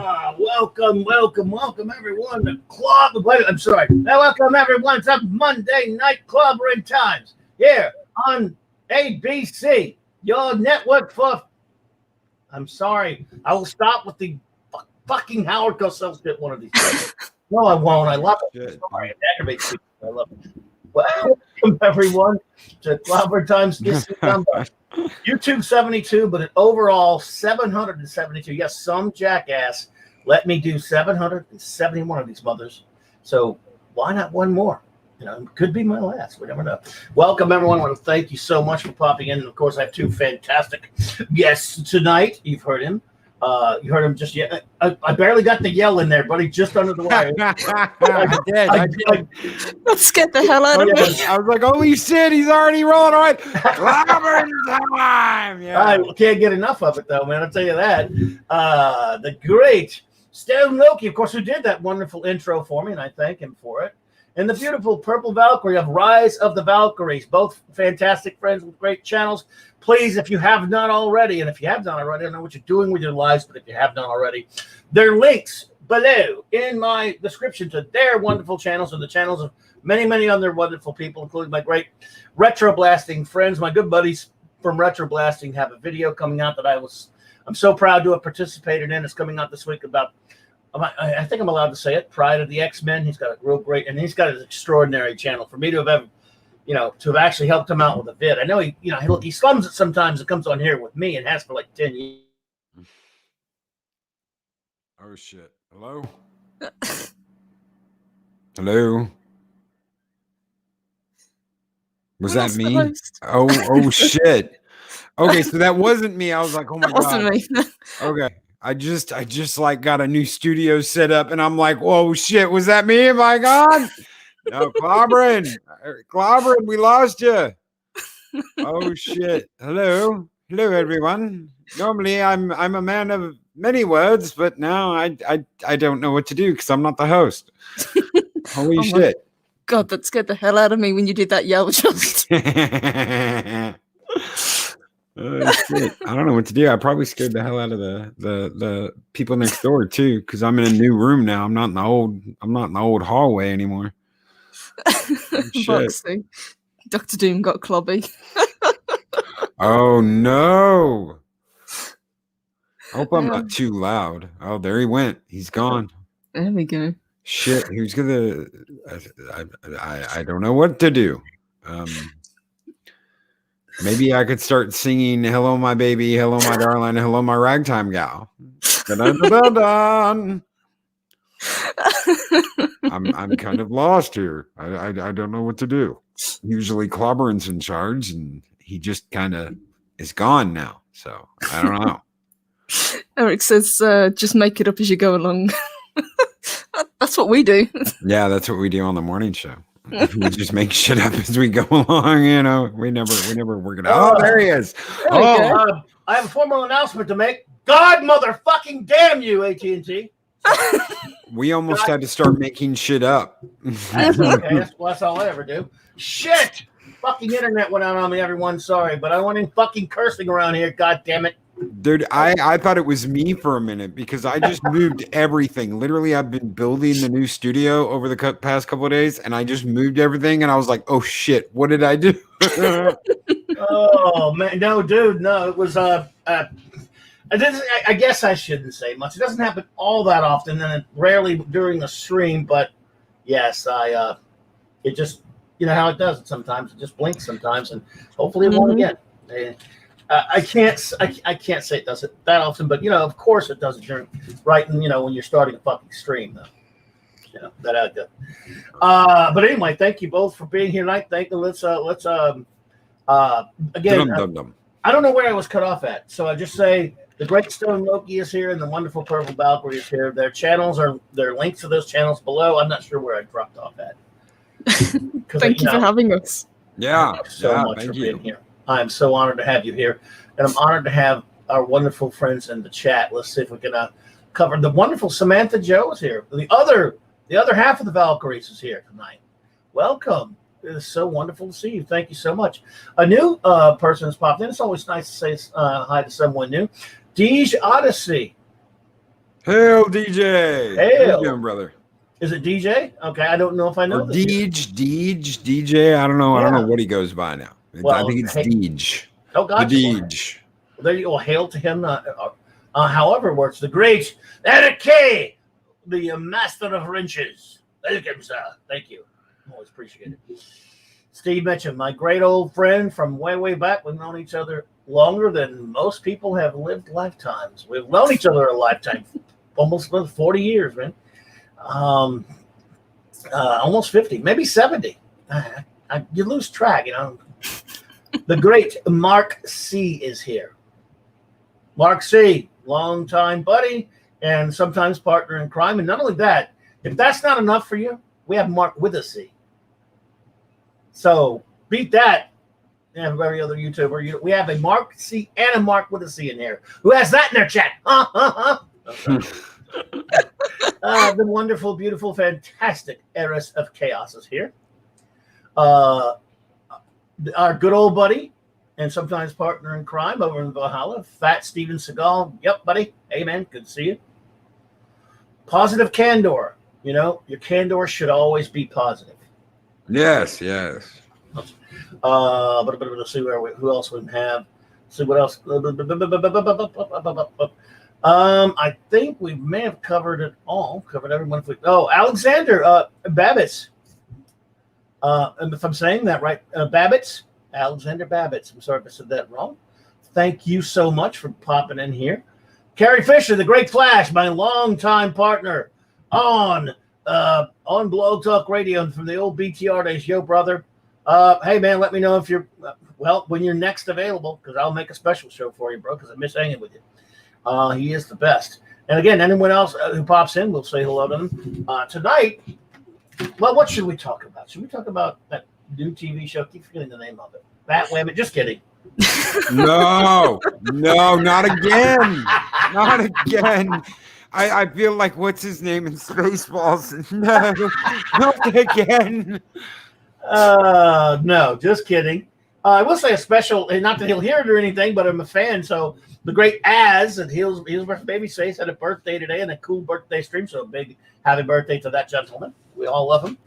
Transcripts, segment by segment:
Welcome everyone to welcome everyone to Monday Night Clobberin Times here on ABC, your network for. I'm sorry, I will stop with the fucking Howard Cosell shit one of these days. No, I won't. I love it. Sorry, it aggravates me. I love it. Welcome everyone to Clobberin Times. This number. YouTube 72, but an overall 772. Yes, some jackass let me do 771 of these mothers. So why not one more? You know, it could be my last. We never know. Welcome, everyone. I want to thank you so much for popping in. And of course, I have two fantastic guests tonight. You've heard him. You heard him just yet. I barely got the yell in there, buddy, just under the wire. I did. Let's get the hell out of me. I was like, holy shit, he's already rolling. All right. Clobberin time. Yeah. I can't get enough of it, though, man. I'll tell you that. The great Stone Loki, of course, who did that wonderful intro for me, and I thank him for it. And the beautiful Purple Valkyrie of Rise of the Valkyries, both fantastic friends with great channels. Please, if you have not already, and if you have not already, I don't know what you're doing with your lives, but if you have not already, there are links below in my description to their wonderful channels and the channels of many, many other wonderful people, including my great Retro Blasting friends. My good buddies from Retro Blasting have a video coming out that I'm so proud to have participated in. It's coming out this week about, I think I'm allowed to say it, Pride of the X-Men. He's got a real great, and he's got an extraordinary channel. For me to have to have actually helped him out with a vid. I know he slums it sometimes. It comes on here with me and has for like 10 years. Oh shit! Hello. Hello. Was that me? Oh shit! Okay, so that wasn't me. I was like, oh my god, wasn't me. Okay. I just like got a new studio set up and I'm like, whoa shit, was that me? My god. No, Clobberin, we lost you. Oh shit. Hello everyone. Normally I'm a man of many words, but now I don't know what to do because I'm not the host. Holy shit. God, that scared the hell out of me when you did that yell just. Oh, shit. I don't know what to do. I probably scared the hell out of the people next door too, because I'm in a new room now. I'm not in the old hallway anymore. Boxing. Dr. Doom got clobby. Oh no. I hope I'm not too loud. Oh, there he went. He's gone. There we go. Shit. Who's gonna I don't know what to do. Maybe I could start singing "Hello, my baby, hello, my darling, hello, my ragtime gal." Dun-dun-dun-dun-dun. I'm kind of lost here. I don't know what to do. Usually Clobberin's in charge, and he just kind of is gone now. So I don't know. Eric says, "Just make it up as you go along." That's what we do. Yeah, that's what we do on the morning show. We just make shit up as we go along, we never work it out. Oh, there he is. I have a formal announcement to make. God motherfucking damn you, AT&T. We almost had to start making shit up. Okay, that's all I ever do. Shit! Fucking internet went out on me, everyone. Sorry, but I went in fucking cursing around here. God damn it. Dude, I thought it was me for a minute because I just moved everything. Literally, I've been building the new studio over the past couple of days, and I just moved everything, and I was like, oh, shit, what did I do? Oh, man. No, dude, no. It was, I guess I shouldn't say much. It doesn't happen all that often, and rarely during the stream, but yes, it just, you know how it does it sometimes. It just blinks sometimes, and hopefully it won't again. I can't say it does it that often, but of course it does it during when you're starting a fucking stream, though. That I do. But anyway, thank you both for being here tonight. Thank you. Let's again. I don't know where I was cut off at, so I just say the great Stone Loki is here and the wonderful Purple Valkyrie is here. Their channels their links to those channels below. I'm not sure where I dropped off at. Thank you for having us. Yeah, thank you so much for being here. I'm so honored to have you here, and I'm honored to have our wonderful friends in the chat. Let's see if we can cover the wonderful Samantha Joe is here. The other half of the Valkyries is here tonight. Welcome. It is so wonderful to see you. Thank you so much. A new person has popped in. It's always nice to say hi to someone new. Deej Odyssey. Hail, DJ. How Hail. you doing, brother? Is it DJ? Okay, I don't know if I know Or this. Deej, DJ. I don't know. I don't know what he goes by now. I think it's Deej. Oh, gotcha. The Deej. There you go. Hail to him. However, works the great Eric K, the master of wrenches. Welcome, sir. Thank you. Always appreciate it. Steve Mitchum, my great old friend from way, way back. We've known each other longer than most people have lived lifetimes. We've known each other a lifetime, almost 40 years, man. Almost 50, maybe 70. You lose track, you know. The great Mark C is here. Mark C, longtime buddy and sometimes partner in crime. And not only that, if that's not enough for you, we have Mark with a C. So beat that. And every other YouTuber, we have a Mark C and a Mark with a C in here. Who has that in their chat? The wonderful, beautiful, fantastic Heiress of Chaos is here. Our good old buddy and sometimes partner in crime over in Valhalla, Fat Steven Seagal. Yep, buddy. Hey, man. Good to see you. Positive candor. You know, your candor should always be positive. Yes. But let's see who else we have. See what else. I think we may have covered it all. Covered everyone. Alexander Babbitts. And if I'm saying that right, Babbitts, Alexander Babbitts. I'm sorry if I said that wrong. Thank you so much for popping in here. Carrie Fisher, the Great Flash, my longtime partner on Blog Talk Radio from the old BTR days. Yo, brother. Hey, man, let me know if you're, when you're next available, because I'll make a special show for you, bro, because I miss hanging with you. He is the best. And again, anyone else who pops in, we'll say hello to them. Tonight, well, what should we talk about? Should we talk about that new TV show? Keep forgetting the name of it. Batwoman. Just kidding. No, not again. Not again. I feel like what's his name in Spaceballs? No, not again. No, just kidding. I will say a special, and not that he'll hear it or anything, but I'm a fan. So the great Az and Hillsworth Babyface had a birthday today and a cool birthday stream. So big happy birthday to that gentleman. We all love him.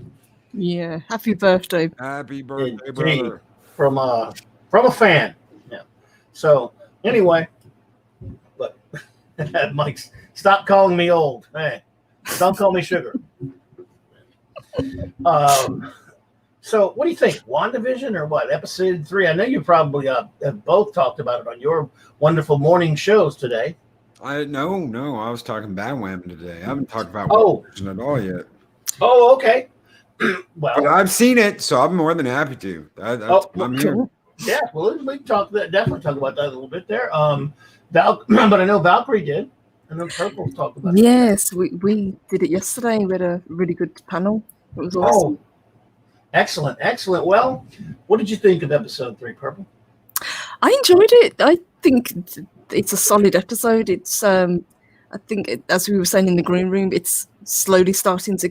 Yeah, happy birthday. Happy birthday, brother. From a fan. Yeah. So anyway, but Mike, stop calling me old. Hey, don't call me sugar. So what do you think? WandaVision or what? Episode 3? I know you probably have both talked about it on your wonderful morning shows today. No. I was talking Batwoman today. I haven't talked about WandaVision at all yet. Oh, okay. Well, but I've seen it, so I'm more than happy to. I'm here. Yeah, well, we can definitely talk about that a little bit there. But I know Valkyrie did. I know Purple talked about it. Yes, we did it yesterday. We had a really good panel. It was awesome. Oh, excellent. Well, what did you think of episode 3, Purple? I enjoyed it. I think it's a solid episode. It's I think, as we were saying in the green room, it's slowly starting to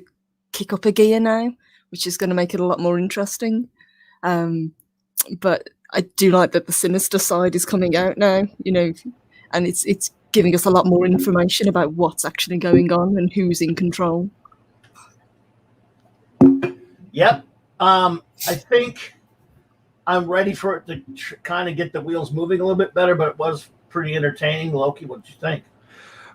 kick up a gear now, which is going to make it a lot more interesting. But I do like that the sinister side is coming out now, you know, and it's giving us a lot more information about what's actually going on and who's in control. Yep. I think I'm ready for it to kind of get the wheels moving a little bit better, but it was pretty entertaining. Loki, what did you think?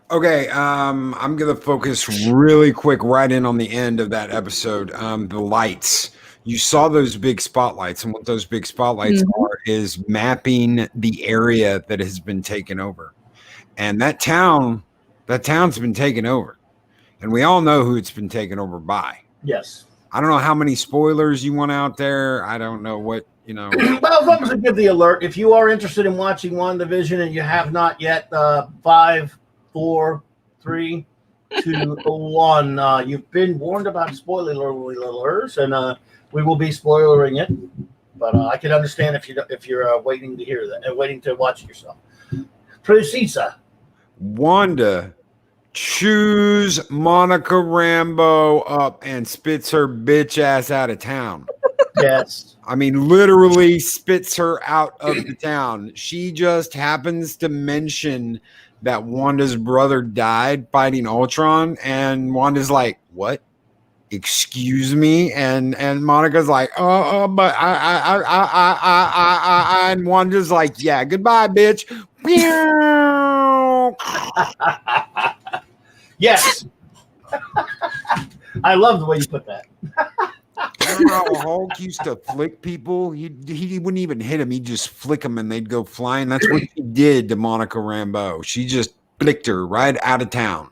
Okay, I'm going to focus really quick right in on the end of that episode. The lights. You saw those big spotlights, and what those big spotlights are is mapping the area that has been taken over. And that town's been taken over. And we all know who it's been taken over by. Yes. I don't know how many spoilers you want out there. I don't know what, you know. Well, as long as I give the alert, if you are interested in watching WandaVision and you have not yet, 5, 4, 3, 2, 1, you've been warned about spoiler alerts, and we will be spoilering it. But I can understand if you're waiting to hear that and waiting to watch it yourself. Proceed, sir. Wanda chews Monica Rambeau up and spits her bitch ass out of town. Yes. I mean, literally spits her out of the town. She just happens to mention that Wanda's brother died fighting Ultron, and Wanda's like, "What? Excuse me?" And Monica's like, but I," and Wanda's like, "Yeah, goodbye, bitch." Yes. I love the way you put that. Remember how Hulk used to flick people? He wouldn't even hit him. He'd just flick them and they'd go flying. That's what she did to Monica Rambeau. She just flicked her right out of town.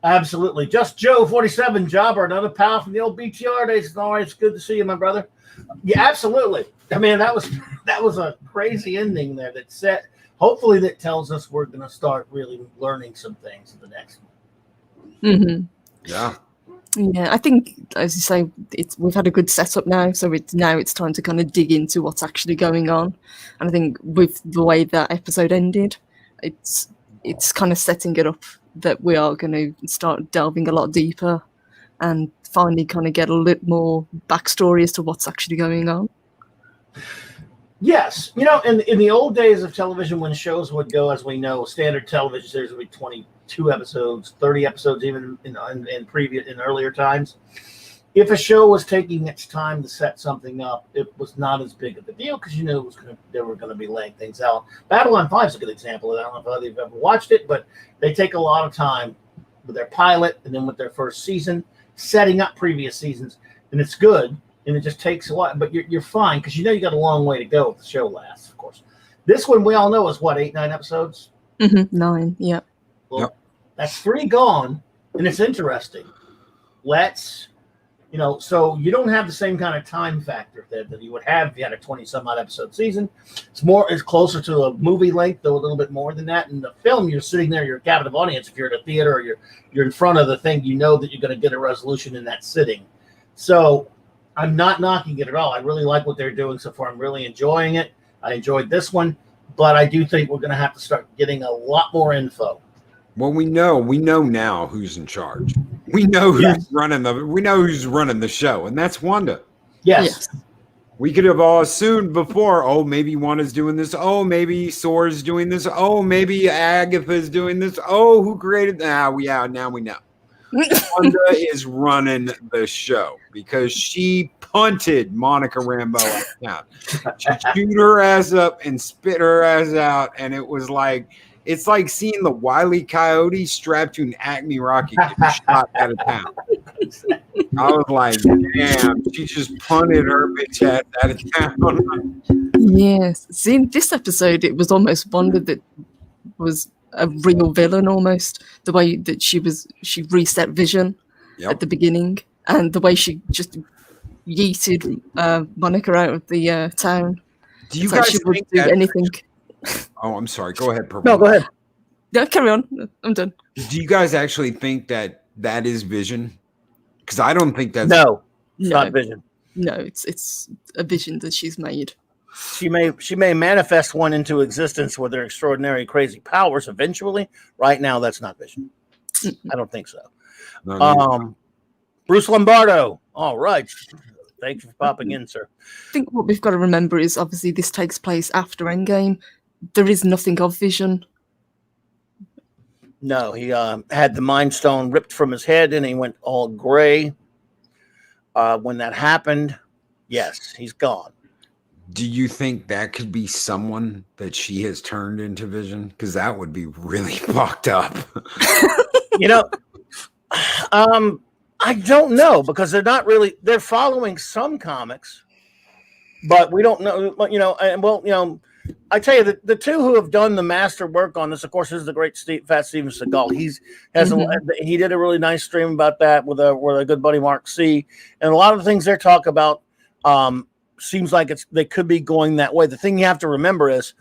Absolutely. Just Joe, 47, Jobber, another pal from the old BTR days. It's always good to see you, my brother. Yeah, absolutely. I mean, that was a crazy ending there that set. Hopefully that tells us we're going to start really learning some things in the next one. Mm-hmm. Yeah. Yeah, I think, as you say, we've had a good setup now, so it's time to kind of dig into what's actually going on. And I think with the way that episode ended, it's kind of setting it up that we are going to start delving a lot deeper and finally kind of get a little more backstory as to what's actually going on. Yes. You know, in the old days of television, when shows would go, as we know, standard television series would be 22 episodes, 30 episodes, even in earlier times. If a show was taking its time to set something up, it was not as big of a deal because you knew they were going to be laying things out. Babylon 5 is a good example. I don't know if you've ever watched it, but they take a lot of time with their pilot and then with their first season, setting up previous seasons, and it's good. And it just takes a lot, but you're fine because you know you got a long way to go if the show lasts, of course. This one we all know is what, 8-9 episodes? 9, yeah. Well, yep. That's 3 gone, and it's interesting. So you don't have the same kind of time factor that you would have if you had a 20-some-odd episode season. It's closer to a movie length, though a little bit more than that. In the film, you're sitting there, you're a captive audience. If you're at a theater or you're in front of the thing, you know that you're going to get a resolution in that sitting. So I'm not knocking it at all. I really like what they're doing so far. I'm really enjoying it. I enjoyed this one, but I do think we're going to have to start getting a lot more info. Well, we know now who's in charge. We know who's running the show, and that's Wanda. Yes. We could have all assumed before, oh, maybe Wanda's doing this. Oh, maybe Sora's doing this. Oh, maybe Agatha's doing this. Oh, who created that? Now we know. Wanda is running the show because she punted Monica Rambeau out of town. She chewed her ass up and spit her ass out, and it's like seeing the Wile E. Coyote strapped to an Acme rocket get shot out of town. I was like, damn, she just punted her bitch ass out of town. Yes. See, in this episode, it was almost Wanda that was a real villain almost, the way that she reset Vision at the beginning, and the way she just yeeted Monica out of the town. Do you guys she would do anything? Oh, I'm sorry. Go ahead, Purple. No, go ahead. Yeah, carry on. I'm done. Do you guys actually think that is Vision? Because I don't think that's no, not Vision. No, it's a vision that she's made. She may manifest one into existence with her extraordinary, crazy powers eventually. Right now, that's not Vision. I don't think so. Bruce Lombardo. All right. Thank you for popping in, sir. I think what we've got to remember is obviously this takes place after Endgame. There is nothing of Vision. No, he had the Mind Stone ripped from his head and he went all gray. When that happened, yes, he's gone. Do you think that could be someone that she has turned into Vision? Because that would be really fucked up. I don't know because they're following some comics, but we don't know. I tell you, the two who have done the master work on this, of course, is the great Fat Steven Seagal. He did a really nice stream about that with a good buddy, Mark C. And a lot of the things they're talking about seems like they could be going that way. The thing you have to remember is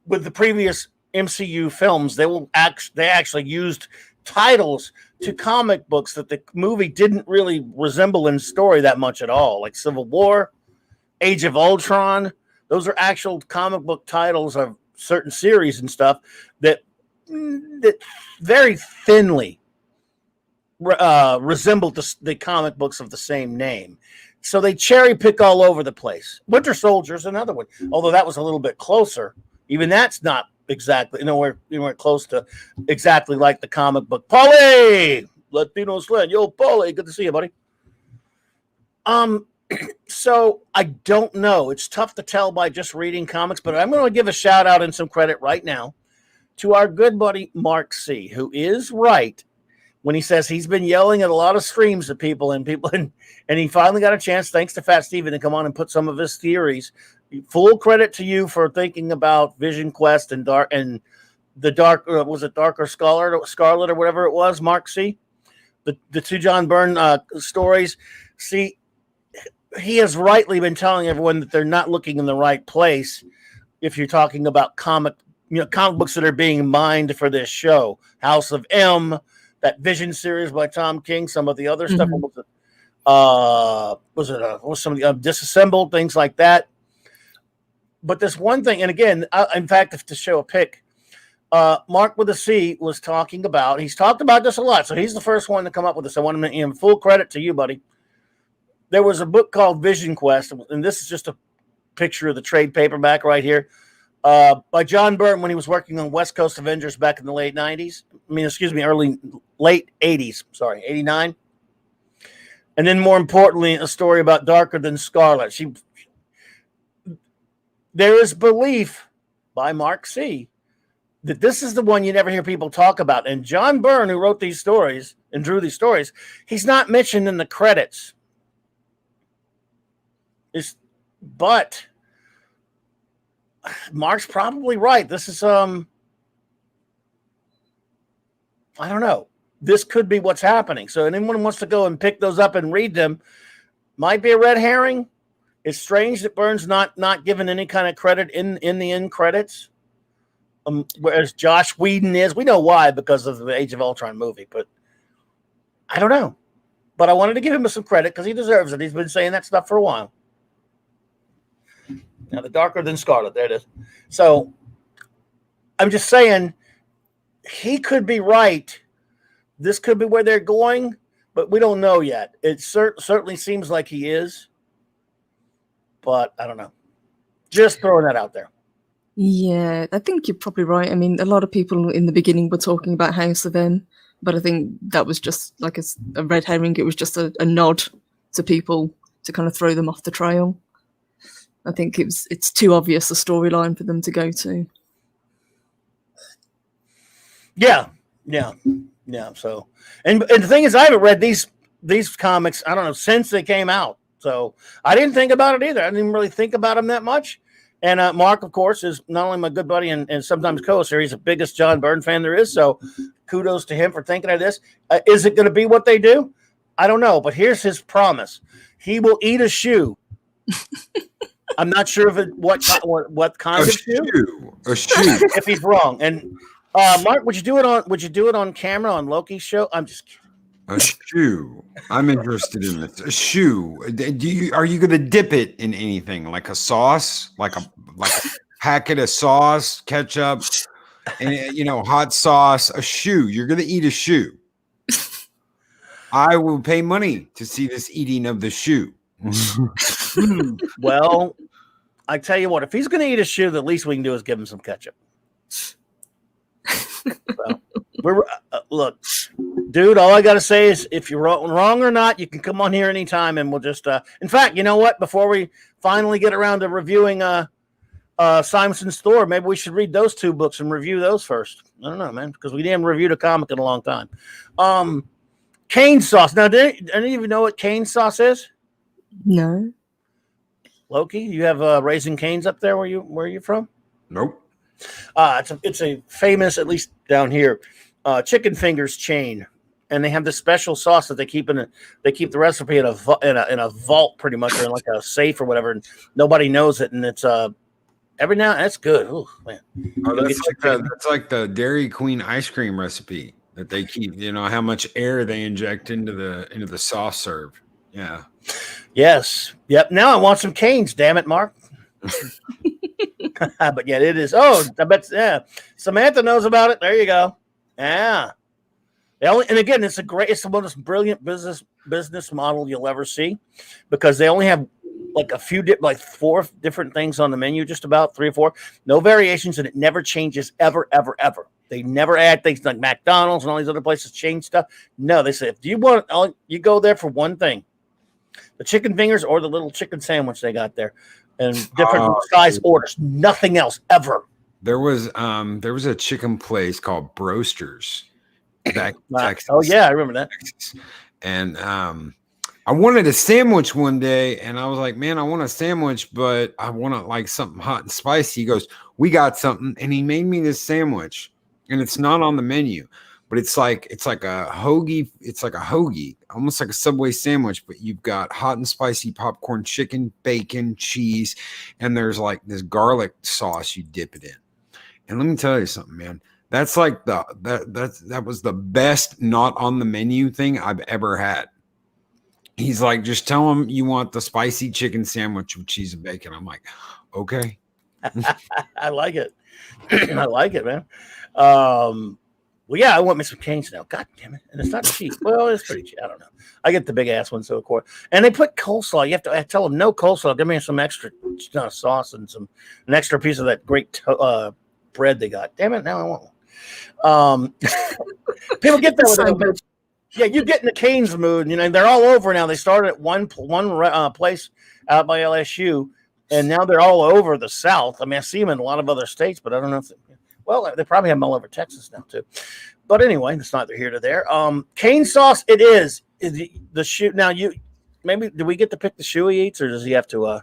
with the previous MCU films, they actually used titles to comic books that the movie didn't really resemble in story that much at all, like Civil War, Age of Ultron. Those are actual comic book titles of certain series and stuff that very thinly resembled the comic books of the same name. So they cherry pick all over the place. Winter Soldier's another one, although that was a little bit closer. Even that's not exactly nowhere close to exactly like the comic book. Paulie, Latino Slant, yo, Paulie, good to see you, buddy. So I don't know. It's tough to tell by just reading comics, but I'm going to give a shout out and some credit right now to our good buddy Mark C, who is right when he says he's been yelling at a lot of streams of people and he finally got a chance, thanks to Fat Steven, to come on and put some of his theories. Full credit to you for thinking about Vision Quest and the Dark, was it Dark or Scarlet or whatever it was, Mark C? The two John Byrne stories. See, he has rightly been telling everyone that they're not looking in the right place if you're talking about comic books that are being mined for this show. House of M, that Vision series by Tom King, some of the other stuff. Was some of the Disassembled, things like that. But this one thing, and again, in fact, if to show a pic, Mark with a C was talking about, he's talked about this a lot, so he's the first one to come up with this. I want to give him full credit to you, buddy. There was a book called Vision Quest, and this is just a picture of the trade paperback right here, by John Byrne when he was working on West Coast Avengers back in the late 90s. Late 80s, 89. And then more importantly, a story about Darker Than Scarlet. There is belief by Mark C that this is the one you never hear people talk about. And John Byrne, who wrote these stories and drew these stories, he's not mentioned in the credits. But Mark's probably right. This is I don't know. This could be what's happening. So anyone wants to go and pick those up and read them, might be a red herring. It's strange that Byrne's not given any kind of credit in the end credits, whereas Josh Whedon is. We know why, because of the Age of Ultron movie, but I don't know. But I wanted to give him some credit because he deserves it. He's been saying that stuff for a while. Now, the Darker Than Scarlet, there it is. So I'm just saying he could be right. This could be where they're going, but we don't know yet. It certainly seems like he is, but I don't know. Just throwing that out there. Yeah, I think you're probably right. I mean, a lot of people in the beginning were talking about House of M, but I think that was just like a red herring. It was just a nod to people to kind of throw them off the trail. I think it's too obvious a storyline for them to go to. Yeah. So, and the thing is, I haven't read these comics, I don't know, since they came out. So I didn't think about it either. I didn't really think about them that much. And Mark, of course, is not only my good buddy and sometimes co-host here, he's the biggest John Byrne fan there is. So kudos to him for thinking of this. Is it going to be what they do? I don't know. But here's his promise: he will eat a shoe. I'm not sure what kind of shoe. A shoe. If he's wrong. And Mark, would you do it on camera on Loki's show? I'm just kidding. A shoe. I'm interested in this. A shoe. Are you going to dip it in anything, like a sauce, like a packet of sauce, ketchup, and hot sauce? A shoe. You're going to eat a shoe. I will pay money to see this eating of the shoe. Well, I tell you what, if he's going to eat a shoe, the least we can do is give him some ketchup. So, look, dude, all I got to say is if you're wrong or not, you can come on here anytime and we'll just, in fact, you know what? Before we finally get around to reviewing Simonson's Thor, maybe we should read those two books and review those first. I don't know, man, because we didn't review a comic in a long time. Cane sauce. Now, do any of you know what cane sauce is? No. Loki, you have Raising Cane's up there where you're from? Nope. It's a famous, at least down here, chicken fingers chain, and they have this special sauce that they keep the recipe in a vault, pretty much, or in like a safe or whatever, and nobody knows it. And it's every now and that's good. Ooh, man. That's like the Dairy Queen ice cream recipe that they keep. How much air they inject into the soft serve. Yeah. Yes. Yep. Now I want some canes. Damn it, Mark. But yet it is. Oh, I bet. Yeah. Samantha knows about it. There you go. Yeah. And again, it's the most brilliant business model you'll ever see, because they only have like like 4 different things on the menu, just about 3 or 4, no variations, and it never changes ever, ever, ever. They never add things like McDonald's and all these other places change stuff. No, they say, if you want, you go there for one thing, the chicken fingers or the little chicken sandwich they got there, and different size orders, nothing else ever. There was a chicken place called Broasters back in Texas. Oh yeah, I remember that. And I wanted a sandwich one day, and I was like, man, I want a sandwich, but I want like something hot and spicy. He goes, we got something, and he made me this sandwich, and it's not on the menu, but it's like a hoagie. It's like a hoagie, almost like a Subway sandwich, but you've got hot and spicy popcorn, chicken, bacon, cheese, and there's like this garlic sauce you dip it in. And let me tell you something, man. That's like that was the best not on the menu thing I've ever had. He's like, just tell him you want the spicy chicken sandwich with cheese and bacon. I'm like, okay. I like it. I like it, man. Well, yeah, I want me some canes now. God damn it. And it's not cheap. Well, it's pretty cheap. I don't know. I get the big ass one, so of course. And they put coleslaw. You have to tell them no coleslaw. Give me some extra sauce and an extra piece of that great bread they got. Damn it, now I want one. People get that with them. Yeah, you get in the Canes mood. You know, they're all over now. They started at one place out by LSU, and now they're all over the South. I mean, I see them in a lot of other states, but I don't know if they probably have them all over Texas now too. But anyway, that's neither here nor there. Cane sauce, it is the shoe. Now, do we get to pick the shoe he eats, or does he have to?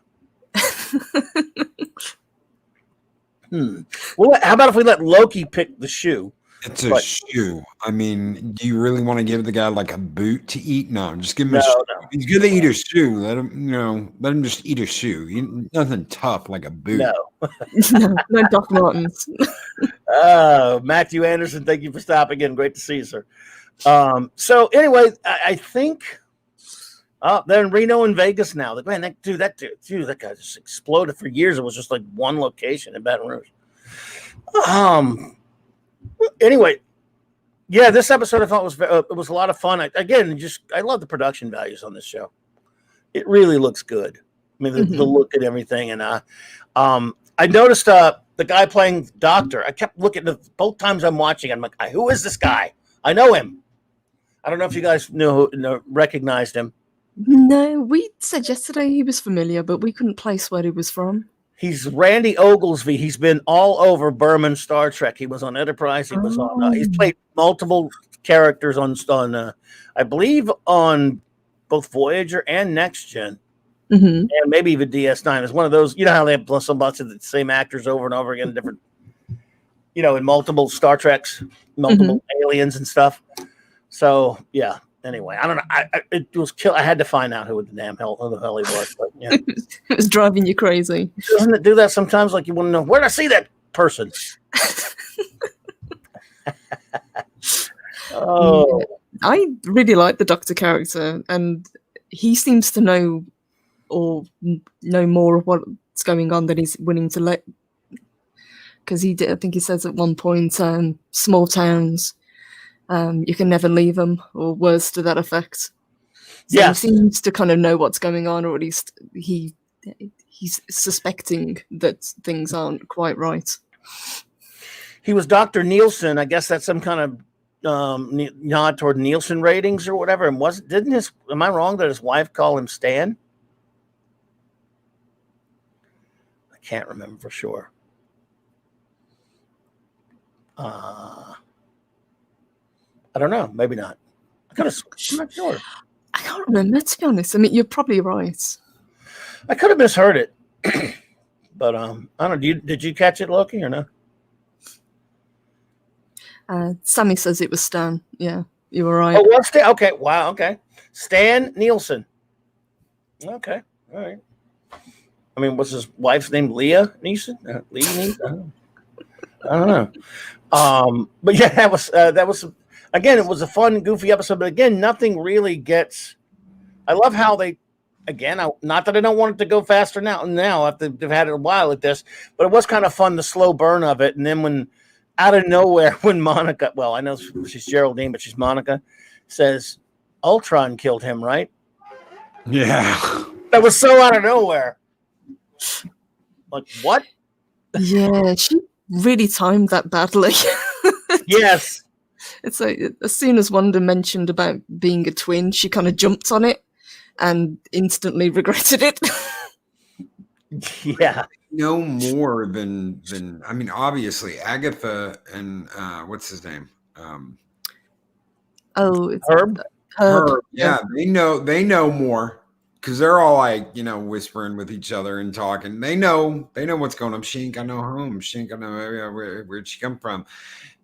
Well, how about if we let Loki pick the shoe? It's a shoe. I mean, do you really want to give the guy like a boot to eat? No, just give him a shoe. No. He's gonna eat a shoe. Let him just eat a shoe. Nothing tough like a boot. No Doc Martens. Matthew Anderson, thank you for stopping in. Great to see you, sir. So anyway, I think they're in Reno and Vegas now. Man, that guy just exploded. For years, it was just like one location in Baton Rouge. Anyway, yeah, this episode I thought it was a lot of fun. I love the production values on this show. It really looks good. I mean, the look and everything. And I noticed the guy playing Doctor. I kept looking at both times I'm watching. I'm like, who is this guy? I know him. I don't know if you guys recognized him. No, we said yesterday he was familiar, but we couldn't place where he was from. He's Randy Oglesby. He's been all over Berman Star Trek. He was on Enterprise. He was on. He's played multiple characters on I believe on both Voyager and Next Gen, and maybe even DS9. It's one of those. You know how they have some bunch of the same actors over and over again, different. In multiple Star Treks, multiple aliens and stuff. So yeah. Anyway, I don't know. It was kill. I had to find out who the hell he was. But, yeah. It was driving you crazy. Doesn't it do that sometimes? Like you want to know where did I see that person? Oh, I really like the Doctor character, and he seems to know more of what's going on than he's willing to let. Because I think he says at one point, small towns. You can never leave them, or words to that effect. So he seems to kind of know what's going on, or at least he's suspecting that things aren't quite right. He was Dr. Nielsen. I guess that's some kind of nod toward Nielsen ratings or whatever. And am I wrong that his wife called him Stan? I can't remember for sure. I don't know. Maybe not. I'm not sure. I can't remember, to be honest. I mean, you're probably right. I could have misheard it. But I don't know. Did you catch it, Loki, or no? Sammy says it was Stan. Yeah, you were right. Oh, was Stan? Okay. Wow. Okay. Stan Nielsen. Okay. All right. I mean, was his wife's name Leah Neeson? Lee Neeson? I don't know. But yeah, that was. Again, it was a fun, goofy episode, but again, nothing really gets. I love how they, not that I don't want it to go faster now after they've had it a while at this, but it was kind of fun, the slow burn of it. And then when out of nowhere when Monica, well, I know she's Geraldine, but she's Monica, says Ultron killed him, right? Yeah. That was so out of nowhere. Like, what? Yeah, she really timed that badly. Yes. It's like as soon as Wanda mentioned about being a twin, she kind of jumped on it and instantly regretted it. Yeah. No more than I mean, obviously Agatha and what's his name? Oh, it's Herb? Herb. Yeah, they know more because they're all like, you know, whispering with each other and talking. They know what's going on. She ain't got no home. She ain't got no where'd she come from?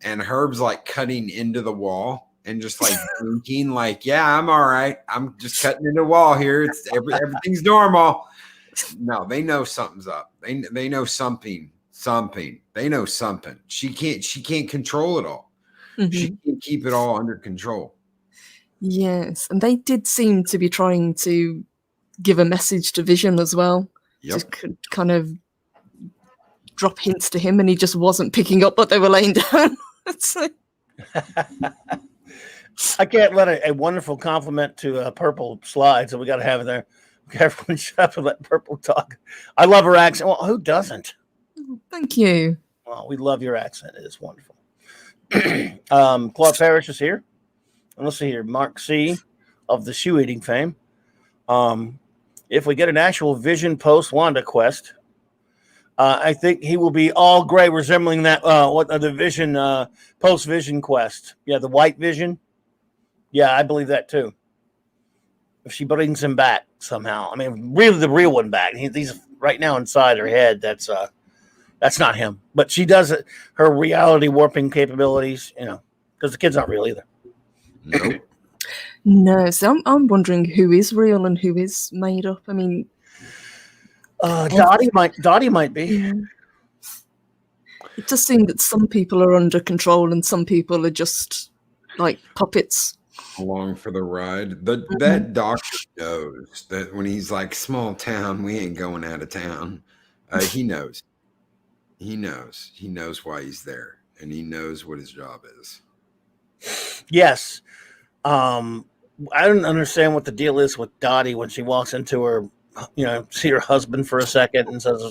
And Herb's like cutting into the wall and just like blinking, like, yeah, I'm all right. I'm just cutting into the wall here. It's everything's normal. No, they know something's up. They know something. They know something. She can't control it all. Mhm. She can't keep it all under control. Yes, and they did seem to be trying to give a message to Vision as well. Yep. To kind of drop hints to him, and he just wasn't picking up what they were laying down. It's like, I can't let a wonderful compliment to Purple slide, so we got to have it there. Everyone shut up and let Purple talk. I love her accent. Well, who doesn't? thank you. Well, we love your accent. It is wonderful. Claude Parrish is here. And let's see here. Mark C. of the shoe eating fame. If we get an actual Vision post Wanda quest, I think he will be all gray, resembling that the Vision post Vision quest. Yeah, the white Vision. Yeah, I believe that too. If she brings him back somehow, I mean, really the real one back. He's right now inside her head. That's not him. But she does it. Her reality warping capabilities, you know, because the kid's not real either. Nope. No, so I'm wondering who is real and who is made up. I mean, Dottie might be. yeah. It does seem that some people are under control and some people are just like puppets. Along for the ride. That doctor knows that when he's like, small town, we ain't going out of town. He knows. He knows why he's there, and he knows what his job is. Yes. I don't understand what the deal is with Dottie when she walks into her, you know, see her husband for a second and says,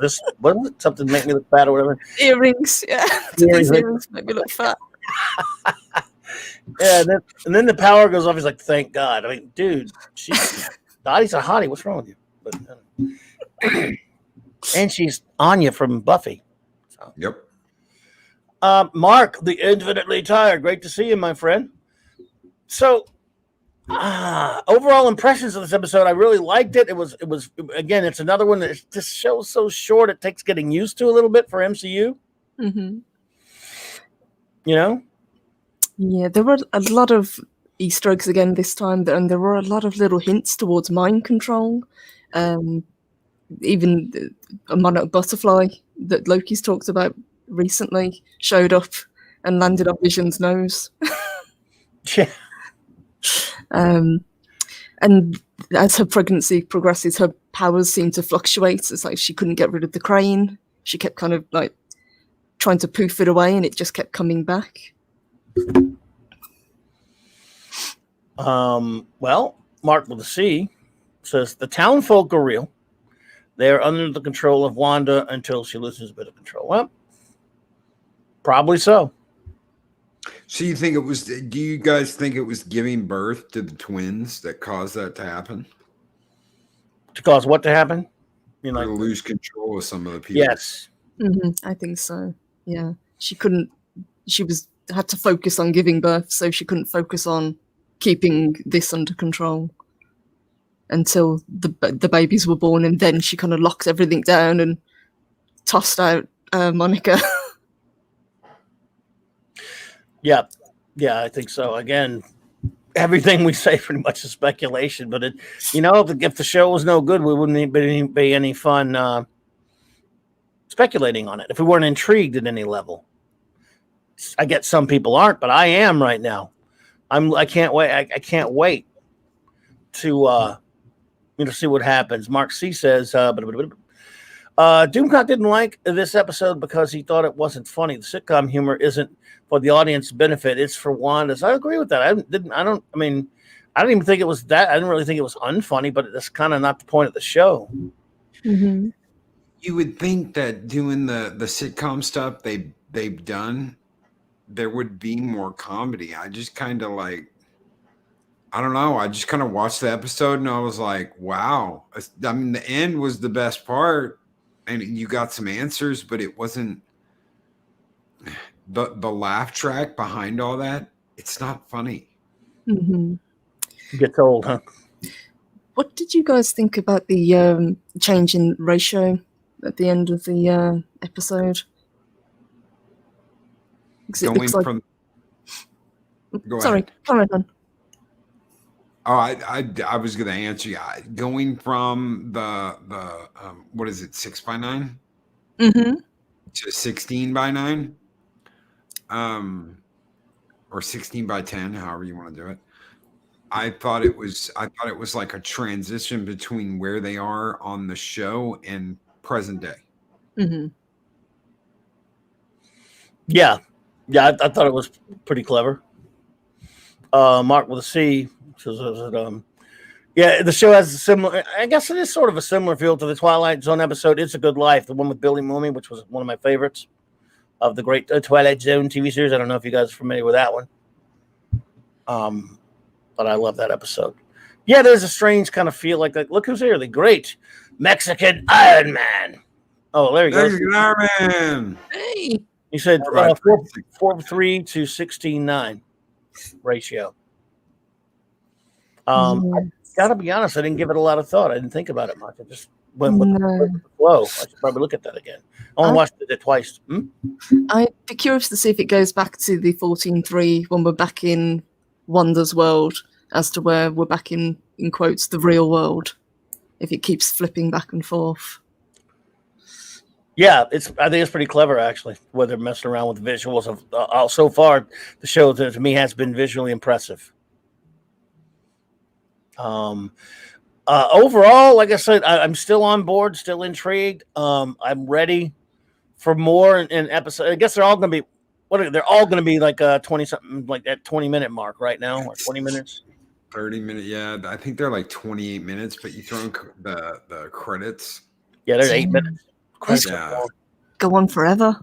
"This what was it? Something make me look fat or whatever." Earrings, yeah. Earrings. Earrings make me look fat. Yeah, and then the power goes off. He's like, "Thank God." I mean, dude, Dottie's a hottie. What's wrong with you? But, and she's Anya from Buffy. So. Yep. Mark, the infinitely tired. Great to see you, my friend. So, overall impressions of this episode, I really liked it. It was again, it's another one that this show's so short. It takes getting used to a little bit for MCU. Mm-hmm. You know. Yeah, there were a lot of Easter eggs again this time, and there were a lot of little hints towards mind control. Even a monarch butterfly that Loki's talked about recently showed up and landed on Vision's nose. Yeah. And as her pregnancy progresses, her powers seem to fluctuate. It's like she couldn't get rid of the crane. She kept kind of like trying to poof it away, and it just kept coming back. Well, Mark with a C says the town folk are real. They are under the control of Wanda until she loses a bit of control. Well, probably so. So you think it was? Do you guys think it was giving birth to the twins that caused that to happen? To cause what to happen? You know, to lose control of some of the people. Yes, I think so. Yeah, she couldn't. She had to focus on giving birth, so she couldn't focus on keeping this under control until the babies were born, and then she kind of locked everything down and tossed out Monica. Yeah, I think so. Again, everything we say pretty much is speculation, but if the show was no good, we wouldn't be any fun speculating on it if we weren't intrigued at any level. I get some people aren't, but I am right now. I can't wait. I can't wait to see what happens. Mark C says, Doomcock didn't like this episode because he thought it wasn't funny. The sitcom humor isn't for the audience benefit; it's for Wanda's. I agree with that. I don't even think it was that. I didn't really think it was unfunny, but it's kind of not the point of the show. Mm-hmm. You would think that doing the sitcom stuff they've done, there would be more comedy. I just kind of like, I don't know. I just kind of watched the episode and I was like, wow. I mean, the end was the best part, and you got some answers, but it wasn't the laugh track behind all that. It's not funny. Mm-hmm. Gets old, huh? What did you guys think about the change in ratio at the end of the episode? Going from go Sorry, ahead. come on. Oh, I was going to answer you. Going from the what is it, 6x9 Mm-hmm. to 16x9, or 16x10, however you want to do it. I thought it was like a transition between where they are on the show and present day. Mm-hmm. Yeah, I thought it was pretty clever. Mark with a C says, yeah, the show has a similar. I guess it is sort of a similar feel to the Twilight Zone episode. It's a Good Life, the one with Billy Mooney, which was one of my favorites of the great Twilight Zone TV series. I don't know if you guys are familiar with that one. But I love that episode. Yeah, there's a strange kind of feel like that. Look who's here, the great Mexican Iron Man. Oh, there you go. Mexican Iron Man. Hey. He said Right. 4:3 to 16:9 ratio. I gotta be honest, I didn't give it a lot of thought. I didn't think about it much. I just went with the flow. I should probably look at that again. I only watched it twice. I'd be curious to see if it goes back to the 14:3 when we're back in Wanda's world, as to where we're back in quotes, the real world, if it keeps flipping back and forth. Yeah, I think it's pretty clever, actually, where they're messing around with visuals of so far. The show to me has been visually impressive. Overall, like I said, I'm still on board, still intrigued. I'm ready for more in episode. I guess they're all going to be they're all going to be like 20 something, like that 20-minute mark right now, or 20 minutes. 30 minutes, yeah. I think they're like 28 minutes, but you throw in the credits. Yeah, there's 8 minutes. Yeah. Go on forever.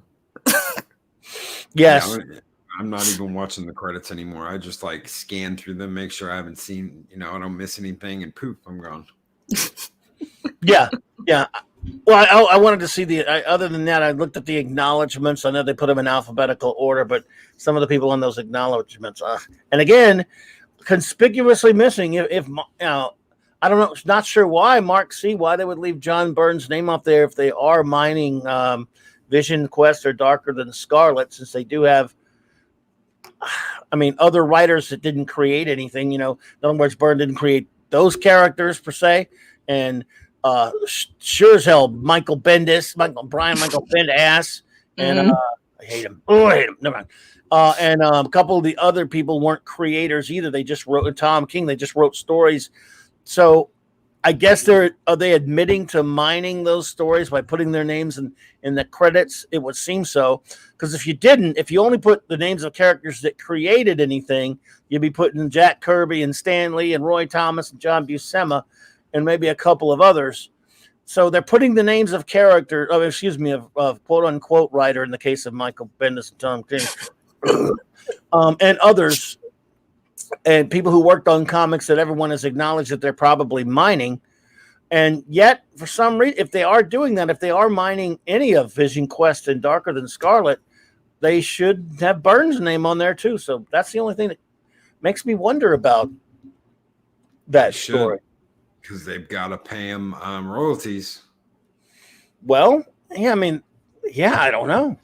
Yes. Yeah, I'm not even watching the credits anymore. I just like scan through them, make sure I haven't seen, I don't miss anything, and poof, I'm gone. Yeah. Well, I wanted to see other than that, I looked at the acknowledgments. I know they put them in alphabetical order, but some of the people on those acknowledgments, and again, conspicuously missing. If I don't know, not sure why why they would leave John Byrne's name up there if they are mining Vision Quest or Darker Than Scarlet, since they do have, other writers that didn't create anything. In other words, Byrne didn't create those characters per se, and sure as hell, Michael Bendis, and I hate him. Oh, I hate him. Never mind. And a couple of the other people weren't creators either. They just wrote Tom King. They just wrote stories. So I guess are they admitting to mining those stories by putting their names in the credits? It would seem so. Because if you only put the names of characters that created anything, you'd be putting Jack Kirby and Stan Lee and Roy Thomas and John Buscema and maybe a couple of others. So they're putting the names of characters, of quote unquote writer in the case of Michael Bendis and Tom King, and others, and people who worked on comics that everyone has acknowledged that they're probably mining. And yet, for some reason, if they are doing that, if they are mining any of Vision Quest and Darker Than Scarlet, they should have Byrne's name on there too. So that's the only thing that makes me wonder about that story. Because they've got to pay him royalties. Well, yeah, I don't know.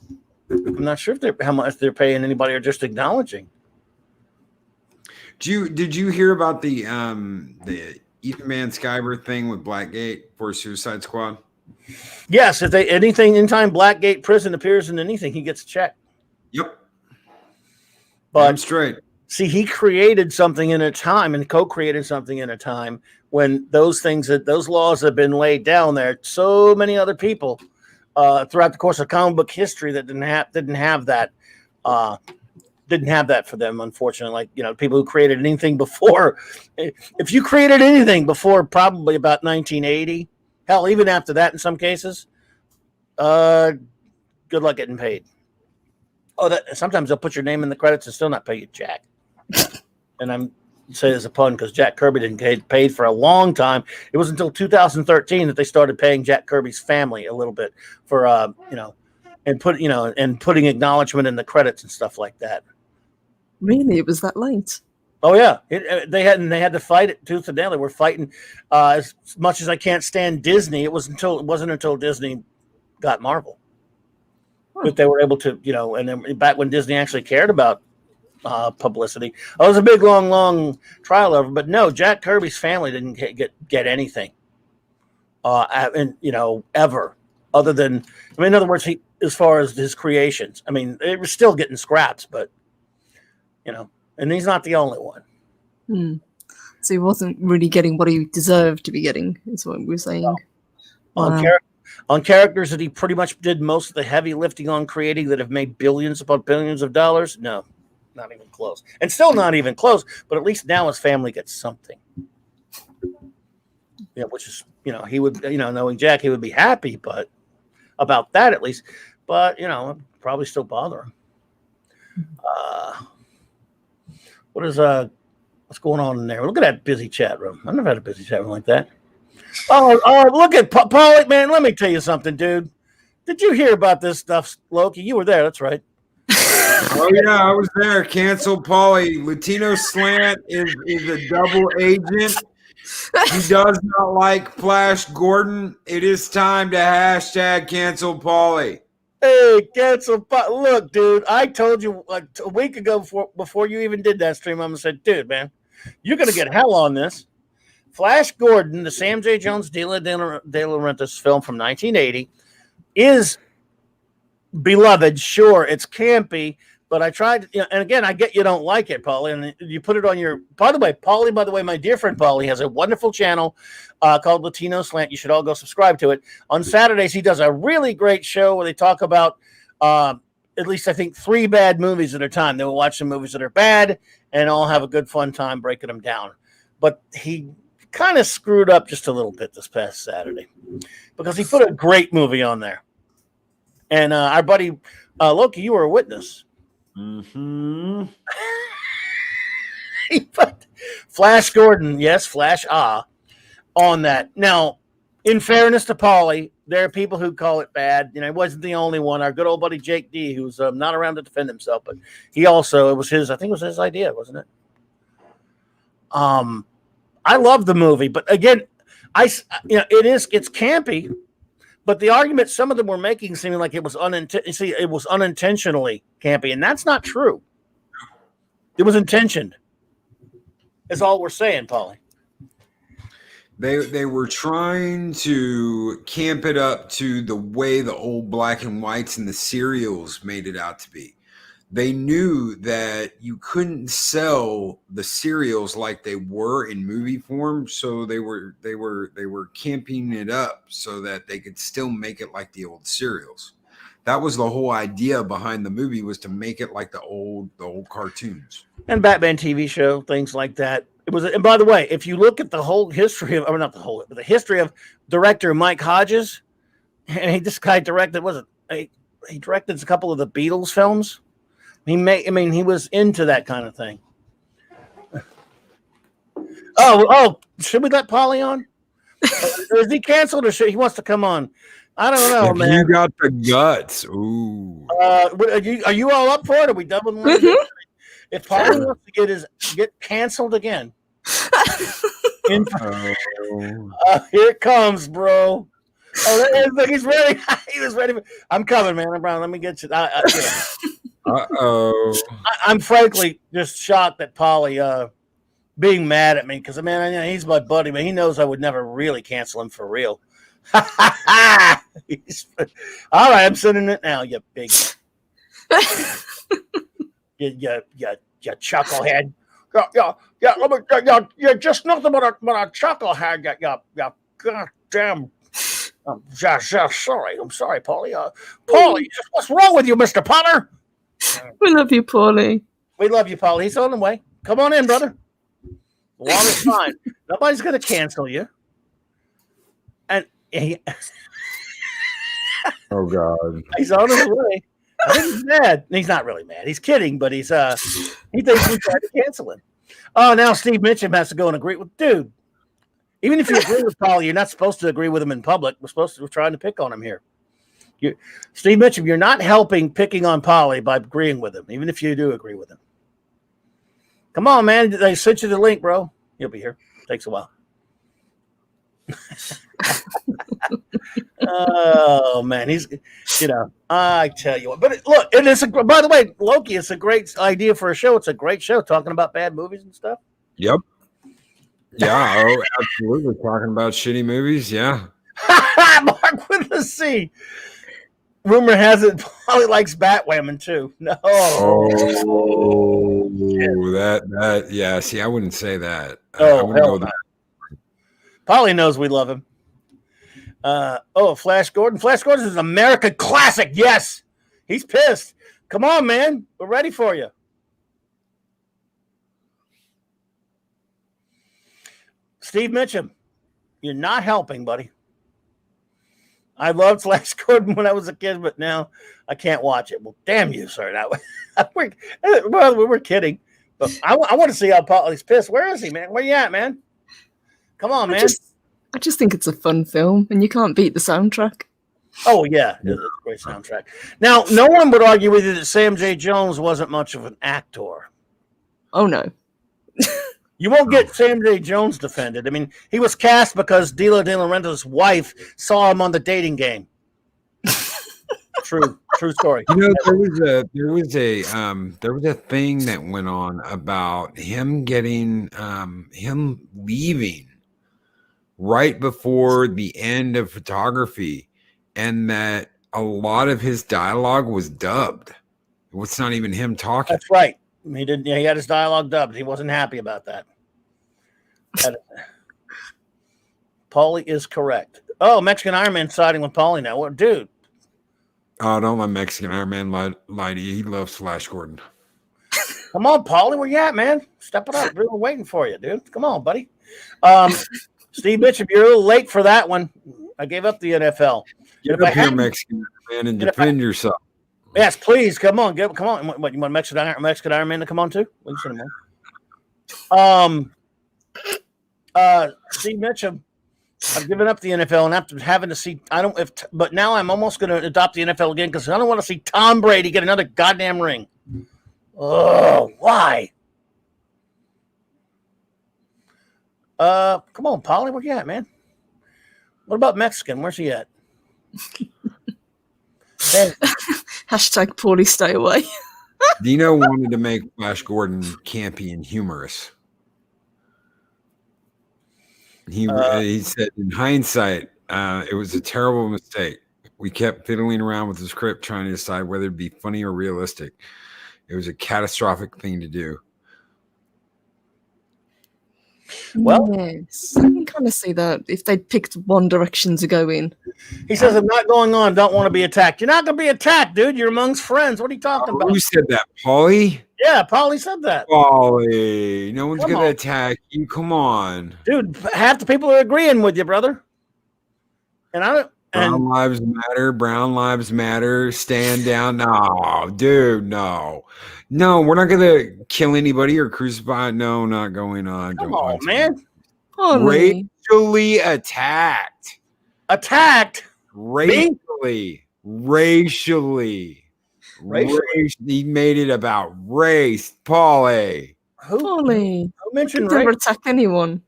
I'm not sure how much they're paying anybody or just acknowledging. Did you hear about the Ethan Van Sciver thing with Blackgate for Suicide Squad? Yes, if anytime Blackgate Prison appears in anything, he gets a check. Yep. But I'm straight. See, he created something in a time and co-created something in a time when those laws have been laid down there. So many other people throughout the course of comic book history that didn't have that. Didn't have that for them, unfortunately. Like, people who created anything before, if you created anything before probably about 1980, hell, even after that in some cases, good luck getting paid. Oh, sometimes they'll put your name in the credits and still not pay you jack. And I'm saying as a pun because Jack Kirby didn't get paid for a long time. It was until 2013 that they started paying Jack Kirby's family a little bit for, and putting acknowledgement in the credits and stuff like that. Really, it was that late? Oh yeah, they had to fight it tooth and nail. They were fighting as much as I can't stand Disney. It wasn't until Disney got Marvel that they were able to, and then back when Disney actually cared about publicity. It was a big, long trial over. But no, Jack Kirby's family didn't get anything, ever, other than, in other words, as far as his creations, they were still getting scraps, but. And he's not the only one. So he wasn't really getting what he deserved to be getting, is what we're saying. No. Wow. On characters that he pretty much did most of the heavy lifting on creating that have made billions upon billions of dollars, no, not even close. And still not even close, but at least now his family gets something. Yeah, which is, he would, knowing Jack, he would be happy, but about that at least. But, it'd probably still bother him. What's going on in there? Look at that busy chat room. I've never had a busy chat room like that. Oh, look at Paulie, man. Let me tell you something, dude. Did you hear about this stuff, Loki? You were there. That's right. Oh, yeah, I was there. Cancel Paulie. Latino Slant is a double agent. He does not like Flash Gordon. It is time to hashtag cancel Paulie. Hey, cancel. Look, dude, I told you like a week ago before you even did that stream, I said, dude, man, you're going to get hell on this. Flash Gordon, the Sam J. Jones De Laurentiis film from 1980, is beloved. Sure, it's campy, but I tried, and again, I get you don't like it, Paulie, and you put it on your, by the way, my dear friend Paulie has a wonderful channel called Latino Slant. You should all go subscribe to it. On Saturdays, he does a really great show where they talk about at least, I think, 3 bad movies at a time. They will watch some movies that are bad and all have a good fun time breaking them down. But he kind of screwed up just a little bit this past Saturday because he put a great movie on there. And our buddy Loki, you were a witness. Mm-hmm. He put Flash Gordon, yes, Flash on that. Now, in fairness to Paulie, there are people who call it bad. He wasn't the only one. Our good old buddy Jake D, who's not around to defend himself, but he also, I think it was his idea, wasn't it? I love the movie, but again, it's campy. But the argument some of them were making seeming like it was unintentionally campy, and that's not true. It was intentioned. That's all we're saying, Paulie. They were trying to camp it up to the way the old black and whites and the serials made it out to be. They knew that you couldn't sell the serials like they were in movie form, so they were camping it up so that they could still make it like the old serials. That was the whole idea behind the movie, was to make it like the old cartoons and Batman TV show, things like that. It was, and by the way, if you look at the whole history of, or not the whole, but the history of director Mike Hodges, and this guy directed, he directed a couple of the Beatles films. He was into that kind of thing. Oh, should we let Paulie on? Is he canceled, or he wants to come on? I don't know, if man. You got the guts. Ooh. Are you all up for it? Are we doubling? Mm-hmm. If Paulie wants to get canceled again, here it comes, bro. Oh, look, he's ready. He was ready. I'm coming, man. Brown, let me get you. I'm frankly just shocked that Paulie being mad at me because, man, he's my buddy, but he knows I would never really cancel him for real. All right, I'm sending it now, you big, you chucklehead. You're just nothing but a chucklehead. You goddamn Sorry. I'm sorry, Paulie. Paulie, what's wrong with you, Mr. Potter? We love you, Paulie. We love you, Paulie. He's on the way. Come on in, brother. The water's fine. Nobody's going to cancel you. And Oh God. he's on his way. I think he's mad. He's not really mad. He's kidding, but he thinks we tried to cancel him. Oh, now Steve Mitchum has to go and agree with dude. Even if you agree with Paulie, you're not supposed to agree with him in public. We're trying to pick on him here. Steve Mitchum, you're not helping picking on Paulie by agreeing with him, even if you do agree with him. Come on, man. They sent you the link, bro. You'll be here. Takes a while. Oh man, he's I tell you what. But look, and by the way, Loki, it's a great idea for a show. It's a great show talking about bad movies and stuff. Yep. Yeah, absolutely. Talking about shitty movies, yeah. Mark with a C. Rumor has it Paulie likes Batwoman too. No. Oh, that yeah. See, I wouldn't say that. Oh, I wouldn't go that. Paulie knows we love him. Flash Gordon. Flash Gordon is an American classic. Yes. He's pissed. Come on, man. We're ready for you. Steve Mitchum, you're not helping, buddy. I loved Flash Gordon when I was a kid, but now I can't watch it. Well, damn you, sir. We're kidding. But I want to see how Paulie's pissed. Where is he, man? Where you at, man? Come on, man. I just think it's a fun film, and you can't beat the soundtrack. Oh, yeah. It's a great soundtrack. Now, no one would argue with you that Sam J. Jones wasn't much of an actor. Oh, no. You won't get Sam J. Jones defended. I mean, he was cast because Dilo De Laurentiis' wife saw him on The Dating Game. True story. You know, there was a thing that went on about him getting him leaving right before the end of photography, and that a lot of his dialogue was dubbed. It's not even him talking. That's right. He didn't. Yeah, he had his dialogue dubbed. He wasn't happy about that. Paulie is correct. Oh, Mexican Iron Man siding with Paulie now. What, dude? Oh, don't let Mexican Iron Man lie to you. He loves Flash Gordon. Come on, Paulie. Where you at, man? Step it up. We're waiting for you, dude. Come on, buddy. Steve Mitchum, you're a little late for that one. I gave up the NFL. Get up here, Mexican Iron Man, and defend yourself. Yes, please. Come on. Come on. What, you want Mexican Iron Man to come on too? We can send him on. Steve Mitchum, I've given up the NFL, and after having to see, but now I'm almost going to adopt the NFL again because I don't want to see Tom Brady get another goddamn ring. Oh, why? Come on, Paulie, where you at, man? What about Mexican? Where's he at? Hashtag Paulie, stay away. Dino wanted to make Flash Gordon campy and humorous. He said, in hindsight, it was a terrible mistake. We kept fiddling around with the script, trying to decide whether it'd be funny or realistic. It was a catastrophic thing to do. Well, yes, I can kind of see that if they'd picked one direction to go in. He says, I'm not going on. Don't want to be attacked. You're not going to be attacked, dude. You're amongst friends. What are you talking about? Who said that, Paulie? Yeah, Paulie said that. Paulie, no one's going to attack you. Come on. Dude, half the people are agreeing with you, brother. And I don't. Brown lives matter. Brown lives matter. Stand down. No, dude, no. No, we're not going to kill anybody or crucify. No, not going on. Come on, man. Racially attacked. Attacked? Racially. He made it about race. Paulie. Paulie. Who mentioned race? Never attack anyone.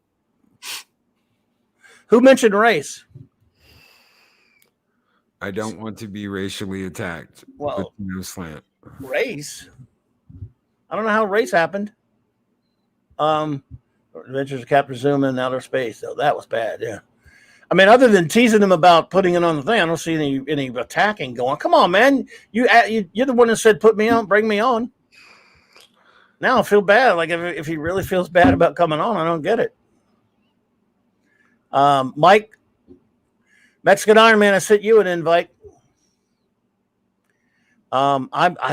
Who mentioned race? I don't want to be racially attacked. Well, no slant. Race? I don't know how race happened. Adventures of Captain Zuma in outer space, though. That was bad, yeah. I mean, other than teasing him about putting it on the thing, I don't see any attacking going. Come on, man. You're the one that said put me on, bring me on. Now I feel bad. Like if he really feels bad about coming on, I don't get it. Mexican Iron Man, I sent you an invite. I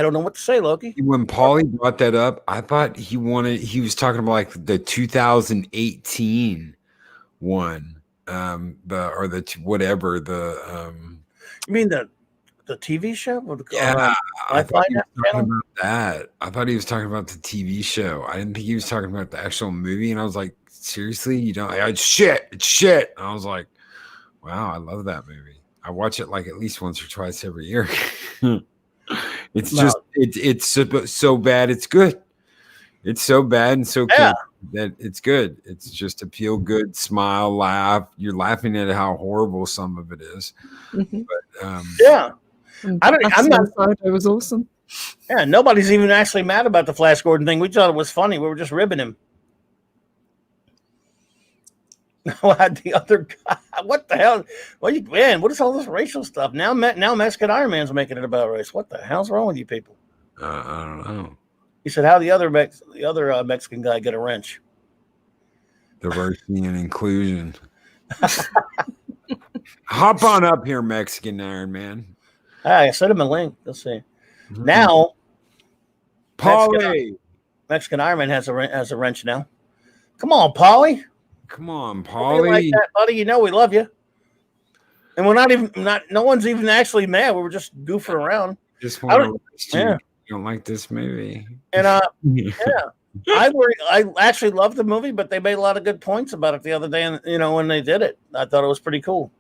don't know what to say, Loki. When Paulie brought that up, I thought he was talking about like the 2018 one. You mean the TV show? Yeah, I thought he was talking channel? about that. I thought he was talking about the TV show. I didn't think he was talking about the actual movie. And I was like, seriously? You don't? It's shit. It's shit. And I was like, wow, I love that movie. I watch it like at least once or twice every year. It's just it's so bad it's good. It's so bad and so good that it's good. It's just a feel good, smile, laugh. You're laughing at how horrible some of it is. Mm-hmm. But I'm not. It was awesome. Yeah, nobody's even actually mad about the Flash Gordon thing. We thought it was funny. We were just ribbing him. The other guy, what the hell? What is all this racial stuff? Now Mexican Iron Man's making it about race. What the hell's wrong with you people? I don't know. He said, how the other Mexican guy get a wrench? Diversity and inclusion. Hop on up here, Mexican Iron Man. I sent him a link. Let's see. Mm-hmm. Now, Paulie, Mexican Iron Man has a wrench now. Come on, Paulie. Come on, Paulie. Like that, buddy. You know we love you. And we're no one's even actually mad. We were just goofing around. Just want to don't like this movie. And I actually loved the movie, but they made a lot of good points about it the other day, and when they did it. I thought it was pretty cool.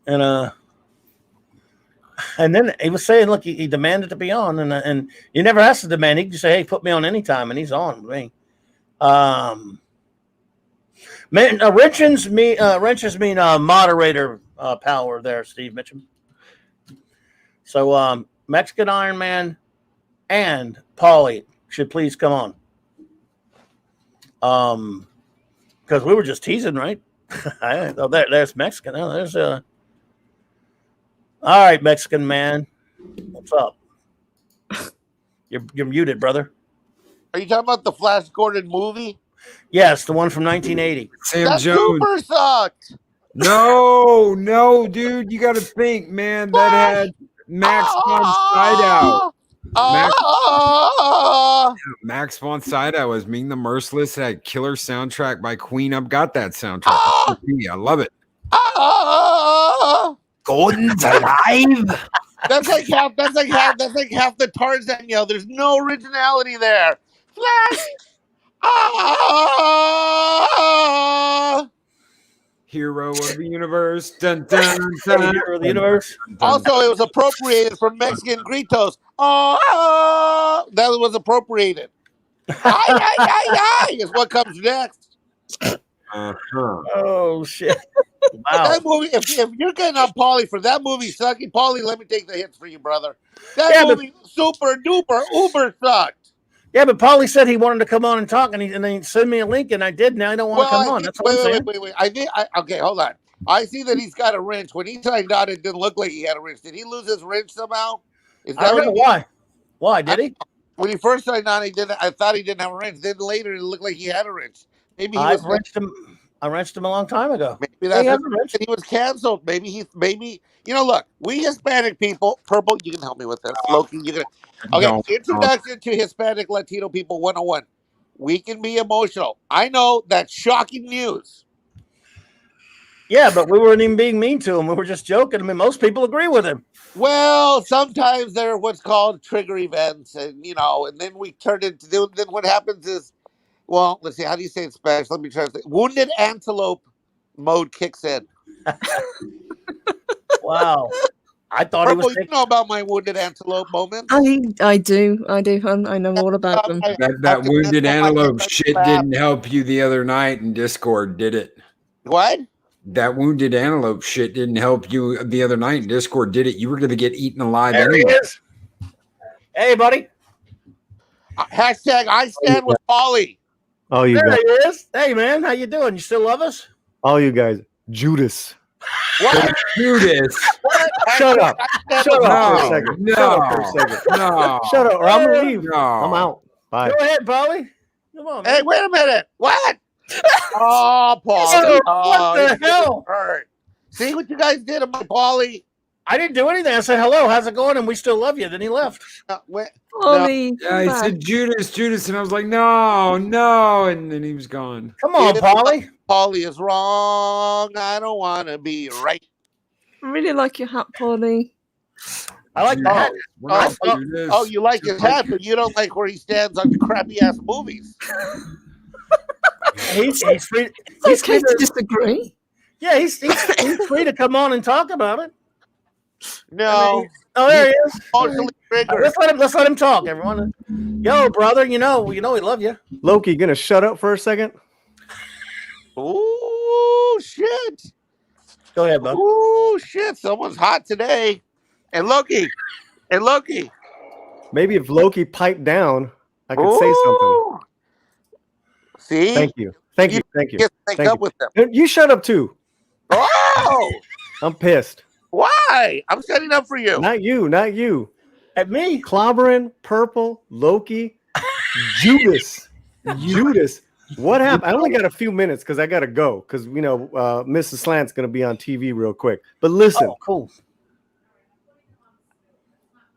And then he was saying, look, he demanded to be on, and you never has to demand. He can just say, hey, put me on anytime, and he's on with me. Wrenches mean moderator power there, Steve Mitchum. So Mexican Iron Man and Paulie should please come on. Because we were just teasing, right? There's Mexican. Oh, there's all right, Mexican man. What's up? You're muted, brother. Are you talking about the Flash Gordon movie? Yes, the one from 1980. Sam that Jones. Super sucked. No, dude, you got to think, man. That had Max von Sydow. Max von Sydow was Ming the Merciless. Had killer soundtrack by Queen. I've got that soundtrack. I love it. Gordon's alive. That's like half the Tarzan yell. There's no originality there. Flash. Hero of the universe. Dun, dun, dun. Hero of the universe. Also, it was appropriated from Mexican gritos. That was appropriated. Is what comes next. Oh shit! Wow. That movie. If you're getting on Paulie for that movie sucking, Paulie, let me take the hits for you, brother. That movie super duper uber sucked. Yeah, but Paulie said he wanted to come on and talk, and he sent me a link, and I did. Now I don't want to come on. That's what I'm saying. Wait. Okay, hold on. I see that he's got a wrench. When he signed on, it didn't look like he had a wrench. Did he lose his wrench somehow? I don't know why. Why did he? When he first signed on, he didn't. I thought he didn't have a wrench. Then later, it looked like he had a wrench. Maybe he was wrenched him. I wrenched him a long time ago. Maybe that's he was canceled. Maybe look, we Hispanic people, Purple, you can help me with this. Loki, you can. Okay, introduction to Hispanic Latino people 101. We can be emotional. I know that's shocking news. Yeah, but we weren't even being mean to him. We were just joking. I mean, most people agree with him. Well, sometimes they're what's called trigger events, and and then we turn into. Then what happens is, well, let's see. How do you say it in Spanish? Let me translate. Wounded antelope mode kicks in. Wow. I thought Purple, you know about my wounded antelope moment. I do. I know all about them. That wounded antelope shit didn't help you the other night in Discord, did it? What? That wounded antelope shit didn't help you the other night in Discord, did it? You were going to get eaten alive. There he is. Hey, buddy. Hashtag I stand with Paulie. Oh, you there guys. he is. Hey, man, how you doing? You still love us? All you guys. Judas. What? Judas. Shut up. Shut up for a second. No. Shut up for a second. No. Shut up, or I'm going to leave. No. I'm out. Bye. Go ahead, Paulie. Come on, man. Hey, wait a minute. What? Oh, Paulie. What the hell? Hurt. See what you guys did to my Paulie? I didn't do anything. I said, hello, how's it going? And we still love you. Then he left. Ollie, Yeah, he said Judas, and I was like, no, and then he was gone. Come on, Paulie. Paulie is wrong. I don't want to be right. I really like your hat, Paulie. I like the hat. Oh, you like his hat, but you don't like where he stands on the crappy ass movies. He's free. It's okay to disagree. Yeah, he's free to come on and talk about it. No. Oh, there he is. Emotionally triggered. Let's let him talk, everyone. Yo, brother, you know we love you. Loki, gonna shut up for a second? Ooh, shit. Go ahead, bud. Ooh, shit. Someone's hot today. And Loki. Maybe if Loki piped down, I could say something. See? Thank you. Thank you. Get synced up with them. You shut up too. Oh! I'm pissed. Why? I'm setting up for you. Not you. At me. Clobberin, Purple, Loki, Judas. What happened? I only got a few minutes because I got to go because, Mrs. Slant's going to be on TV real quick. But listen. Oh, cool.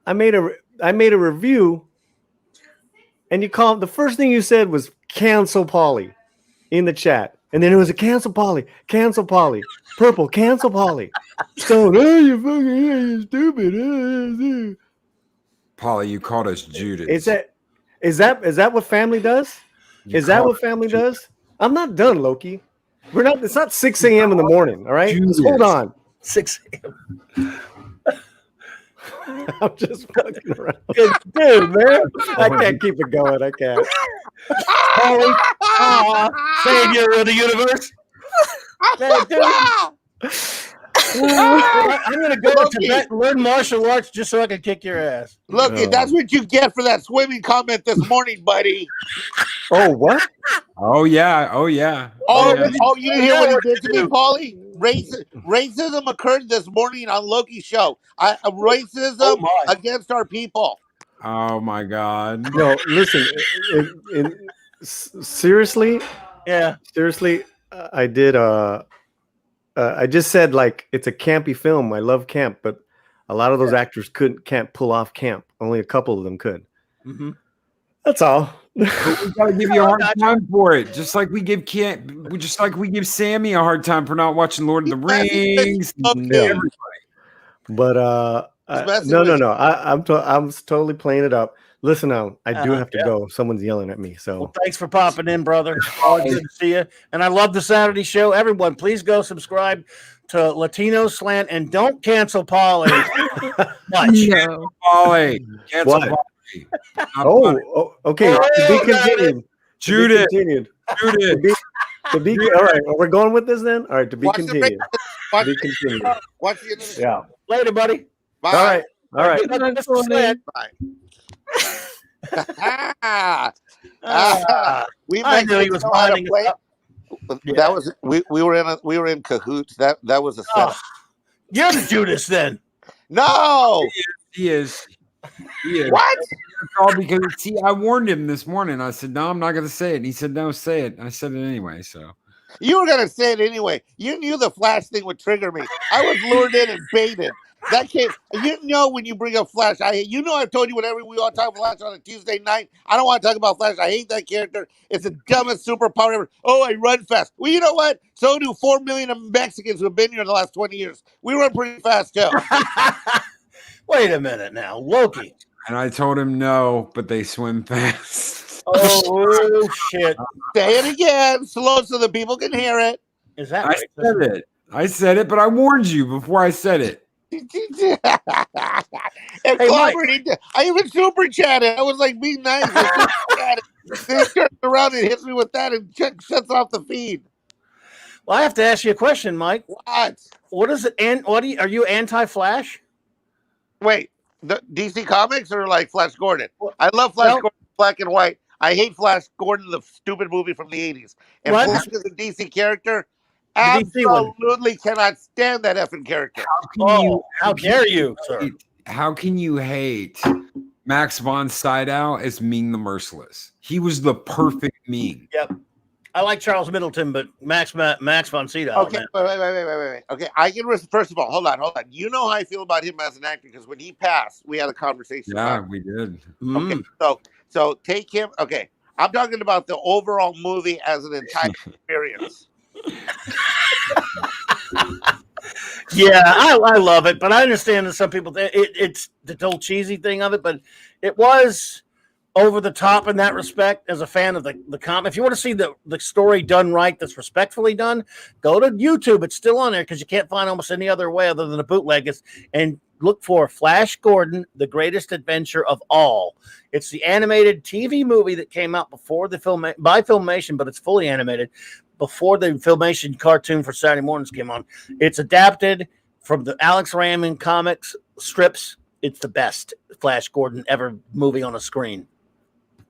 I made a review, and the first thing you said was cancel Paulie in the chat. And then it was a cancel Paulie. Purple, cancel Paulie. Stone, you fucking stupid. Paulie, you called us Judas. Is that what family does? Is that what family does? I'm not done, Loki. It's not 6 a.m. in the morning, all right? Just hold on. 6 a.m. I'm just fucking around. Dude, man. I can't keep it going. I can't. Savior of the universe. I'm going to go to Tibet and learn martial arts just so I can kick your ass. Look, that's what you get for that swimming comment this morning, buddy. Oh, what? Oh, yeah. Oh, you didn't hear what he did to me, Paulie? Racism occurred this morning on Loki's show. Racism against our people. Oh, my God. No, listen. Seriously? Yeah. Seriously, I did. I just said, like, it's a campy film. I love camp, but a lot of those actors can't pull off camp. Only a couple of them could. Mm-hmm. That's all. We gotta give you a hard time for it, just like we give Sammy a hard time for not watching Lord of the Rings. Yeah. But no. I'm totally playing it up. Listen, I do have to go. Someone's yelling at me. So well, thanks for popping in, brother. Always good to see you. And I love the Saturday show. Everyone, please go subscribe to Latino Slant and don't cancel Paulie. No. Paulie. Cancel Paulie. Oh, okay. To be continued. Judith. To be all right. Well, we're going with this then. All right. To be continued. Watch the Yeah. Later, buddy. Bye. All right. Bye. I knew he was winding up. That was we were in cahoots. That was a setup. You're the Judas then. No, he is. What? Because I warned him this morning. I said, no, I'm not going to say it. And he said, no, say it. I said it anyway. So you were going to say it anyway. You knew the Flash thing would trigger me. I was lured in and baited. That came. You know when you bring up Flash, I've told you whenever we all talk Flash on a Tuesday night. I don't want to talk about Flash. I hate that character. It's the dumbest superpower ever. Oh, I run fast. Well, you know what? So do 4 million of Mexicans who have been here in the last 20 years. We run pretty fast too. Wait a minute now, Loki. And I told him no, but they swim fast. Oh shit! Say it again, slow so the people can hear it. Is that right? I said it, but I warned you before I said it. And Clobberin, I even super chatted. I was like being nice. Then he turns around and hits me with that and shuts off the feed. Well, I have to ask you a question, Mike. What is it? And are you anti-Flash? Wait, the DC Comics or like Flash Gordon? I love Flash Gordon, black and white. I hate Flash Gordon, the stupid movie from the 80s. And Flash is a DC character. Absolutely cannot stand that effing character. How dare you, sir? How can you hate Max von Sydow as Ming the Merciless? He was the perfect Ming. Yep. I like Charles Middleton, but Max von Sydow. Okay, Man. wait. Okay, I can. First of all, hold on. You know how I feel about him as an actor because when he passed, we had a conversation. Yeah, about we did. it. Okay, so take him. Okay, I'm talking about the overall movie as an entire experience. Yeah, I love it, but I understand that some people it's the whole cheesy thing of it, but it was over the top in that respect. As a fan of the comic, if you want to see the story done right, that's respectfully done, go to YouTube. It's still on there because you can't find almost any other way other than a bootleg. And look for Flash Gordon: The Greatest Adventure of All. It's the animated TV movie that came out before the by Filmation, but it's fully animated before the Filmation cartoon for Saturday mornings came on. It's adapted from the Alex Raymond comics strips. It's the best Flash Gordon ever movie on a screen.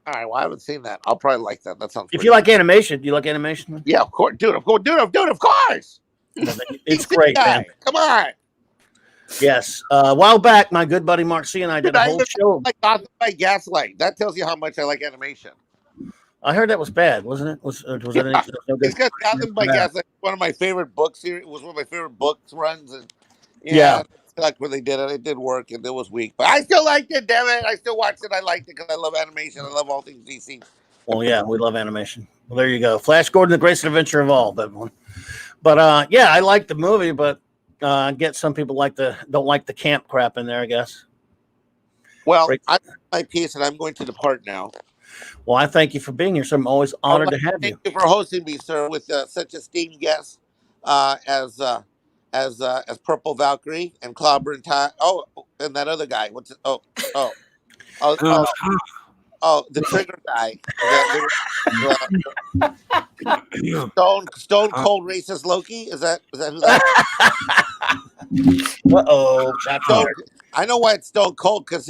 All right, well, I haven't seen that. I'll probably like that. That sounds. If you like animation, do you like animation? Yeah, of course, dude. Of course. It's great, man. Come on. Yes. A while back, my good buddy Mark C and I did a whole show. Like Gotham by Gaslight. That tells you how much I like animation. I heard that was bad, wasn't it? Was that no good? It's because Gotham by Gaslight one of my favorite books here. It was one of my favorite books runs, and Yeah. like when they did it, it did work, and it was weak, but I still liked it. Damn it, I still watched it. I liked it because I love animation. I love all things DC. Well, yeah, we love animation. Well, there you go. Flash Gordon: The Greatest Adventure of All. That one. But yeah, I like the movie, but I get some people don't like the camp crap in there, I guess. Well, I my piece, and I'm going to depart now. Well, I thank you for being here, sir. I'm always honored to have you. Thank you for hosting me, sir, with such esteemed guests as Purple Valkyrie and Clobberin. Oh, and that other guy. What's it? The trigger guy. Stone Cold Racist Loki. Is that who that is? I know why it's Stone Cold because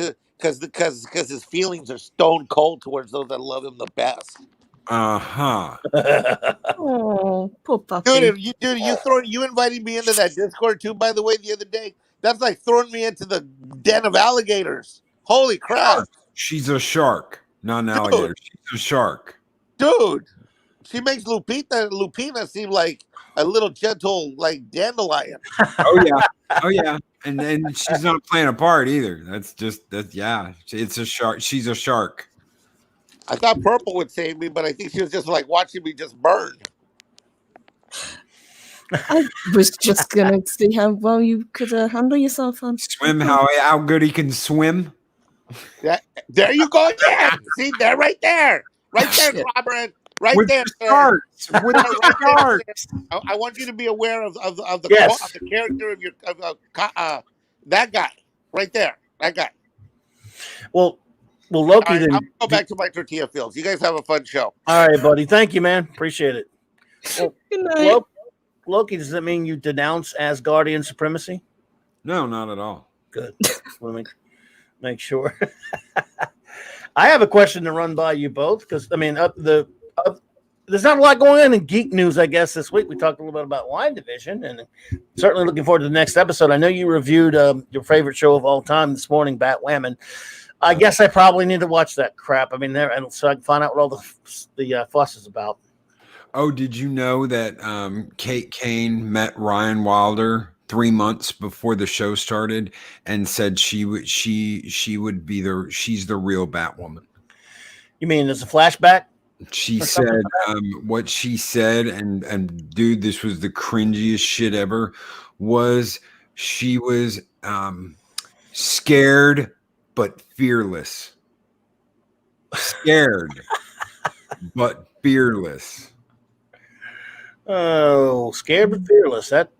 his feelings are stone cold towards those that love him the best. Oh, poor puppy. Dude, you invited me into that Discord too, by the way, the other day. That's like throwing me into the den of alligators. Holy crap. She's a shark, not an alligator. She's a shark. Dude, she makes Lupina seem like a little gentle, like dandelion. Oh yeah. And then she's not playing a part either. It's a shark. She's a shark. I thought Purple would save me, but I think she was just like watching me just burn. I was just gonna see how well you could handle yourself on Swim how good he can swim. There you go again. See, right there, Clobberin. Right with there, the sharks. With the sharks. I want you to be aware of the character of your that guy right there. That guy. Well, Loki. Right, then I'll go back to my tortilla fields. You guys have a fun show. All right, buddy. Thank you, man. Appreciate it. Well, Good night. Loki, does that mean you denounce Asgardian supremacy? No, not at all. Good. Want to make sure. I have a question to run by you both because there's not a lot going on in geek news, I guess, this week. We talked a little bit about Wandavision, and certainly looking forward to the next episode. I know you reviewed your favorite show of all time this morning, Batwoman. I guess I probably need to watch that crap. I mean, so I can find out what all the fuss is about. Oh, did you know that Kate Kane met Ryan Wilder 3 months before the show started and said she's the real Batwoman? You mean there's a flashback? She said what she said, and dude, this was the cringiest shit ever. Was she was scared but fearless. Scared but fearless. Oh, scared but fearless. That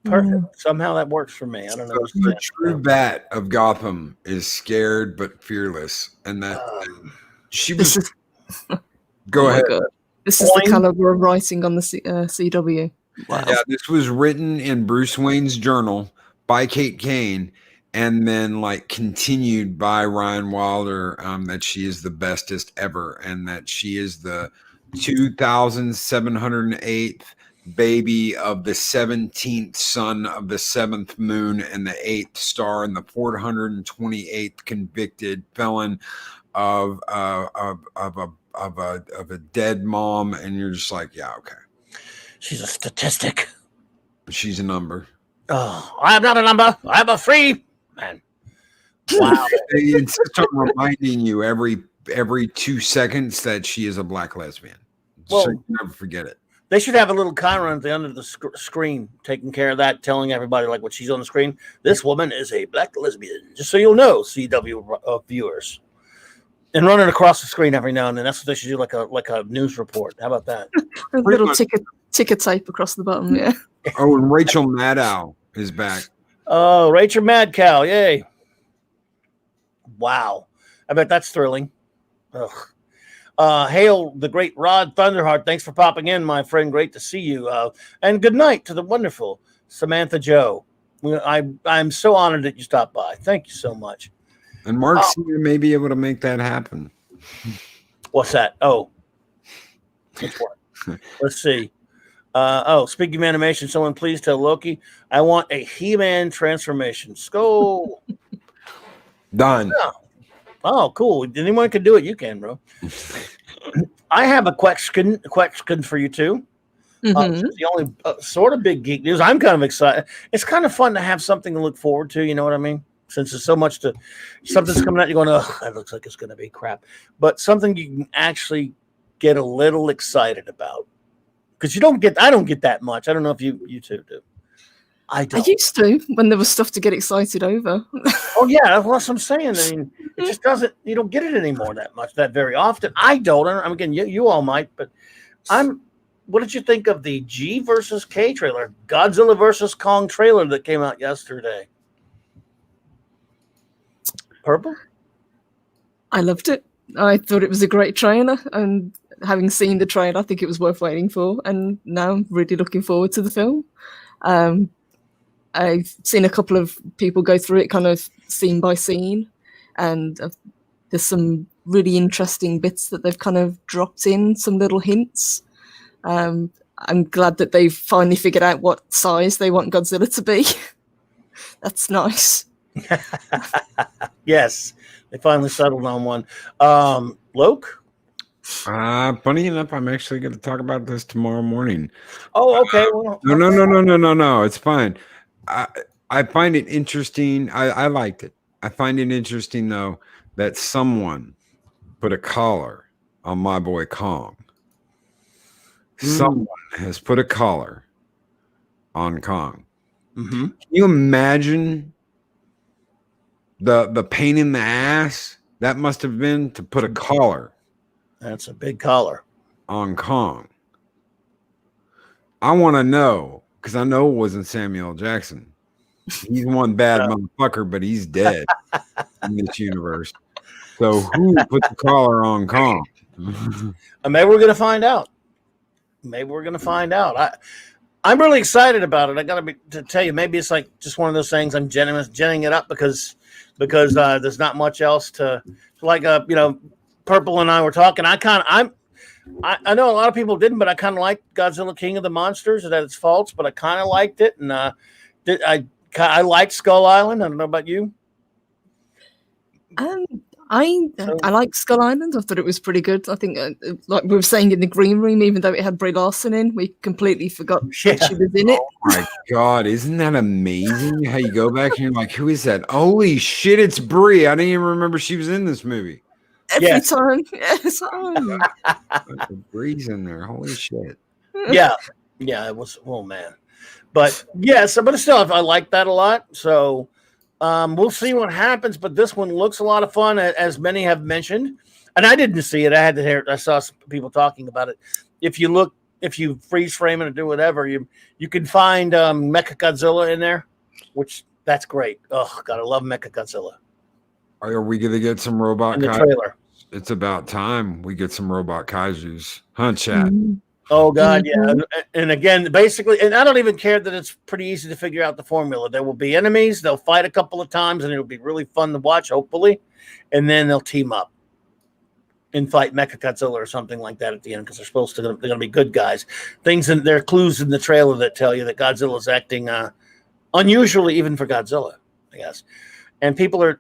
perfect. Somehow that works for me. I don't know. The true Bat of Gotham is scared but fearless, and that she was. Go ahead. God. This is the caliber of writing on the CW. Wow. Yeah, this was written in Bruce Wayne's journal by Kate Kane, and then continued by Ryan Wilder. That she is the bestest ever, and that she is the 2,708th baby of the 17th son of the 7th moon and the 8th star and the 428th convicted felon of a of a dead mom, and you're just like, yeah, okay, She's a statistic. she's a number. Oh, I'm not a number. I'm a free man. Wow. They insist on reminding you every 2 seconds that she is a black lesbian. Well, So you never forget it. They should have a little Chiron at the end of the screen, taking care of that, telling everybody like what she's on the screen. This woman is a black lesbian, just so you'll know, CW viewers, and running across the screen every now and then. That's what they should do, like a news report. How about that? A little ticker tape across the bottom. Yeah. Oh, and Rachel Maddow is back. Oh, Rachel Mad Cow, yay! Wow, I bet that's thrilling. Ugh. Hail the great Rod Thunderheart. Thanks for popping in, my friend. Great to see you. And good night to the wonderful Samantha Joe. I'm so honored that you stopped by. Thank you so much. And Mark Sr. may be able to make that happen. What's that? Oh, let's see. Speaking of animation, someone please tell Loki I want a He-Man transformation. Skull. Done. Oh, cool. If anyone can do it, you can, bro. I have a question for you too. Mhm. The only sort of big geek news. I'm kind of excited. It's kind of fun to have something to look forward to. You know what I mean? Since there's so much something's coming out, you're going, oh, that looks like it's going to be crap. But something you can actually get a little excited about, because I don't get that much. I don't know if you two do. I don't. I used to when there was stuff to get excited over. Oh yeah, that's what I'm saying. I mean, it just doesn't. You don't get it anymore that very often. I don't. Again, you all might, but what did you think of the G versus K trailer, Godzilla versus Kong trailer that came out yesterday? Purple? I loved it. I thought it was a great trailer, and having seen the trailer, I think it was worth waiting for. And now I'm really looking forward to the film. I've seen a couple of people go through it kind of scene by scene, and there's some really interesting bits that they've kind of dropped in, some little hints. I'm glad that they've finally figured out what size they want Godzilla to be. That's nice. Yes, they finally settled on one. Loke? Funny enough, I'm actually going to talk about this tomorrow morning. Oh, okay. Well, No. It's fine. I find it interesting. I liked it. I find it interesting, though, that someone put a collar on my boy Kong. Someone has put a collar on Kong. Mm-hmm. Can you imagine the pain in the ass that must have been to put a collar? That's a big collar on Kong. I want to know, because I know it wasn't Samuel Jackson. He's one bad motherfucker, but he's dead in this universe. So who put the collar on Kong? Maybe we're going to find out. I'm really excited about it. I got to tell you, maybe it's like just one of those things. I'm genning it up because there's not much else to like. Purple and I were talking. I know a lot of people didn't, but I kind of liked Godzilla King of the Monsters. It had its faults, but I kind of liked it, and I liked Skull Island. I don't know about you. I like Skull Island. I thought it was pretty good. I think, like we were saying in the green room, even though it had Brie Larson in, we completely forgot that she was in it. Oh my god, isn't that amazing? How you go back and you're like, who is that? Holy shit, it's Brie. I didn't even remember she was in this movie. Every time. Yes. Brie's in there. Holy shit. Yeah, it was. Oh man, but yes, but still, I like that a lot. So. We'll see what happens, but this one looks a lot of fun, as many have mentioned. And I didn't see it. I had to hear it. I saw some people talking about it. If you freeze frame it or do whatever, you can find Mechagodzilla in there, which that's great. Oh God, I love Mechagodzilla. Are we gonna get some robot in the trailer? It's about time we get some robot kaijus, huh, chat? Mm-hmm. Oh God, yeah. And again, basically, and I don't even care that it's pretty easy to figure out the formula. There will be enemies, they'll fight a couple of times, and it'll be really fun to watch, hopefully. And then they'll team up and fight Mechagodzilla or something like that at the end, because they're gonna be good guys. There are clues in the trailer that tell you that Godzilla's acting unusually, even for Godzilla, I guess. And people are,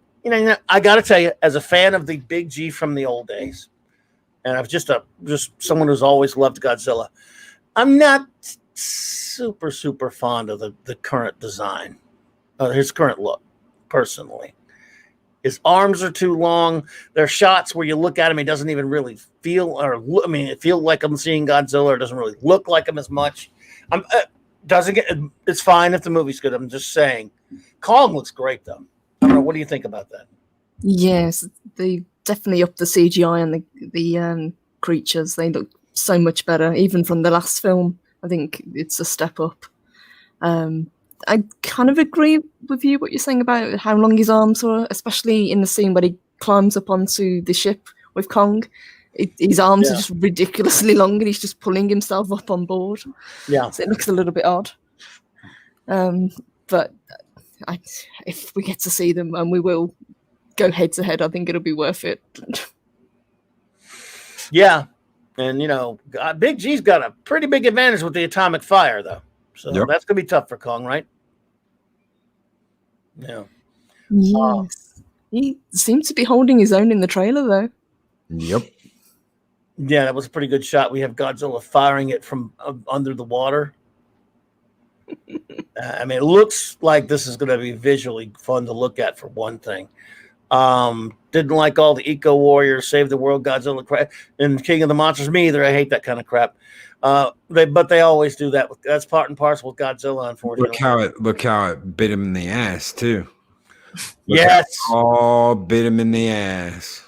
I gotta tell you, as a fan of the Big G from the old days, and I'm just someone who's always loved Godzilla. I'm not super fond of the current design, his current look, personally. His arms are too long. There are shots where you look at him, he doesn't even really feel, it feels like I'm seeing Godzilla. It doesn't really look like him as much. It's fine if the movie's good. I'm just saying. Kong looks great, though. I don't know. What do you think about that? Yes, they definitely upped the CGI and the creatures. They look so much better, even from the last film. I think it's a step up. I kind of agree with you what you're saying about how long his arms were, especially in the scene where he climbs up onto the ship with Kong. His arms are just ridiculously long, and he's just pulling himself up on board. Yeah, so it looks a little bit odd. But if we get to see them, and we will go head to head, I think it'll be worth it. Yeah, and Big G's got a pretty big advantage with the atomic fire, though. So that's gonna be tough for Kong, right? Yeah. Yes. He seemed to be holding his own in the trailer, though. Yep. Yeah, that was a pretty good shot. We have Godzilla firing it from under the water. It looks like this is going to be visually fun to look at, for one thing. Didn't like all the Eco Warriors, Save the World, Godzilla crap, and King of the Monsters. Me either. I hate that kind of crap. But they always do that. That's part and parcel with Godzilla, unfortunately. Look how it bit him in the ass too. Yes. Oh, bit him in the ass.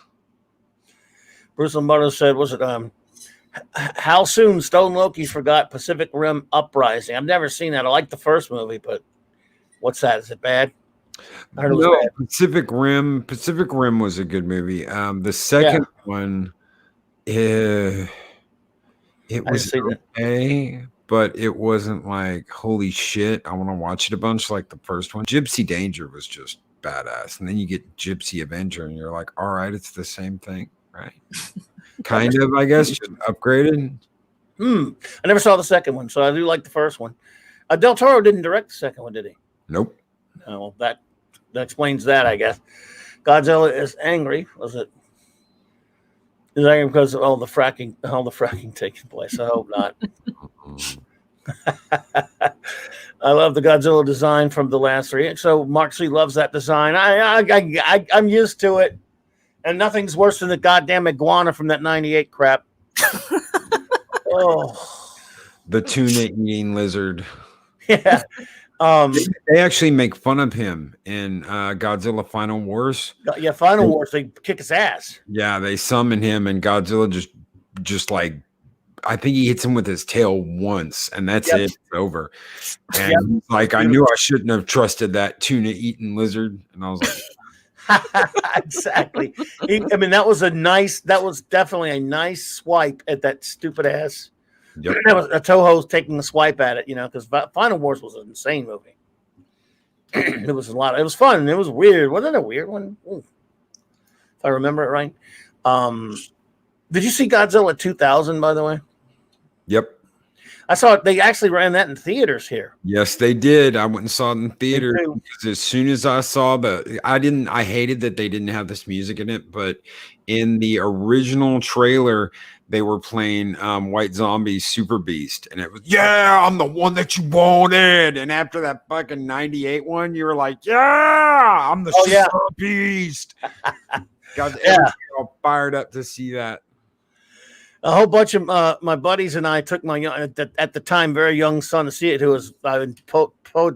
Bruce Lombardo said, was it how soon Stone Loki forgot Pacific Rim Uprising? I've never seen that. I like the first movie, but what's that? Is it bad? I heard it was bad. Pacific Rim was a good movie. The second one, it was okay, but it wasn't like, holy shit, I want to watch it a bunch like the first one. Gypsy Danger was just badass. And then you get Gypsy Avenger, and you're like, all right, it's the same thing, right? Kind of, I guess, just upgraded. I never saw the second one, so I do like the first one. Del Toro didn't direct the second one, did he? Nope. Well, that explains that, I guess. Godzilla is angry. Was it? Is angry because of all the fracking taking place? I hope not. I love the Godzilla design from the last three. So Mark C loves that design. I'm used to it, and nothing's worse than the goddamn iguana from that '98 crap. The tuna eating lizard. Yeah. They actually make fun of him in Godzilla Final Wars. Yeah, Final Wars, they kick his ass. Yeah, they summon him, and Godzilla just like, I think he hits him with his tail once, and that's it. It's over. And like, I knew I shouldn't have trusted that tuna eating lizard, and I was like, exactly. That was definitely a nice swipe at that stupid ass. Yep. That was Toho's taking a swipe at it, because Final Wars was an insane movie. It was it was fun. It was weird. Wasn't it a weird one? Ooh. If I remember it right. Did you see Godzilla 2000, by the way? Yep. I saw it. They actually ran that in theaters here. Yes, they did. I went and saw it in theater because as soon as I saw I hated that they didn't have this music in it, but in the original trailer, they were playing White Zombie's Super Beast, and it was, I'm the one that you wanted. And after that fucking 98 one, you were like, I'm the Super Beast. God, all fired up to see that. A whole bunch of my buddies and I took my at the time very young son to see it, who was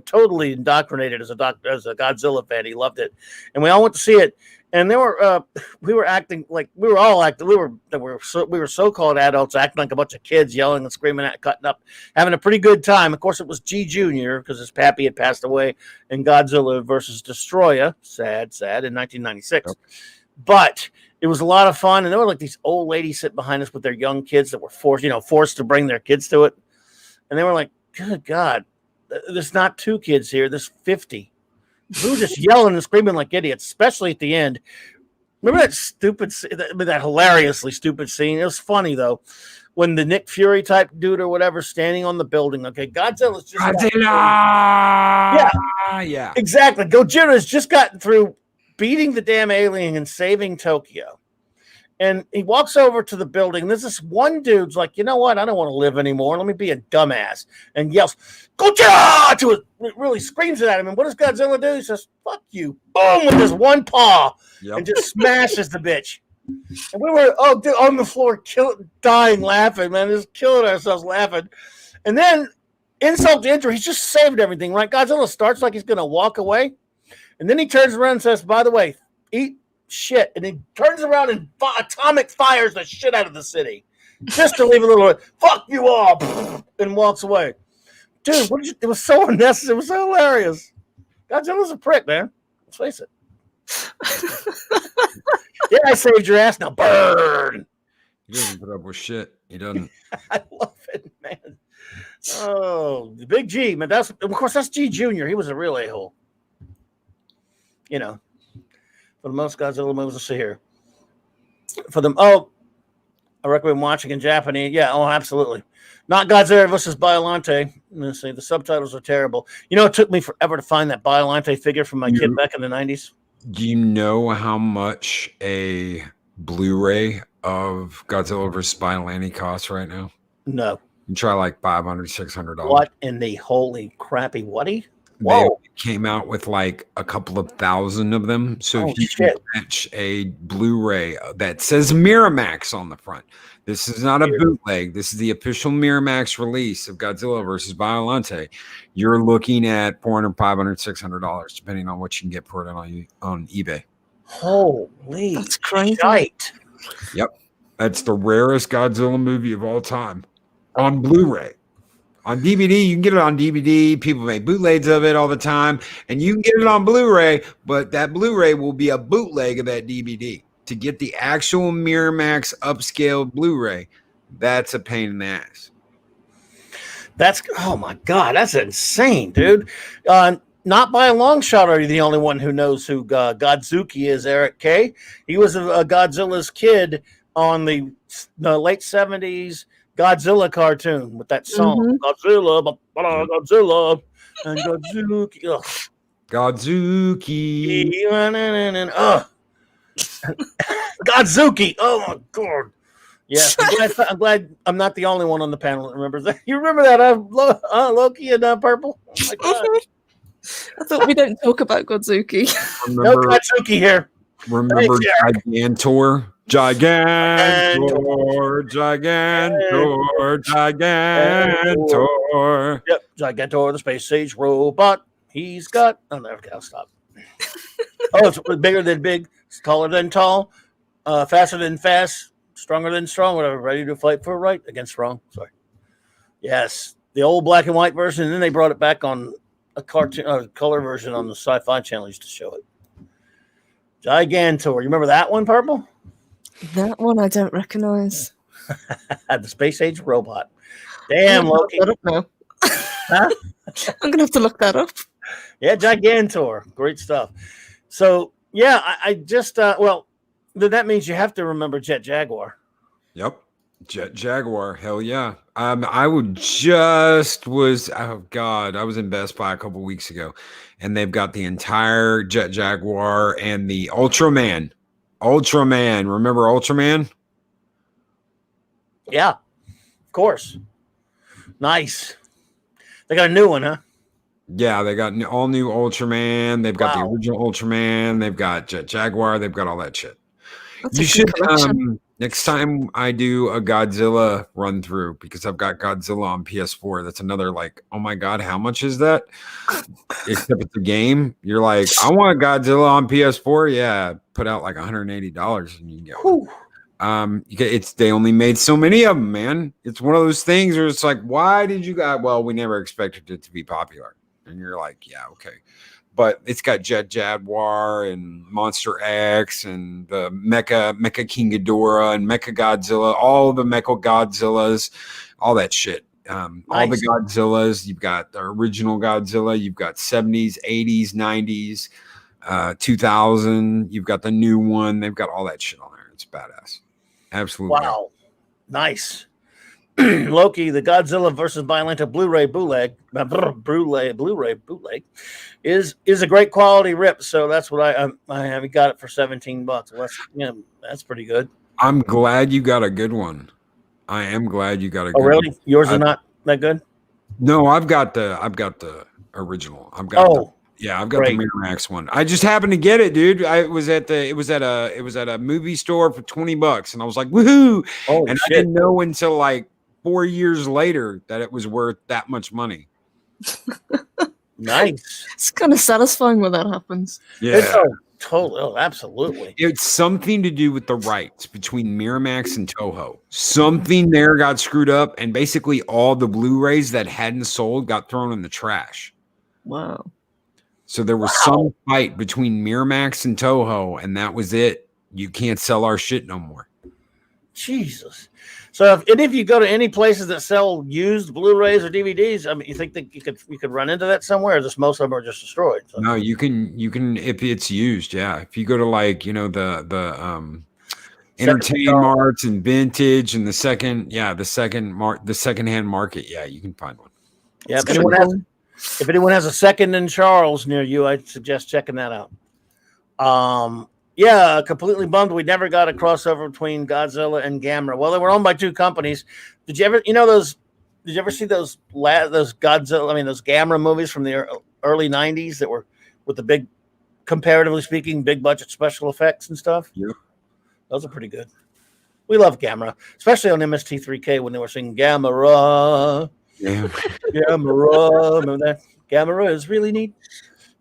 totally indoctrinated as a Godzilla fan. He loved it, and we all went to see it. And we were acting like we were so-called adults acting like a bunch of kids, yelling and screaming, cutting up, having a pretty good time. Of course, it was G Jr. because his pappy had passed away in Godzilla versus Destroyer, sad in 1996. Yep. But it was a lot of fun, and there were like these old ladies sitting behind us with their young kids that were forced to bring their kids to it, and they were like, "Good God, there's not 2 kids here, there's 50." We were just yelling and screaming like idiots, especially at the end. Remember that hilariously stupid scene? It was funny, though, when the Nick Fury type dude or whatever standing on the building. Okay, Godzilla's just... Godzilla! Yeah, exactly. Gojira's just gotten through beating the damn alien and saving Tokyo. And he walks over to the building. And there's this one dude's like, you know what? I don't want to live anymore. Let me be a dumbass. And yells, Godzilla! To it, really screams it at him. And what does Godzilla do? He says, fuck you. Boom! With his one paw. Yep. And just smashes the bitch. And we were, dude, on the floor, dying laughing, man. Just killing ourselves laughing. And then, insult to injury, he's just saved everything, right? Godzilla starts like he's going to walk away. And then he turns around and says, by the way, eat shit. And he turns around and atomic fires the shit out of the city just to leave a little fuck you all and walks away. Dude, it was so unnecessary. It was so hilarious. Godzilla's a prick, man. Let's face it. Yeah, I saved your ass. Now burn. He doesn't put up with shit. He doesn't. I love it, man. Oh, the Big G, man. That's G Junior. He was a real a-hole. You know. For the most Godzilla movies, let's see here. For them, I recommend watching in Japanese. Yeah, absolutely. Not Godzilla versus Biollante. Let's see, the subtitles are terrible. You know, it took me forever to find that Biollante figure from my kid back in the 90s. Do you know how much a Blu-ray of Godzilla vs. Biollante costs right now? No. You try like $500, $600. What in the holy crappy whatty? They came out with like a couple of thousand of them. So if you can match a Blu-ray that says Miramax on the front, this is not a bootleg. This is the official Miramax release of Godzilla versus Biollante. You're looking at $400, $500, $600, depending on what you can get for it on eBay. Holy, that's crazy! Shite. Yep, that's the rarest Godzilla movie of all time on Blu-ray. On DVD, you can get it on DVD. People make bootlegs of it all the time. And you can get it on Blu-ray, but that Blu-ray will be a bootleg of that DVD. To get the actual Miramax upscaled Blu-ray, that's a pain in the ass. Oh my God, that's insane, dude. Not by a long shot are you the only one who knows who Godzuki is, Eric K. He was a Godzilla's kid on the late 70s Godzilla cartoon with that song. Godzilla, Godzilla, and Godzuki. Ugh. Godzuki. Godzuki. Oh my God. Yeah, I'm glad I'm not the only one on the panel that remembers that. You remember that Loki and Purple? Oh my God. I thought we don't talk about Godzuki. No Godzuki here. Remember Gigantor? Gigantor. Yep, Gigantor, the space age robot. He's got. Oh, no, okay, I'll stop. It's bigger than big, taller than tall, faster than fast, stronger than strong, whatever. Ready to fight for right against wrong. Sorry. Yes, the old black and white version, and then they brought it back on a cartoon, color version on the Sci-Fi Channel. Used to show it. Gigantor. You remember that one, Purple? That one I don't recognize. The space age robot. Damn, Loki. Huh? I'm gonna have to look that up. Yeah, Gigantor. Great stuff. So yeah, I just that means you have to remember Jet Jaguar. Yep. Jet Jaguar. Hell yeah. I was in Best Buy a couple weeks ago, and they've got the entire Jet Jaguar and the Ultraman. Remember Ultraman? Yeah, of course. Nice. They got a new one, huh? Yeah, they got all new Ultraman. They've got the original Ultraman. They've got Jet Jaguar. They've got all that shit. That's you should next time I do a Godzilla run through, because I've got Godzilla on PS4. That's another like, oh my God, how much is that? Except it's a game. You're like, I want a Godzilla on PS4. Yeah, put out like $180 and you can get one. They only made so many of them, man. It's one of those things where it's like, why did you guys? Well, we never expected it to be popular. And you're like, yeah, okay. But it's got Jet Jaguar and Monster X and the Mecha King Ghidorah and Mecha Godzilla, all the Mecha Godzillas, all that shit. Nice. All the Godzillas. You've got the original Godzilla. You've got 70s, 80s, 90s, 2000. You've got the new one. They've got all that shit on there. It's badass. Absolutely. Wow. Nice. Loki, the Godzilla versus Biollante Blu-ray bootleg is a great quality rip. So that's what I got it for $17. Well, that's pretty good. I'm glad you got a good one. I am glad you got a good really? one. Yours is not that good? No, I've got the original. I've got Oh, I've got great. the Miramax one. I just happened to get it, dude. It was at a movie store for $20, and I was like, woohoo! Holy And I shit. didn't know until like 4 years later that it was worth that much money. Nice. It's kind of satisfying when that happens. It's totally. Oh, absolutely. It's something to do with the rights between Miramax and Toho. Something there got screwed up, and basically all the Blu-rays that hadn't sold got thrown in the trash. Wow. So there was some fight between Miramax and Toho, and that was it. You can't sell our shit no more. Jesus. So if any of you go to any places that sell used Blu-rays or DVDs, I mean, you think that you could run into that somewhere, or just most of them are just destroyed? So. No, you can if it's used, yeah. If you go to like, the entertainment marts and vintage and the secondhand market, yeah, you can find one. Yeah, if anyone has a second in Charles near you, I'd suggest checking that out. Yeah, completely bummed we never got a crossover between Godzilla and Gamera. Well, they were owned by two companies. Did you ever, those? Did you ever see those Godzilla? I mean, those Gamera movies from the early '90s that were with the big, comparatively speaking, big budget special effects and stuff. Yeah, those are pretty good. We love Gamera, especially on MST3K when they were singing Gamera. Yeah, Gamera. Remember that? Gamera is really neat.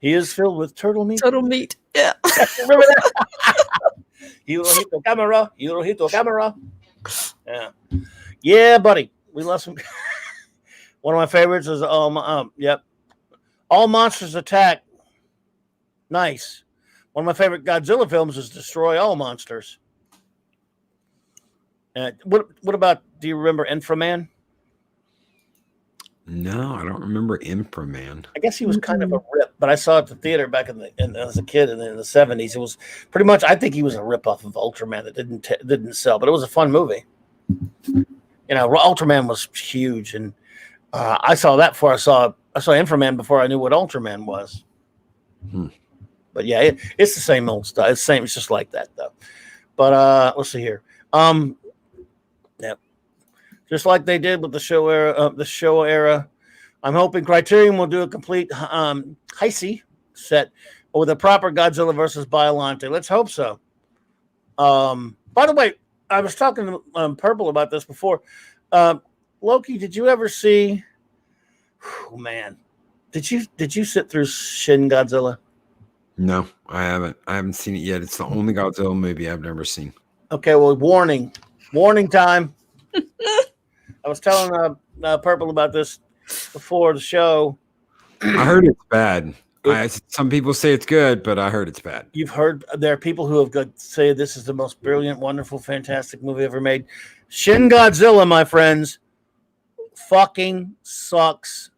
He is filled with turtle meat. Turtle meat. Yeah. Remember that? Hirohito Gamera. Yeah. Yeah, buddy. We love some. One of my favorites is yep. All Monsters Attack. Nice. One of my favorite Godzilla films is Destroy All Monsters. What about, do you remember Inframan? No, I don't remember Inframan. I guess he was kind of a rip, but I saw it at the theater back as a kid in the 70s. It was pretty much, I think he was a rip off of Ultraman that didn't sell, but it was a fun movie. Ultraman was huge, and I saw that before I saw Inframan before I knew what Ultraman was. But yeah, it's the same old stuff. It's just like that though. But let's see here. Yep. Just like they did with the show era. I'm hoping Criterion will do a complete Heisei set with a proper Godzilla versus Biollante. Let's hope so. By the way, I was talking to Purple about this before. Loki, did you ever see? Oh man, did you sit through Shin Godzilla? No, I haven't. I haven't seen it yet. It's the only Godzilla movie I've never seen. Okay, well, warning time. I was telling Purple about this before the show. I heard it's bad. Some people say it's good, but I heard it's bad. You've heard there are people who have say this is the most brilliant, wonderful, fantastic movie ever made. Shin Godzilla, my friends, fucking sucks.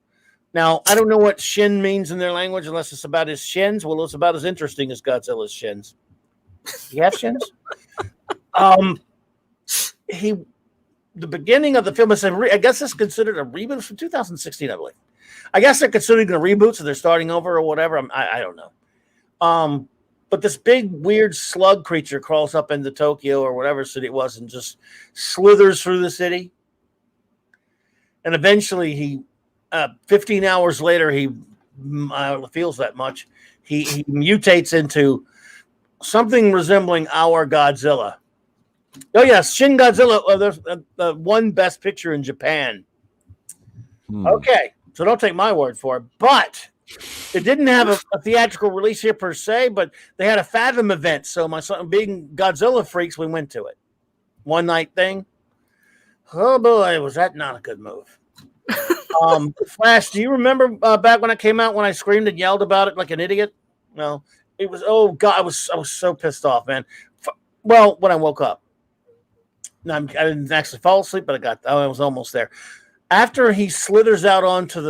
Now, I don't know what shin means in their language unless it's about his shins. Well, it's about as interesting as Godzilla's shins. You have shins? The beginning of the film is I guess it's considered a reboot from 2016, I believe. I guess they're considering a reboot, so they're starting over or whatever. I don't know. But this big weird slug creature crawls up into Tokyo or whatever city it was and just slithers through the city. And eventually he 15 hours later, he feels that much. He mutates into something resembling our Godzilla. Oh, yes, Shin Godzilla. There's the one best picture in Japan. Okay, so don't take my word for it. But it didn't have a theatrical release here per se, but they had a Fathom event. So my son, being Godzilla freaks, we went to it. One night thing. Oh, boy, was that not a good move. Flash, do you remember back when it came out when I screamed and yelled about it like an idiot? No, it was, oh God, I was so pissed off, man. Well, when I woke up. No, I didn't actually fall asleep, but I was almost there. After he slithers out onto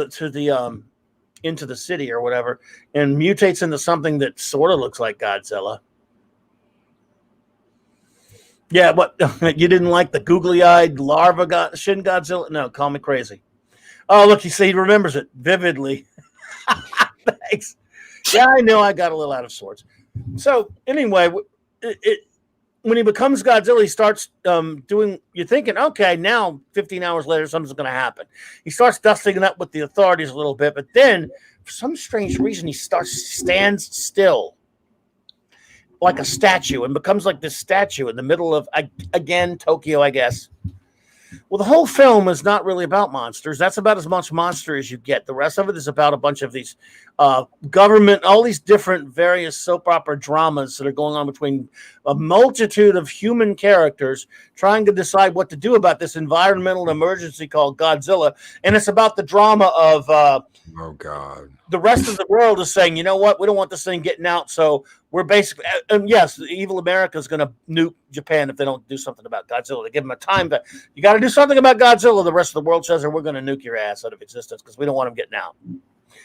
into the city or whatever and mutates into something that sort of looks like Godzilla. Yeah, what you didn't like the googly-eyed larva Shin Godzilla? No, call me crazy. Oh, look, you see, he remembers it vividly. Thanks. Yeah, I know I got a little out of sorts. So anyway, when he becomes Godzilla, he starts doing. You're thinking, okay, now 15 hours later, something's going to happen. He starts dusting it up with the authorities a little bit, but then, for some strange reason, he stands still, like a statue, and becomes like this statue in the middle of again Tokyo, I guess. Well, the whole film is not really about monsters. That's about as much monster as you get. The rest of it is about a bunch of these government, all these different various soap opera dramas that are going on between a multitude of human characters trying to decide what to do about this environmental emergency called Godzilla. And it's about the drama of oh God, the rest of the world is saying, you know what, we don't want this thing getting out, so we're basically, and yes, evil America is going to nuke Japan if they don't do something about Godzilla. They give them a time, but you got to do something about Godzilla. The rest of the world says, or we're going to nuke your ass out of existence because we don't want them getting out.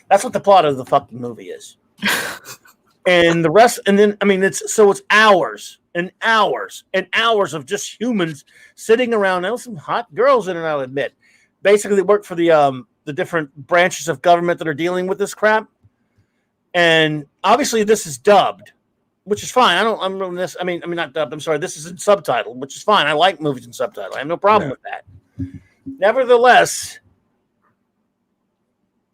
That's what the plot of the fucking movie is. And the rest, and then, I mean, it's hours and hours and hours of just humans sitting around. There was some hot girls in it, I'll admit. Basically, they work for the different branches of government that are dealing with this crap. And obviously this is dubbed, which is fine. I'm doing this. I mean, not dubbed. I'm sorry. This is in subtitle, which is fine. I like movies in subtitle. I have no problem with that. Nevertheless,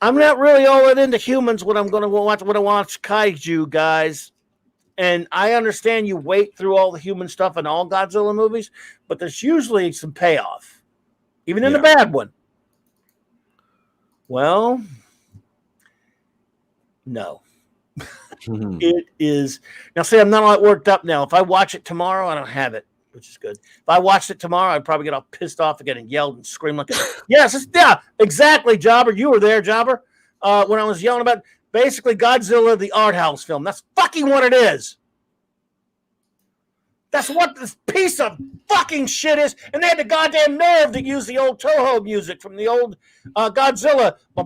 I'm not really all that into humans when I'm going to watch kaiju, guys. And I understand you wait through all the human stuff in all Godzilla movies, but there's usually some payoff, even in the bad one. Well, no. It is. Now, see, I'm not all that worked up now. If I watch it tomorrow, I don't have it, which is good. If I watched it tomorrow, I'd probably get all pissed off again and yelled and scream like, yes, yeah, exactly, Jobber. You were there, Jobber, when I was yelling about basically Godzilla, the art house film. That's fucking what it is. That's what this piece of fucking shit is. And they had the goddamn nerve to use the old Toho music from the old Godzilla. I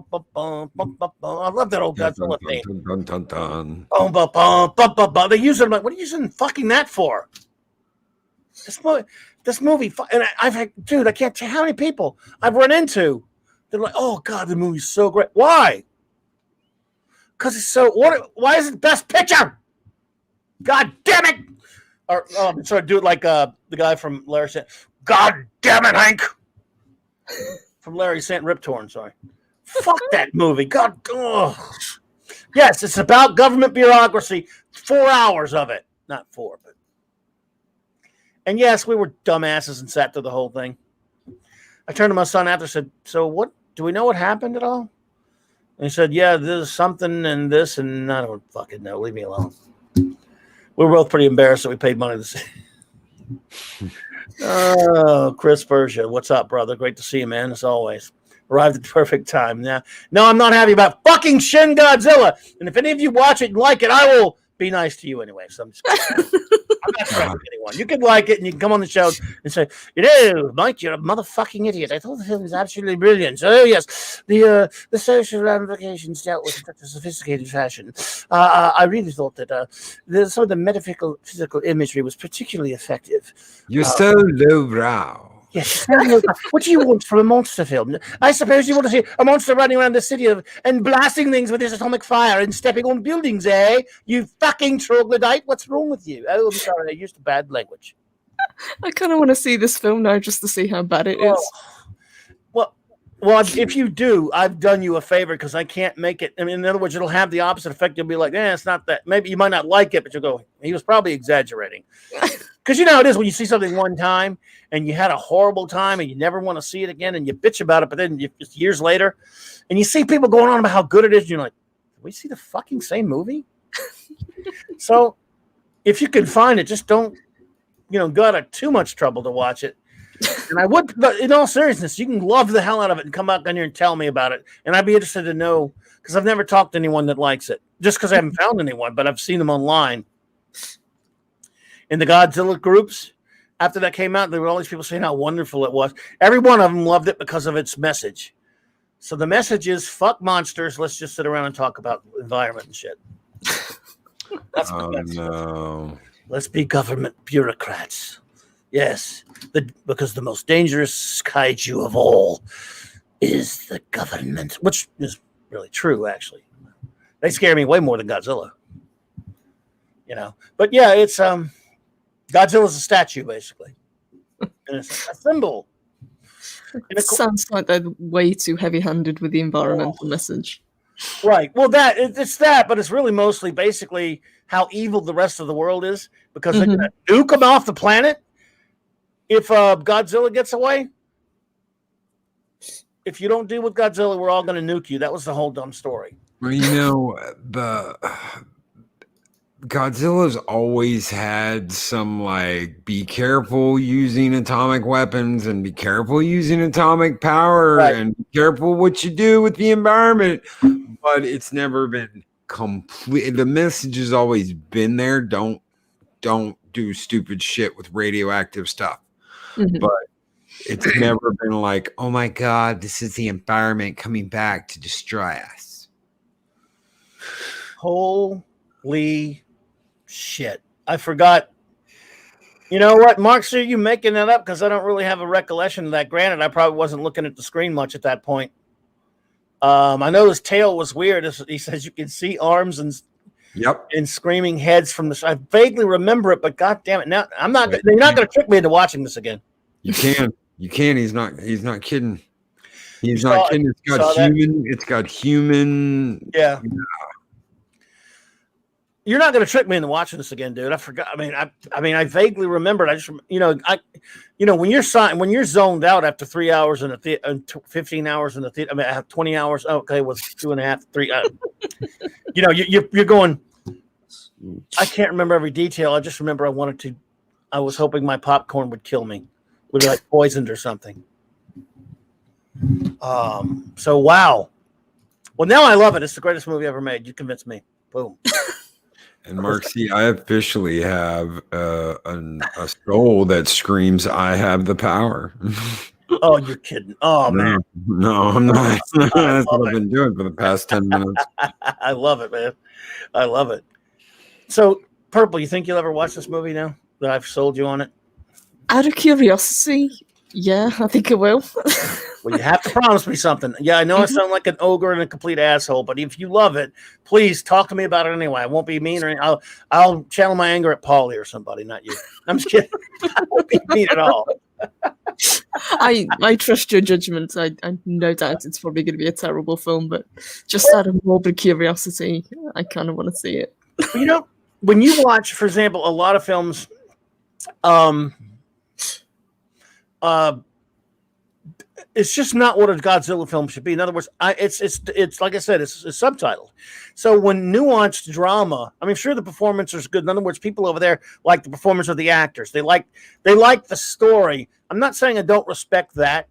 love that old Godzilla theme. They use it. I'm like, what are you using fucking that for? This movie, and I've had, dude, I can't tell how many people I've run into. They're like, oh God, the movie's so great. Why? Because it's so, why is it best picture? God damn it. Or sort of do it like the guy from Larry Sant. God damn it, Hank! From Larry Sant Rip Torn, sorry. Fuck that movie. God. Oh. Yes, it's about government bureaucracy. 4 hours of it. Not 4, but. And yes, we were dumbasses and sat through the whole thing. I turned to my son after and said, so what? Do we know what happened at all? And he said, yeah, there's something and this, and I don't fucking know. Leave me alone. We were both pretty embarrassed that we paid money to see. Oh, Chris Persia. What's up, brother? Great to see you, man, as always. Arrived at the perfect time. Now, no, I'm not happy about fucking Shin Godzilla. And if any of you watch it and like it, I will be nice to you anyway. So I'm just I'm not threatening anyone. You can like it and you can come on the show and say, you know, Mike, you're a motherfucking idiot. I thought the film was absolutely brilliant. So, oh, yes, the social ramifications dealt with in such a sophisticated fashion. I really thought that some of the metaphysical physical imagery was particularly effective. You're so lowbrow. Yes. What do you want from a monster film? I suppose you want to see a monster running around the city and blasting things with his atomic fire and stepping on buildings, eh? You fucking troglodyte. What's wrong with you? Oh, I'm sorry. I used bad language. I kind of want to see this film now just to see how bad it is. Well, if you do, I've done you a favor because I can't make it. I mean, in other words, it'll have the opposite effect. You'll be like, it's not that. Maybe you might not like it, but you'll go, he was probably exaggerating. Because you know how it is when you see something one time and you had a horrible time and you never want to see it again and you bitch about it, but then it's years later and you see people going on about how good it is and you're like, did we see the fucking same movie? So if you can find it, just don't, go to too much trouble to watch it. And I would, but in all seriousness, you can love the hell out of it and come back on here and tell me about it. And I'd be interested to know, because I've never talked to anyone that likes it, just because I haven't found anyone, but I've seen them online. In the Godzilla groups, after that came out, there were all these people saying how wonderful it was. Every one of them loved it because of its message. So the message is, fuck monsters. Let's just sit around and talk about environment and shit. That's no. Let's be government bureaucrats. Yes, because the most dangerous kaiju of all is the government, which is really true, actually. They scare me way more than Godzilla. But yeah, it's Godzilla's a statue, basically. And it's a symbol. It sounds like they're way too heavy-handed with the environmental message. Right. Well, it's that, but it's really mostly basically how evil the rest of the world is, because they're going to nuke them off the planet if Godzilla gets away. If you don't deal with Godzilla, we're all going to nuke you. That was the whole dumb story. Well, the Godzilla's always had some like, be careful using atomic weapons and be careful using atomic power and be careful what you do with the environment. But it's never been complete. The message has always been there. Don't do stupid shit with radioactive stuff. But it's never been like, oh my God, this is the environment coming back to destroy us. Holy shit. I forgot. You know what, Mark, are you making that up? Because I don't really have a recollection of that. Granted, I probably wasn't looking at the screen much at that point. I know his tail was weird. He says you can see arms and screaming heads from the. I vaguely remember it, but God damn it! Now I'm not. They're not going to trick me into watching this again. You can. He's not kidding. He's not kidding. It's got human. It's got human. Yeah. You're not going to trick me into watching this again, dude. I forgot. I mean, I vaguely remembered. I just, when you're zoned out after 3 hours in a theater, 15 hours in the theater. I have 20 hours. Okay, it was 2.5, 3. You're going. I can't remember every detail. I just remember I was hoping my popcorn would kill me, would be like poisoned or something. So wow. Well, now I love it. It's the greatest movie ever made. You convinced me. Boom. And Mark, see, I officially have a soul that screams, "I have the power." Oh, you're kidding! Oh man, no, I'm not. That's what I've been doing for the past 10 minutes. I love it, man. I love it. So, Purple, you think you'll ever watch this movie now that I've sold you on it? Out of curiosity, yeah, I think I will. Well, you have to promise me something. Yeah, I know I sound like an ogre and a complete asshole, but if you love it, please talk to me about it anyway. I won't be mean, or I'll channel my anger at Paulie or somebody, not you. I'm just kidding. I won't be mean at all. I trust your judgment. I no doubt it's probably going to be a terrible film, but just out of morbid curiosity, I kind of want to see it. When you watch, for example, a lot of films, it's just not what a Godzilla film should be. In other words, it's like I said, it's subtitled. So when nuanced drama, sure the performance is good. In other words, people over there like the performance of the actors. They like the story. I'm not saying I don't respect that.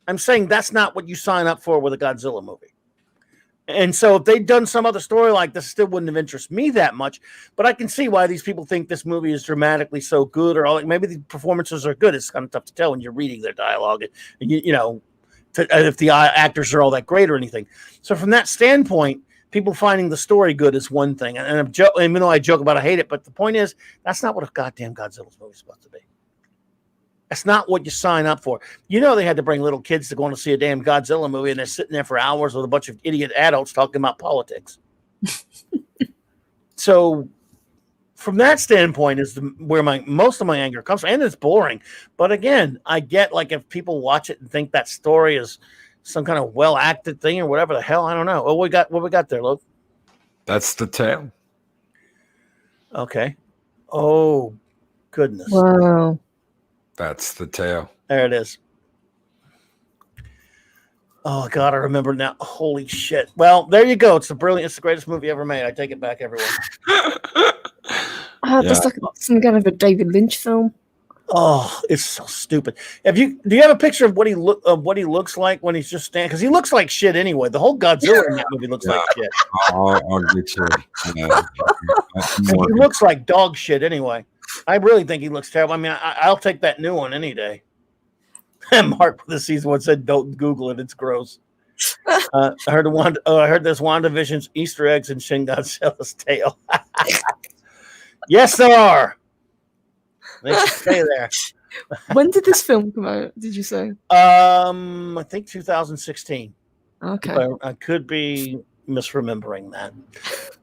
I'm saying that's not what you sign up for with a Godzilla movie. And so if they'd done some other story like this, still wouldn't have interested me that much. But I can see why these people think this movie is dramatically so good, or like maybe the performances are good. It's kind of tough to tell when you're reading their dialogue, and if the actors are all that great or anything. So from that standpoint, people finding the story good is one thing. And even though I joke about I hate it, but the point is that's not what a goddamn Godzilla's movie is supposed to be. That's not what you sign up for. They had to bring little kids to go to see a damn Godzilla movie, and they're sitting there for hours with a bunch of idiot adults talking about politics. So, from that standpoint, is where most of my anger comes from, and it's boring. But again, I get like if people watch it and think that story is some kind of well acted thing or whatever the hell, I don't know. What we got there, Luke? That's the tale. Okay. Oh, goodness. Wow. That's the tale. There it is. Oh God, I remember now. Holy shit! Well, there you go. It's the greatest movie ever made. I take it back, everyone. That's like some kind of a David Lynch film. Oh, it's so stupid. Do you have a picture of what he looks like when he's just standing? Because he looks like shit anyway. The whole Godzilla in that movie looks like shit. I'll get you. Yeah. He looks like dog shit anyway. I really think he looks terrible. I'll take that new one any day. Mark for the season one said, "Don't Google it; it's gross." I heard there's Wandavision's Easter eggs in Shin Godzilla's tail. Yes, there are. They should stay there. When did this film come out? Did you say? I think 2016. Okay. I could be misremembering that.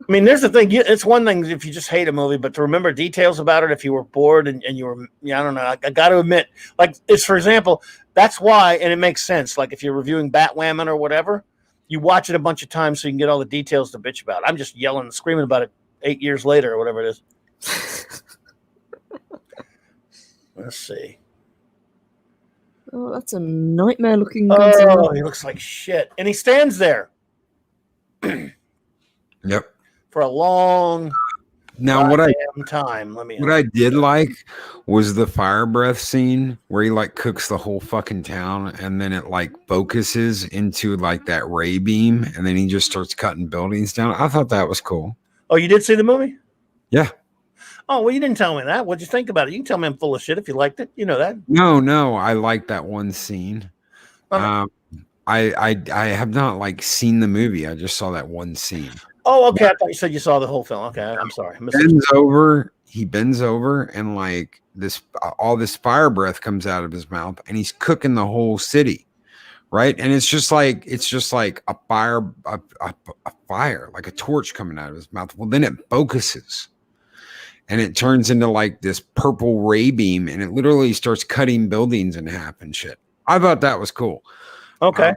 I mean, there's the thing. It's one thing if you just hate a movie, but to remember details about it, if you were bored and you were, I don't know. I got to admit, like, it's for example, that's why, and it makes sense. Like, if you're reviewing Batwoman or whatever, you watch it a bunch of times so you can get all the details to bitch about. I'm just yelling and screaming about it 8 years later or whatever it is. Let's see. Oh, that's a nightmare looking Godzilla. Oh, he looks like shit. And he stands there. Yep. For a long Now, time. What I did like was the fire breath scene where he like cooks the whole fucking town, and then it like focuses into like that ray beam, and then he just starts cutting buildings down. I thought that was cool. Oh, you did see the movie? Yeah. Oh, well, you didn't tell me that. What'd you think about it? You can tell me I'm full of shit if you liked it. You know that. No, I like that one scene. Okay. I have not like seen the movie. I just saw that one scene. Oh, okay. I thought you said you saw the whole film. Okay, I'm sorry. He bends over, and like all this fire breath comes out of his mouth, and he's cooking the whole city, right? And it's just like a fire, like a torch coming out of his mouth. Well, then it focuses, and it turns into like this purple ray beam, and it literally starts cutting buildings in half and shit. I thought that was cool. Okay.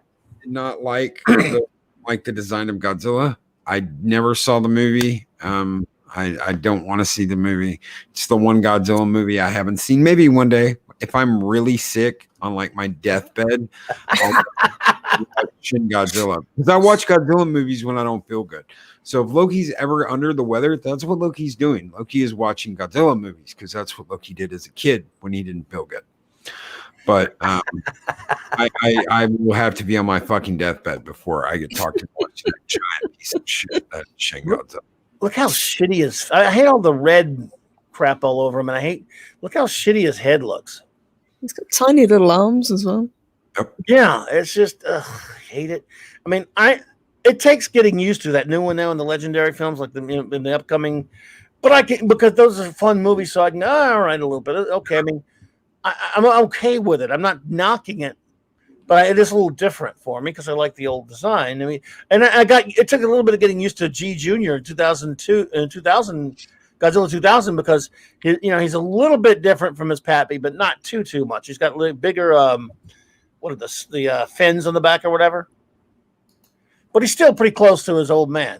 Not like the design of Godzilla. I never saw the movie. I don't want to see the movie. It's the one Godzilla movie I haven't seen. Maybe one day, if I'm really sick on like my deathbed, I'll watch Shin Godzilla. Because I watch Godzilla movies when I don't feel good. So if Loki's ever under the weather, that's what Loki's doing. Loki is watching Godzilla movies because that's what Loki did as a kid when he didn't feel good. But I will have to be on my fucking deathbed before I get talked to watch that giant piece of shit that Shin Godzilla. Look how shitty his. I hate all the red crap all over him, and look how shitty his head looks. He's got tiny little arms as well. Yep. Yeah, it's just I hate it. I mean, it takes getting used to that new one now in the legendary films, like in the upcoming. But I can, because those are fun movies, so I can all right a little bit. Okay, I mean. I'm okay with it. I'm not knocking it, but it is a little different for me because I like the old design. I mean, and it took a little bit of getting used to G Junior in 2002 and 2000 Godzilla 2000 because he's a little bit different from his Pappy, but not too much. He's got a little bigger what are the fins on the back or whatever, but he's still pretty close to his old man.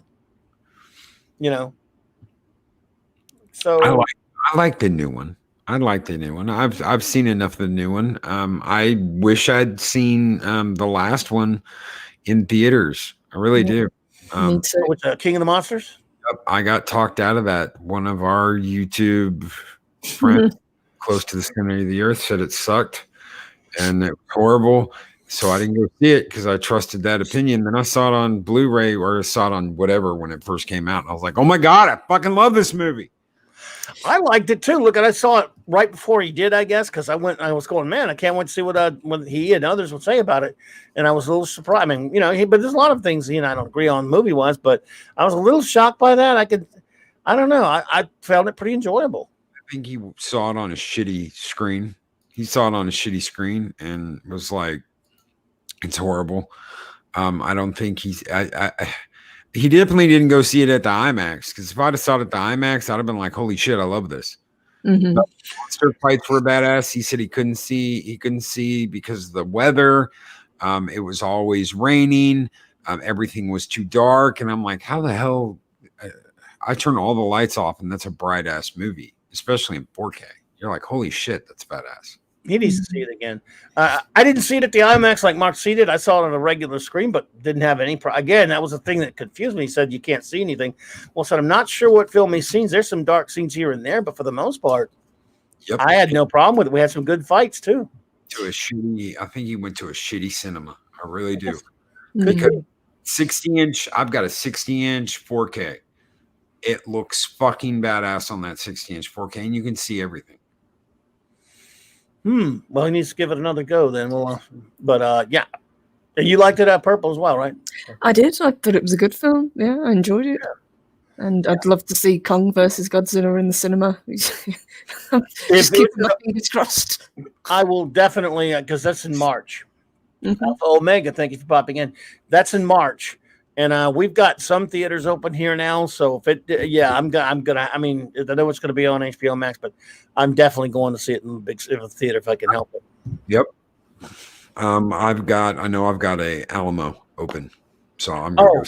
So I like the new one. I like the new one. I've seen enough of the new one. I wish I'd seen the last one in theaters. I really do. Me too. With King of the Monsters? Yep, I got talked out of that. One of our YouTube friends close to the center of the earth said it sucked and it was horrible. So I didn't go see it because I trusted that opinion. Then I saw it on Blu-ray or saw it on whatever when it first came out. And I was like, oh my God, I fucking love this movie. I liked it too. Look, I saw it right before he did, I guess, because I was going, man, I can't wait to see what he and others would say about it. And I was a little surprised. I mean, but there's a lot of things I don't agree on movie wise, but I was a little shocked by that. I don't know. I found it pretty enjoyable. I think he saw it on a shitty screen. He saw it on a shitty screen and was like, it's horrible. I don't think he definitely didn't go see it at the IMAX because if I'd have saw it at the IMAX, I'd have been like, holy shit, I love this. Mm-hmm. Monster fights were badass. He said he couldn't see because of the weather. It was always raining. Everything was too dark. And I'm like, how the hell? I turn all the lights off and that's a bright ass movie, especially in 4K. You're like, holy shit, that's badass. He needs to see it again. I didn't see it at the IMAX like Mark see it. I saw it on a regular screen, but didn't have any. Again, that was the thing that confused me. He said you can't see anything. Well, so I'm not sure what film he's seen. There's some dark scenes here and there, but for the most part, yep. I had no problem with it. We had some good fights too. I think he went to a shitty cinema. I really do. Mm-hmm. 60-inch. I've got a 60-inch 4K. It looks fucking badass on that 60-inch 4K, and you can see everything. Well, he needs to give it another go then. Yeah. And you liked it at Purple as well, right? I did. I thought it was a good film. Yeah, I enjoyed it. Yeah. And I'd love to see Kong versus Godzilla in the cinema. Just keep my fingers crossed. I will definitely, because that's in March. Mm-hmm. Alpha Omega, thank you for popping in. That's in March. And we've got some theaters open here now. So if it, yeah, I'm gonna. I mean, I know it's gonna be on HBO Max, but I'm definitely going to see it in the big theater if I can help it. Yep. I know I've got a Alamo open, so I'm gonna go.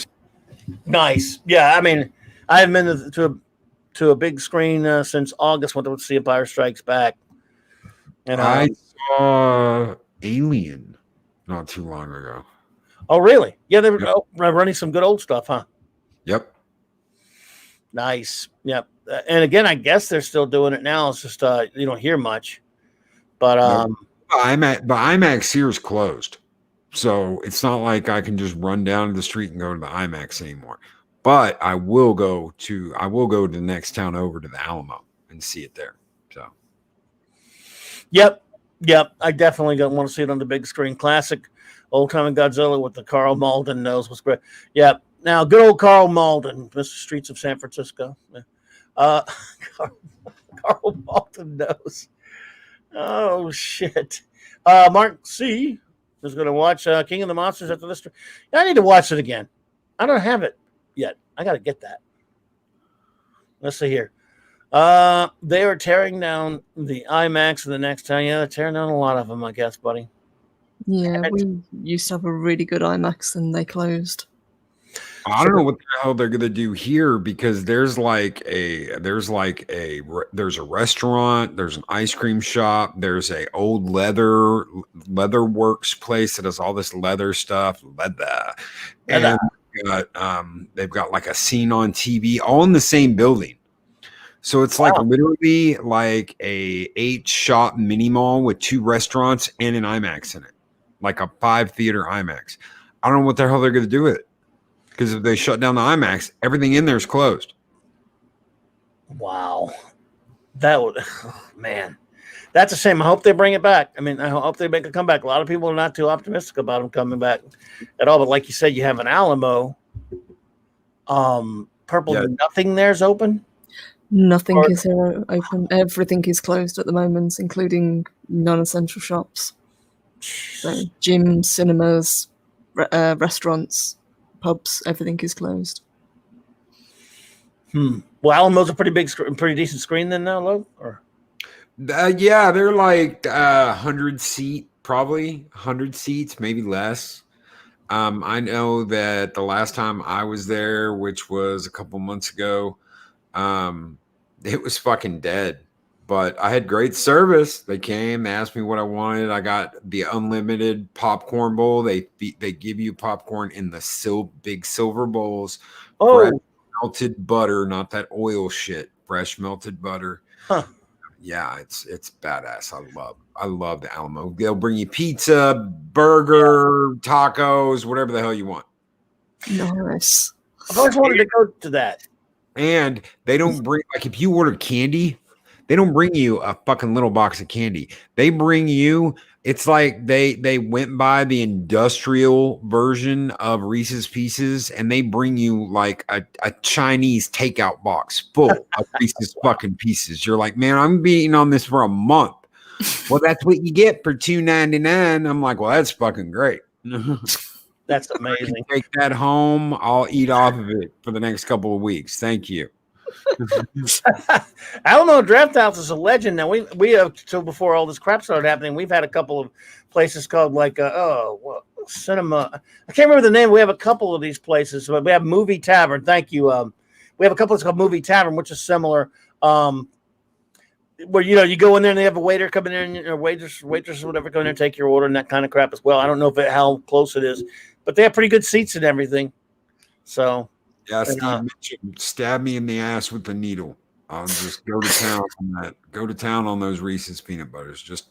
Nice. Yeah, I mean, I haven't been to a big screen since August when I went to see Empire Strikes Back. And I saw Alien not too long ago. Oh, really? Yeah, they were running some good old stuff, huh? Yep. Nice. Yep. And again, I guess they're still doing it now. It's just you don't hear much. But IMAX here is closed, so it's not like I can just run down to the street and go to the IMAX anymore. But I will go to the next town over to the Alamo and see it there. So. Yep. I definitely want to see it on the big screen. Classic old time Godzilla with the Carl Malden nose was great. Yep. Now, good old Carl Malden, Mr. Streets of San Francisco. Carl Malden nose. Oh shit! Mark C is going to watch King of the Monsters after this. I need to watch it again. I don't have it yet. I got to get that. Let's see here. They are tearing down the IMAX in the next town. Yeah, they're tearing down a lot of them, I guess, buddy. Yeah, we used to have a really good IMAX and they closed. I don't know what the hell they're gonna do here because there's a restaurant, there's an ice cream shop, there's a old leather works place that does all this leather stuff, and they've got like a scene on TV, all in the same building. So it's like literally like a 8-shop mini mall with 2 restaurants and an IMAX in it, like a 5-theater IMAX. I don't know what the hell they're gonna do with it. Because if they shut down the IMAX, everything in there is closed. Wow. That would, man. That's a shame. I hope they bring it back. I mean, I hope they make a comeback. A lot of people are not too optimistic about them coming back at all. But like you said, you have an Alamo. Purple, nothing there's open? Nothing is here open. Everything is closed at the moment, including non-essential shops. So gyms, cinemas, restaurants, pubs, everything is closed. Well, Alamo's a pretty big, pretty decent screen then now, Lo? Or? Yeah, they're like 100 seat, probably 100 seats, maybe less. I know that the last time I was there, which was a couple months ago, it was fucking dead. But I had great service. They came, they asked me what I wanted. I got the unlimited popcorn bowl. They give you popcorn in the big silver bowls. Fresh melted butter, not that oil shit. Fresh melted butter. Huh. Yeah, it's badass. I love the Alamo. They'll bring you pizza, burger, tacos, whatever the hell you want. Nice. I've always wanted to go to that. And they don't bring, like, if you order candy, they don't bring you a fucking little box of candy. They bring you, it's like they went by the industrial version of Reese's Pieces and they bring you like a Chinese takeout box full of Reese's fucking Pieces. You're like, man, I'm being on this for a month. Well, that's what you get for $2.99. I'm like, well, that's fucking great. That's amazing. Take that home. I'll eat off of it for the next couple of weeks. Thank you. Alamo Draft House is a legend. Now we have till before all this crap started happening. We've had a couple of places called like cinema. I can't remember the name. We have a couple of these places, but we have Movie Tavern. Thank you. We have a couple that's called Movie Tavern, which is similar. Where you go in there and they have a waiter coming in or waitress or whatever come in there and take your order and that kind of crap as well. I don't know how close it is, but they have pretty good seats and everything. So. Yeah, Steve mentioned, stab me in the ass with the needle. I'll just go to town on that. Go to town on those Reese's peanut butters. Just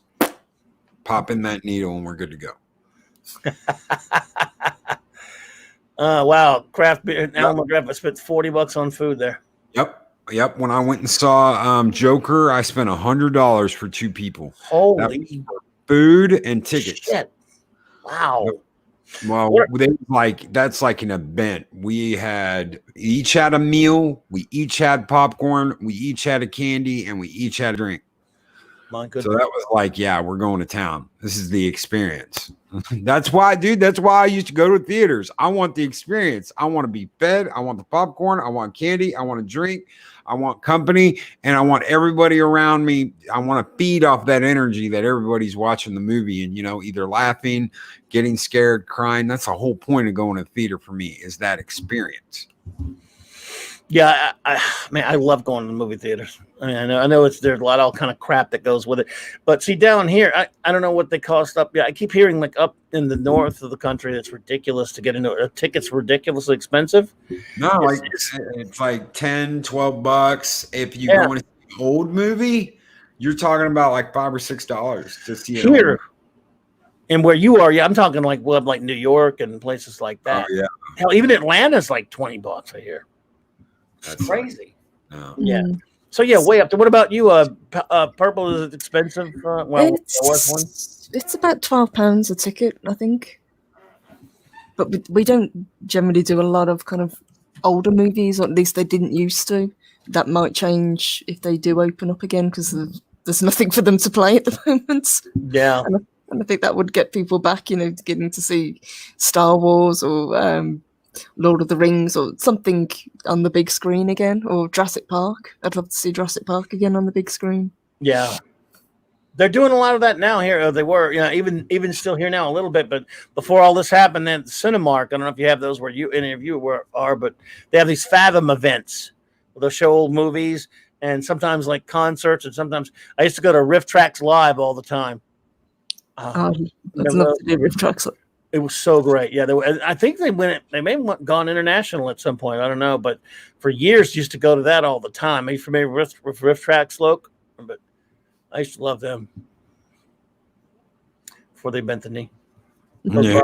pop in that needle and we're good to go. Wow. Craft beer, Alamo Draft. I spent $40 on food there. Yep. When I went and saw Joker, I spent $100 for 2 people. Holy food and tickets. Shit. Wow. Yep. Well, that's like an event. We each had a meal, we each had popcorn, we each had a candy, and we each had a drink. My So goodness. that was like, yeah, we're going to town. This is the experience. That's why, dude. That's why I used to go to theaters. I want the experience. I want to be fed. I want the popcorn. I want candy. I want to drink. I want company, and I want everybody around me. I want to feed off that energy that everybody's watching the movie and, either laughing, getting scared, crying. That's the whole point of going to the theater for me, is that experience. Yeah, I love going to the movie theaters. I mean, I know there's a lot of all kind of crap that goes with it, but see down here, I don't know what they cost up. Yeah, I keep hearing like up in the north of the country, it's ridiculous to get into it. Tickets ridiculously expensive. No, it's like $10-12. If you go and see an old movie, you're talking about like $5 or $6 to see it here. And where you are, I'm talking like New York and places like that. Oh yeah, hell, even Atlanta's like $20. I hear. That's crazy. No. Yeah. So yeah, way up there. What about you? Purple, is it expensive? It's about £12 a ticket, I think. But we don't generally do a lot of kind of older movies, or at least they didn't used to. That might change if they do open up again, because there's nothing for them to play at the moment. Yeah. And I think that would get people back, getting to see Star Wars or Lord of the Rings or something on the big screen again, or Jurassic Park. I'd love to see Jurassic Park again on the big screen. Yeah. They're doing a lot of that now here. They were, even still here now a little bit. But before all this happened, at Cinemark, I don't know if you have those where any of you are, but they have these Fathom events where they'll show old movies and sometimes like concerts. And sometimes I used to go to Riff Tracks Live all the time. I'd love to do Riff Tracks. It was so great. Yeah, I think they may have gone international at some point. I don't know, but for years used to go to that all the time. Are you familiar with Riff Tracks, Loke? But I used to love them before they bent the knee. Yeah,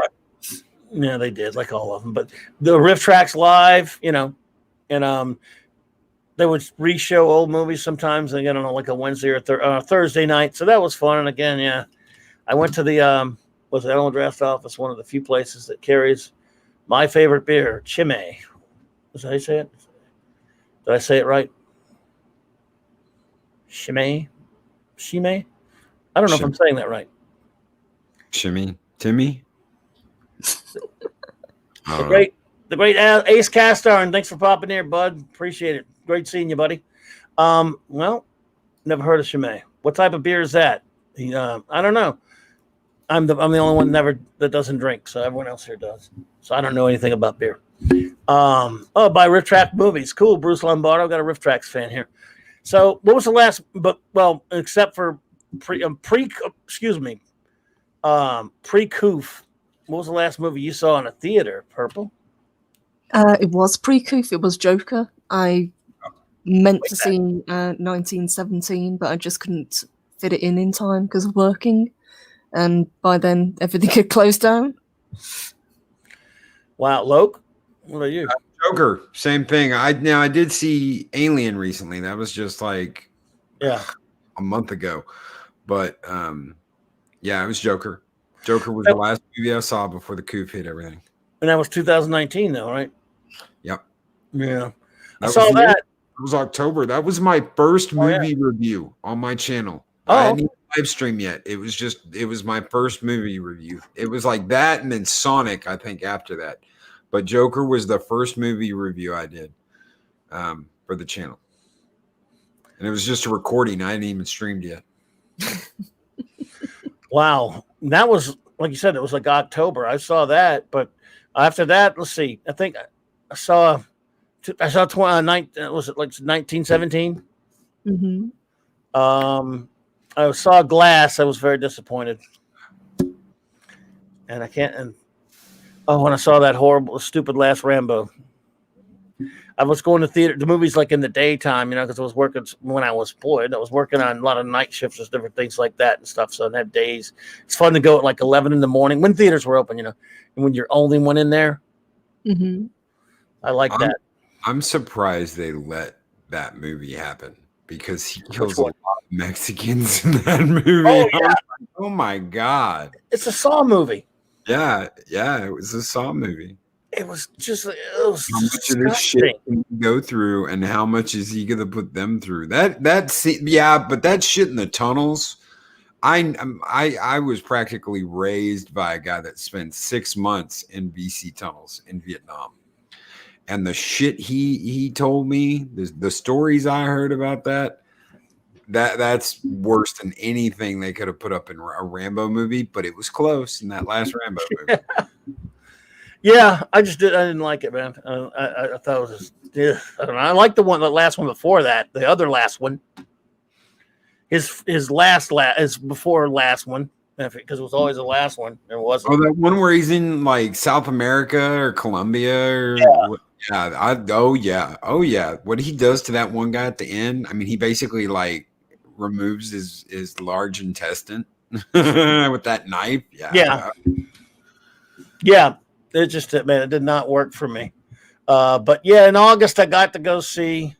they did, like all of them. But the Riff Tracks Live, and they would re-show old movies sometimes. Again, on like a Wednesday or Thursday night. So that was fun. And again, yeah, I went to the was the Alamo Draft Office, one of the few places that carries my favorite beer, Chimay. Is that how you say it? Did I say it right? Chimay? I don't know if I'm saying that right. Timmy? The great Ace Castar, and thanks for popping here, bud. Appreciate it. Great seeing you, buddy. Well, never heard of Chimay. What type of beer is that? I don't know. I'm the only one that doesn't drink, so everyone else here does. So I don't know anything about beer. By Riff Track Movies. Cool. Bruce Lombardo, got a Riff Tracks fan here. So what was the last, except for pre-Coof, what was the last movie you saw in a theater, Purple? It was pre-Coof. It was Joker. I meant to see 1917, but I just couldn't fit it in time because of working. And by then, everything had closed down. Wow, Loke, what are you? Joker, same thing. I did see Alien recently. That was just like a month ago. But it was Joker. Joker was the last movie I saw before the coup hit everything. And that was 2019, though, right? Yep. Yeah. I saw that. It was October. That was my first movie review on my channel. I hadn't even live stream yet. It was my first movie review. It was like that, and then Sonic, I think, after that. But Joker was the first movie review I did for the channel. And it was just a recording. I hadn't even streamed yet. Wow. That was, like you said, it was like October. I saw that, but after that, let's see. I think I saw 1917? Mm-hmm. I saw Glass. I was very disappointed. And when I saw that horrible, stupid last Rambo. I was going to theater, the movies like in the daytime, because I was working when I was employed. I was working on a lot of night shifts and different things like that and stuff. So I had days. It's fun to go at like 11 in the morning when theaters were open, and when you're only one in there. Mm-hmm. I like that. I'm surprised they let that movie happen because he kills a lot of Mexicans in that movie. Oh, yeah. Oh my God. It's a Saw movie. Yeah, it was a Saw movie. it was just it was How much of this shit can you go through, and how much is he gonna put them through? But that shit in the tunnels. I was practically raised by a guy that spent 6 months in BC tunnels in Vietnam, and the shit he told me, the stories I heard about that's worse than anything they could have put up in a Rambo movie. But it was close in that last Rambo movie. Yeah, I didn't like it, man. I thought it was just, I don't know. I like the last one before that, the other last one. His last is before last one, because it was always the last one. It wasn't. Oh, that one where he's in like South America or Colombia. Oh yeah. What he does to that one guy at the end. I mean, he basically like removes his large intestine with that knife. Yeah. It just, man, it did not work for me. But yeah, in August I got to go see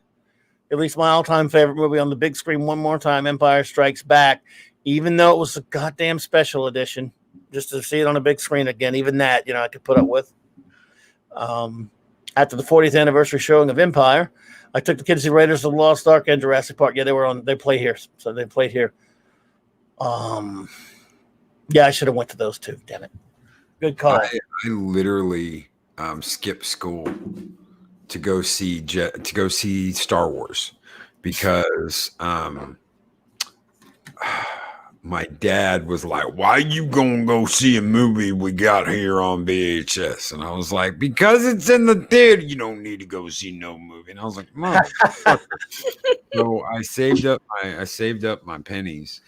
at least my all-time favorite movie on the big screen one more time, Empire Strikes Back, even though it was a goddamn special edition, just to see it on a big screen again. Even that, I could put up with. After the 40th anniversary showing of Empire, I took the kids to see Raiders of the Lost Ark and Jurassic Park. Yeah, they play here. So they played here. Yeah, I should have went to those two. Damn it. Good call. I literally skipped school to go see Star Wars because my dad was like, "Why you gonna go see a movie we got here on VHS?" And I was like, "Because it's in the theater. You don't need to go see no movie." And I was like, "Motherfucker." So I saved up my pennies.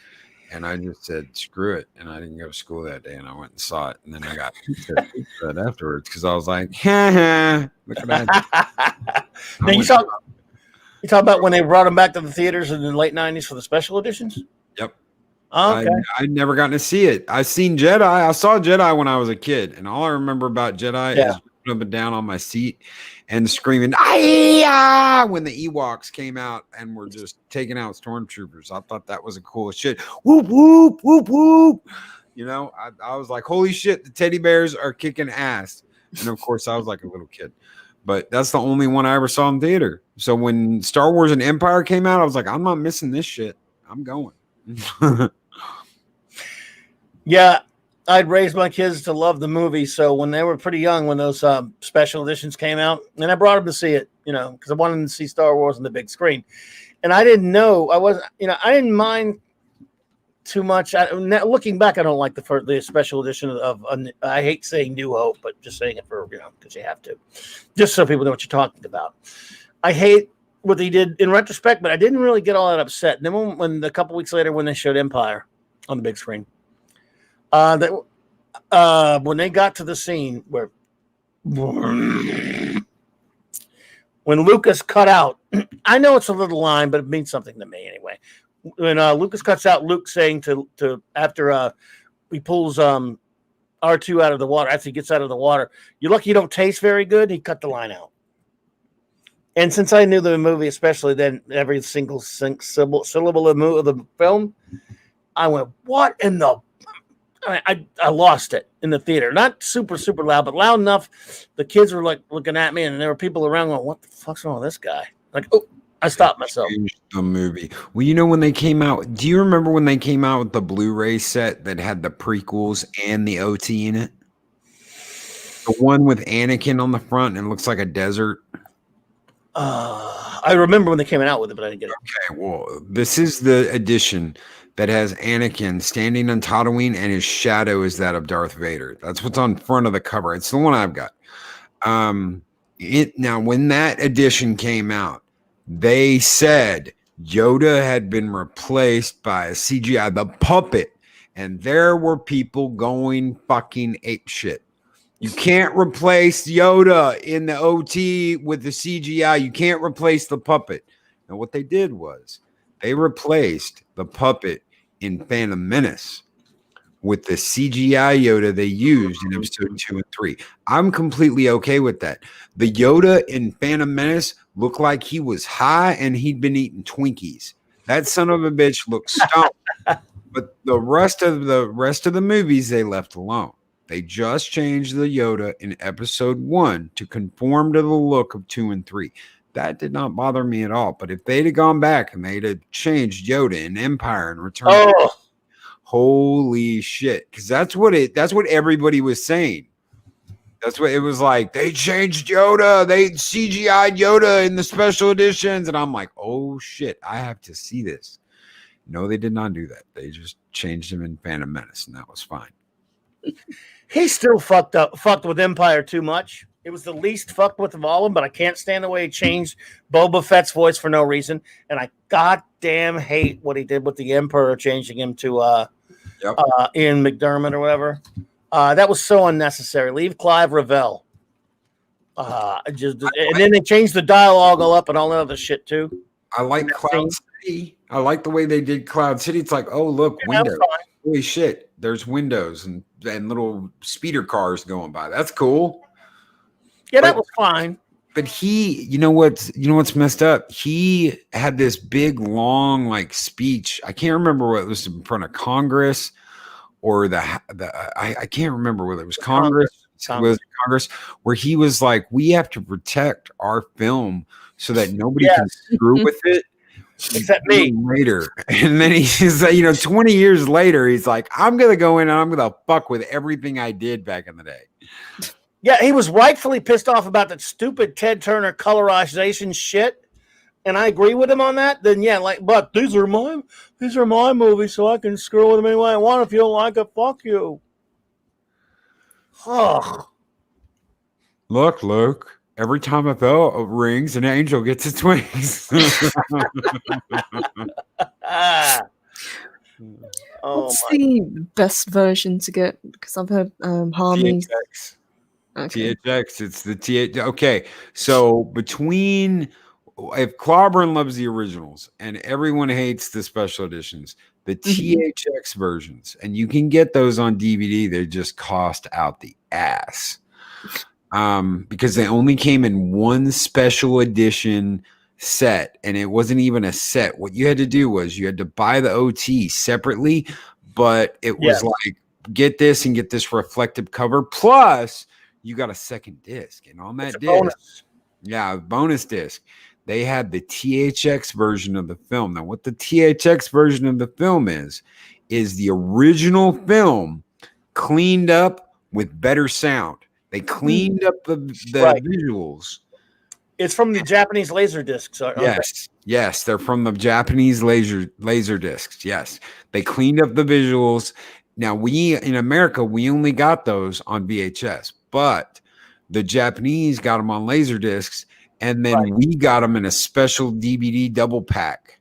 And I just said, screw it. And I didn't go to school that day. And I went and saw it. And then I got pizza afterwards because I was like, look at that. Now you talk about when they brought them back to the theaters in the late 90s for the special editions? Yep. Oh, okay. I'd never gotten to see it. I seen Jedi. I saw Jedi when I was a kid. And all I remember about Jedi is up and down on my seat and screaming when the Ewoks came out and were just taking out stormtroopers. I thought that was a cool shit. Whoop whoop whoop whoop. I was like, holy shit, the teddy bears are kicking ass. And of course I was like a little kid, but that's the only one I ever saw in theater. So when Star Wars and Empire came out, I was like, I'm not missing this shit. I'm going. Yeah, I'd raised my kids to love the movie, so when they were pretty young, when those special editions came out, and I brought them to see it, because I wanted them to see Star Wars on the big screen, and I didn't know I didn't mind too much. Looking back, I don't like the special edition of I hate saying New Hope, but just saying it for because you have to, just so people know what you're talking about. I hate what they did in retrospect, but I didn't really get all that upset. And then when a couple weeks later, when they showed Empire on the big screen. When they got to the scene where when Lucas cut out, I know it's a little line, but it means something to me anyway. When Lucas cuts out Luke saying to after he pulls R2 out of the water, after he gets out of the water, you're lucky you don't taste very good. He cut the line out. And since I knew the movie, especially then every single syllable of the film, I went, what in the... I lost it in the theater. Not super, super loud, but loud enough. The kids were like looking at me, and there were people around going, what the fuck's wrong with this guy? Like, oh, I stopped myself. The movie. Well, when they came out, do you remember when they came out with the Blu-ray set that had the prequels and the OT in it? The one with Anakin on the front and it looks like a desert. I remember when they came out with it, but I didn't get it. Okay, well, this is the edition that has Anakin standing on Tatooine, and his shadow is that of Darth Vader. That's what's on front of the cover. It's the one I've got. Now, when that edition came out, they said Yoda had been replaced by a CGI, the puppet, and there were people going fucking apeshit. You can't replace Yoda in the OT with the CGI. You can't replace the puppet. Now, what they did was they replaced the puppet in Phantom Menace with the CGI Yoda they used in episode 2 and 3. I'm completely okay with that. The Yoda in Phantom Menace looked like he was high and he'd been eating Twinkies. That son of a bitch looked stoned. But the rest of the movies they left alone. They just changed the Yoda in episode 1 to conform to the look of 2 and 3. That did not bother me at all. But if they'd have gone back and they'd have changed Yoda in Empire and Return, holy shit! Because that's what everybody was saying. That's what it was like. They changed Yoda. They CGI'd Yoda in the special editions, and I'm like, oh shit! I have to see this. No, they did not do that. They just changed him in Phantom Menace, and that was fine. He still fucked with Empire too much. It was the least fucked with of all of them, but I can't stand the way he changed Boba Fett's voice for no reason. And I goddamn hate what he did with the Emperor, changing him to Ian McDermott or whatever. That was so unnecessary. Leave Clive Revell. And then they changed the dialogue all up and all that other shit too. I like Cloud City. I like the way they did Cloud City. It's like, oh look, windows. Holy shit, there's windows and little speeder cars going by. That's cool. Yeah, that was fine. But you know what's messed up? He had this big, long, like speech. I can't remember what it was in front of Congress or I can't remember whether it was Congress. Was Congress where he was like, we have to protect our film so that nobody can screw with it. Except me. Later. And then he's 20 years later, he's like, I'm gonna go in and I'm gonna fuck with everything I did back in the day. Yeah, he was rightfully pissed off about that stupid Ted Turner colorization shit, and I agree with him on that. Then but these are my movies, so I can screw with them any way I want. If you don't like it, fuck you. Oh. Look, Luke. Every time a bell rings, an angel gets its wings. What's the best version to get? Because I've heard Harmony. THX. Okay. THX. It's the THX. Okay, so if Clobberin loves the originals and everyone hates the special editions, the THX versions, and you can get those on DVD, they just cost out the ass. Because they only came in one special edition set, and it wasn't even a set. What you had to do was you had to buy the OT separately, but it was like, get this and get this reflective cover, plus you got a second disc, and on that disc, bonus disc, they had the THX version of the film. Now, what the THX version of the film is the original film cleaned up with better sound. They cleaned up the visuals. It's from the Japanese laser discs. Yes, they're from the Japanese laser discs. Yes, they cleaned up the visuals. Now in America, we only got those on VHS, but the Japanese got them on laser discs, and then we got them in a special DVD double pack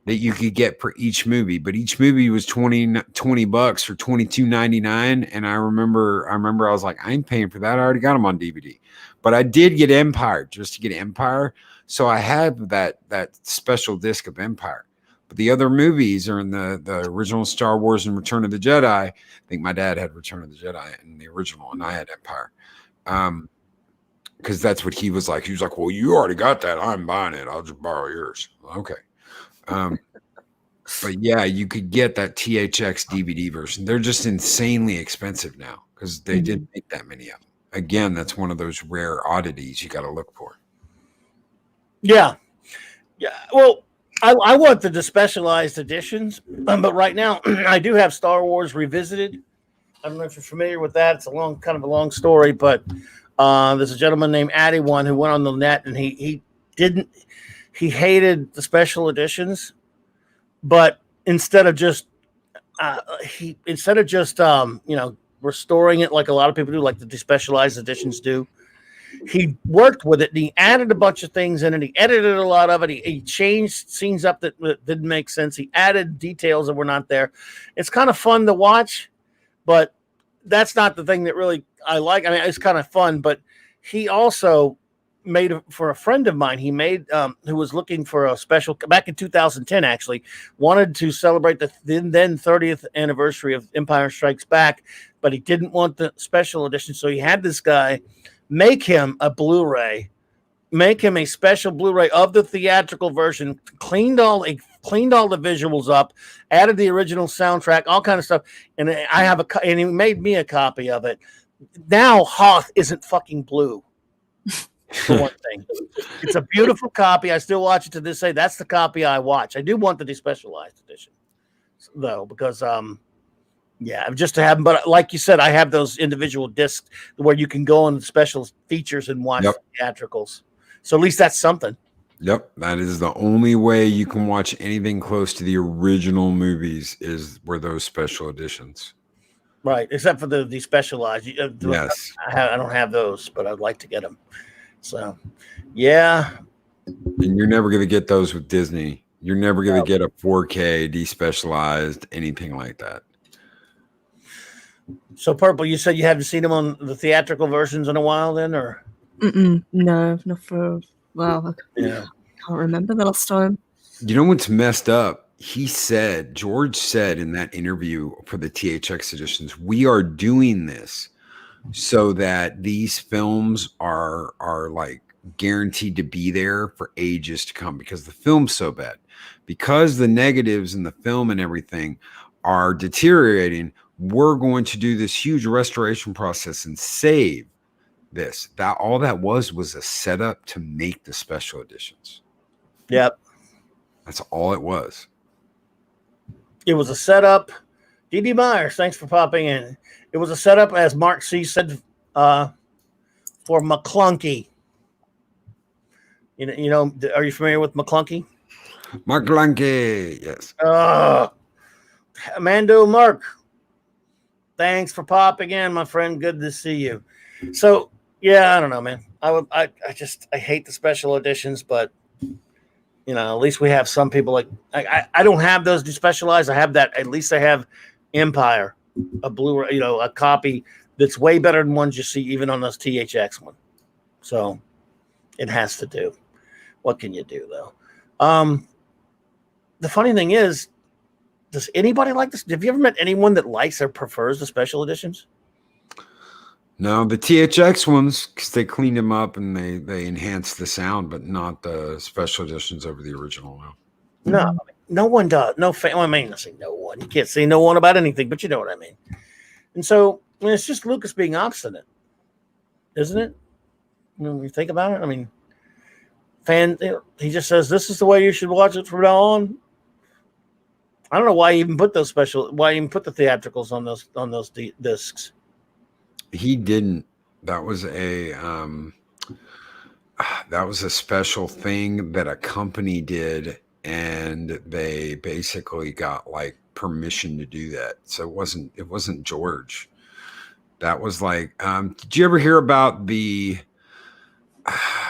that you could get for each movie, but each movie was $20 or $22.99. And I remember I was like, I ain't paying for that. I already got them on DVD, but I did get Empire just to get Empire. So I had that special disc of Empire, but the other movies are in the original Star Wars and Return of the Jedi. I think my dad had Return of the Jedi in the original, and I had Empire. Because that's what he was like. He was like, well, you already got that. I'm buying it. I'll just borrow yours. Okay. But yeah, you could get that THX DVD version. They're just insanely expensive now because they didn't make that many of them. Again, that's one of those rare oddities you got to look for. Yeah. Well, I want the specialized editions, but right now I do have Star Wars Revisited. I don't know if you're familiar with that. It's kind of a long story, but there's a gentleman named Addy One who went on the net and he hated the special editions, but instead of just restoring it like a lot of people do, like the despecialized editions do, he worked with it and he added a bunch of things in it. He edited a lot of it. He changed scenes up that didn't make sense. He added details that were not there. It's kind of fun to watch, but that's not the thing that really I like. I mean, it's kind of fun, but he also made for a friend of mine. He made who was looking for a special back in 2010, actually wanted to celebrate the then 30th anniversary of Empire Strikes Back, but he didn't want the special edition. So he had this guy make him a Blu-ray, make him a special Blu-ray of the theatrical version, cleaned all cleaned all the visuals up, added the original soundtrack, all kind of stuff, and and he made me a copy of it. Now Hoth isn't fucking blue. For one thing, it's a beautiful copy. I still watch it to this day. That's the copy I watch. I do want the despecialized edition, though, because just to have them. But like you said, I have those individual discs where you can go on special features and watch theatricals. So at least that's something. Yep, that is the only way you can watch anything close to the original movies were those special editions. Right, except for the despecialized. Yes, I don't have those, but I'd like to get them. So, yeah. And you're never going to get those with Disney. You're never going to get a 4K despecialized anything like that. So, Purple, you said you haven't seen them on the theatrical versions in a while, then, or? No, not for a while. I can't remember the last time. You know what's messed up? George said in that interview for the THX editions, we are doing this so that these films are like guaranteed to be there for ages to come because the film's so bad. Because the negatives in the film and everything are deteriorating, we're going to do this huge restoration process and save this. That all that was a setup to make the special editions. Yep. That's all it was. It was a setup. D.D. Myers, thanks for popping in. It was a setup, as Mark C. said, for McClunky. You know, are you familiar with McClunky? McClunky, yes. Mando Mark, thanks for popping in, my friend. Good to see you. So, yeah, I don't know, man. I hate the special editions, but you know, at least we have some people like I don't have those despecialized. I have that. At least I have Empire, a Blu-ray, you know, a copy that's way better than ones you see even on those THX one. So it has to do. What can you do though? The funny thing is, does anybody like this? Have you ever met anyone that likes or prefers the special editions? No, the THX ones, because they cleaned them up and they enhanced the sound, but not the special editions over the original. No, no one does. No fan. Well, I mean, I say no one. You can't say no one about anything, but you know what I mean. And so I mean, it's just Lucas being obstinate, isn't it? When you think about it, I mean, he just says this is the way you should watch it from now on. I don't know why he even put the theatricals on those discs. He didn't. That was a special thing that a company did, and they basically got like permission to do that. So it wasn't George. That was like, did you ever hear about the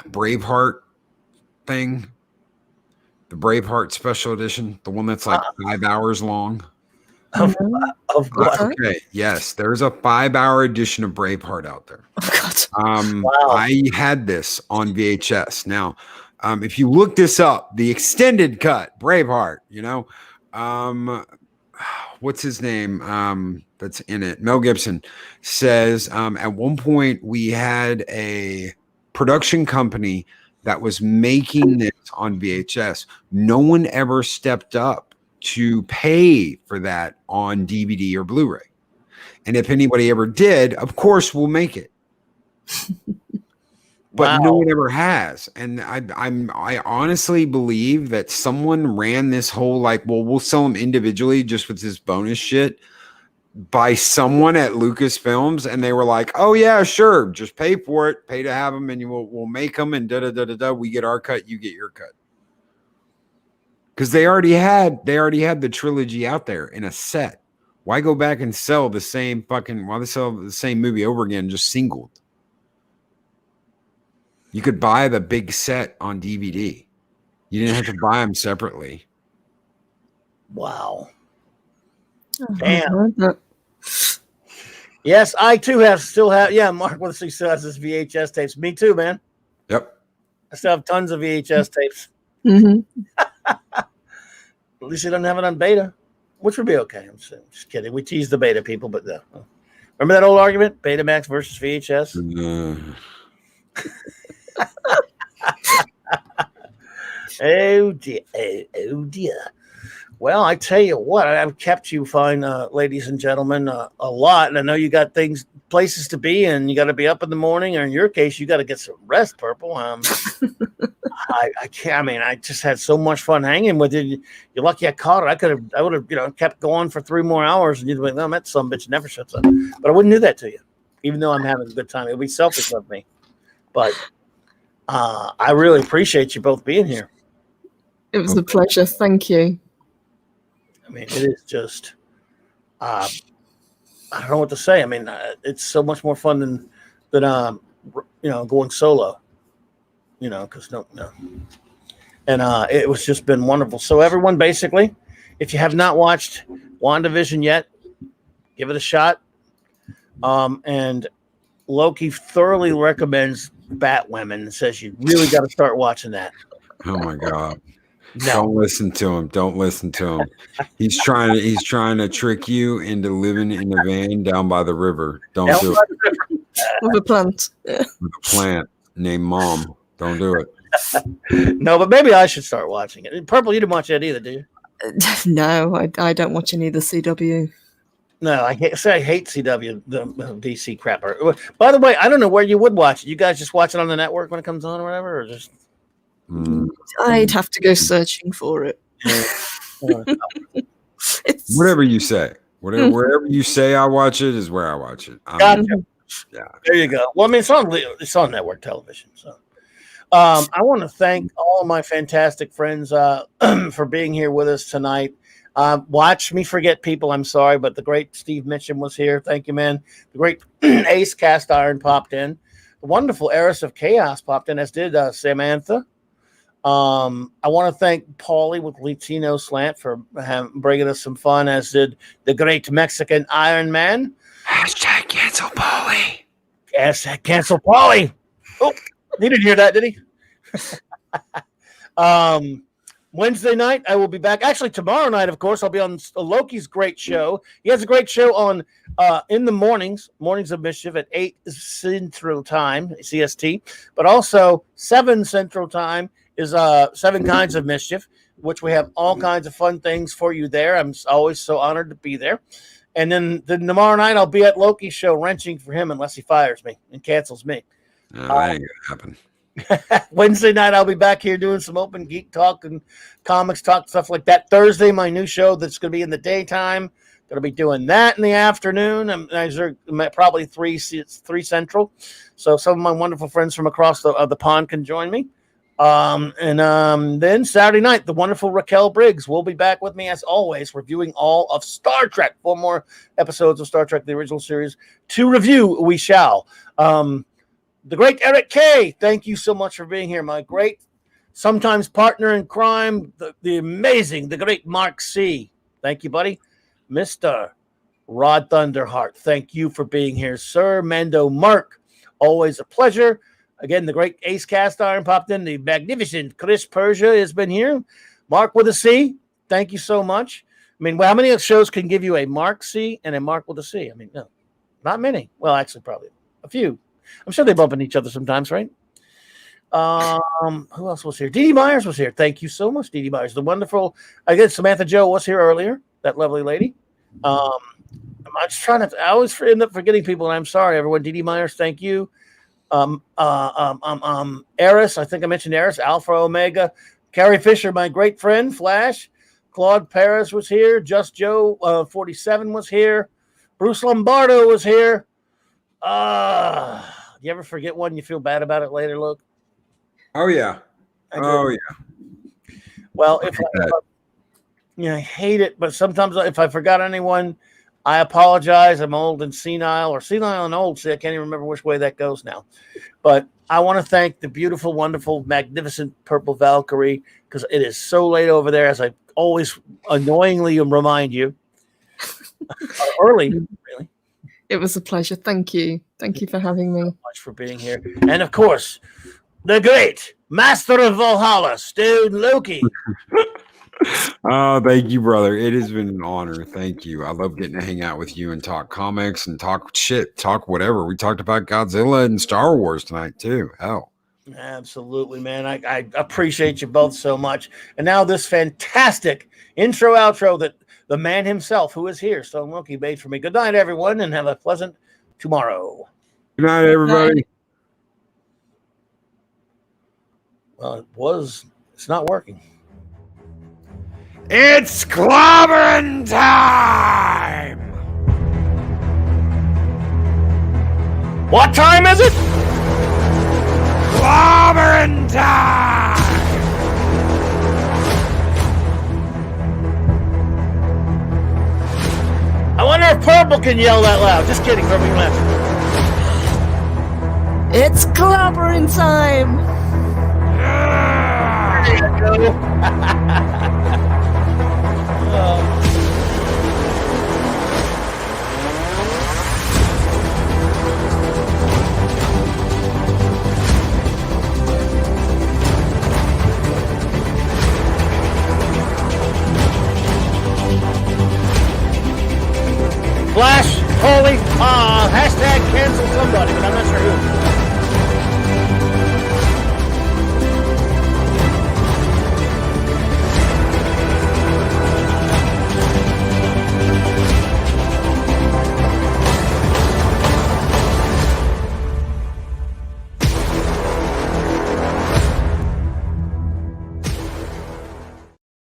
Braveheart thing? The Braveheart special edition, the one that's like 5 hours long. Of what? Okay, yes, there's a 5-hour edition of Braveheart out there. Oh God! Wow. I had this on VHS. Now, if you look this up, the extended cut Braveheart, you know, what's his name? That's in it. Mel Gibson says at one point we had a production company that was making this on VHS. No one ever stepped up to pay for that on DVD or Blu-ray. And if anybody ever did, of course we'll make it. But no one ever has. And I honestly believe that someone ran this whole like, well, we'll sell them individually just with this bonus shit by someone at Lucasfilms, and they were like, oh yeah, sure, just pay for it, pay to have them, and we'll make them, and da. We get our cut, you get your cut. Because they already had the trilogy out there in a set. Why go back and sell the same why they sell the same movie over again, just singled? You could buy the big set on DVD. You didn't have to buy them separately. Wow. Damn. Yes, I too still have. Yeah, Mark Weatherly still has his VHS tapes. Me too, man. Yep. I still have tons of VHS tapes. Mm-hmm. At least he doesn't have it on beta, which would be okay. I'm just kidding. We tease the beta people, but no. Remember that old argument? Betamax versus VHS? Oh dear. Oh dear. Well, I tell you what, I've kept you fine, ladies and gentlemen, a lot. And I know you got places to be, and you got to be up in the morning. Or in your case, you got to get some rest, Purple. I can't. I mean, I just had so much fun hanging with you. You're lucky I caught it. I would have, kept going for 3 more hours, and you'd be like, "No, that some bitch never shuts up." But I wouldn't do that to you, even though I'm having a good time. It would be selfish of me. But I really appreciate you both being here. It was a pleasure. Thank you. I mean, it is just, I don't know what to say. I mean, it's so much more fun than going solo, because no. And it was just been wonderful. So everyone, basically, if you have not watched WandaVision yet, give it a shot. And Loki thoroughly recommends Batwomen and says you really got to start watching that. Oh my God. No. Don't listen to him. Don't listen to him. He's trying to trick you into living in a van down by the river. Don't do it. With a plant. With a plant named Mom. Don't do it. No, but maybe I should start watching it. Purple, you didn't watch that either, do you? No, I don't watch any of the CW. No, I hate CW, the DC crap. By the way, I don't know where you would watch it. You guys just watch it on the network when it comes on or whatever, or just... I'd have to go searching for it. Whatever you say. Wherever you say I watch it is where I watch it. Gotcha. Yeah. There you go. Well, I mean, it's on network television. So I want to thank all of my fantastic friends for being here with us tonight. Watch me forget people. I'm sorry, but the great Steve Mitchum was here. Thank you, man. The great Ace Cast Iron popped in. The wonderful Eris of Chaos popped in, as did Samantha. I want to thank Paulie with Latino Slant for bringing us some fun, as did the great Mexican Iron Man. Hashtag cancel Paulie. Hashtag cancel Paulie. Oh, he didn't hear that, did he? Wednesday night, I will be back. Actually, tomorrow night, of course, I'll be on Loki's great show. He has a great show on in the mornings of Mischief at 8 Central Time, CST, but also 7 Central Time is 7 Kinds of Mischief, which we have all kinds of fun things for you there. I'm always so honored to be there. And then tomorrow night, I'll be at Loki's show, wrenching for him unless he fires me and cancels me. No, that ain't gonna happen. Wednesday night, I'll be back here doing some open geek talk and comics talk, stuff like that. Thursday, my new show that's going to be in the daytime. Going to be doing that in the afternoon. I'm probably 3 Central. So some of my wonderful friends from across the pond can join me. Then Saturday night, the wonderful Raquel Briggs will be back with me as always, reviewing all of Star Trek. 4 more episodes of Star Trek, the original series, to review. We shall. The great Eric K. Thank you so much for being here, my great, sometimes partner in crime, the amazing, the great Mark C. Thank you, buddy. Mr. Rod Thunderheart. Thank you for being here, sir. Mando Mark. Always a pleasure. Again, the great Ace Cast Iron popped in. The magnificent Chris Persia has been here. Mark with a C. Thank you so much. I mean, how many shows can give you a Mark C and a Mark with a C? I mean, no, not many. Well, actually, probably a few. I'm sure they bump into each other sometimes, right? Who else was here? Dee Dee Myers was here. Thank you so much, Dee Dee Myers. The wonderful, I guess Samantha Joe was here earlier. That lovely lady. I'm just trying to. I always end up forgetting people, and I'm sorry, everyone. Dee Dee Myers, thank you. Eris, I think I mentioned Eris, Alpha Omega, Carrie Fisher, my great friend, Flash, Claude Paris was here, Just Joe 47 was here, Bruce Lombardo was here. You ever forget one? You feel bad about it later, Luke? Oh yeah. Oh yeah. Well, I hate it, but sometimes if I forgot anyone, I apologize. I'm old and senile and old. See, I can't even remember which way that goes now. But I want to thank the beautiful, wonderful, magnificent Purple Valkyrie, because it is so late over there, as I always annoyingly remind you. Early, really. It was a pleasure. Thank you. Thank you for having me. So much for being here. And of course, the great Master of Valhalla, Stone Loki. Oh, thank you, brother. It has been an honor. Thank you. I love getting to hang out with you and talk comics and talk shit, talk whatever. We talked about Godzilla and Star Wars tonight too. Hell. Absolutely, man. I appreciate you both so much. And now this fantastic intro outro that the man himself who is here, Stone Loki, made for me. Good night, everyone, and have a pleasant tomorrow. Good night, everybody. Well, it's not working. It's clobbering time! What time is it? Clobbering time! I wonder if Purple can yell that loud. Just kidding, Purple, you left. It's clobbering time. There you go. Flash, holy, hashtag cancel somebody, but I'm not sure who.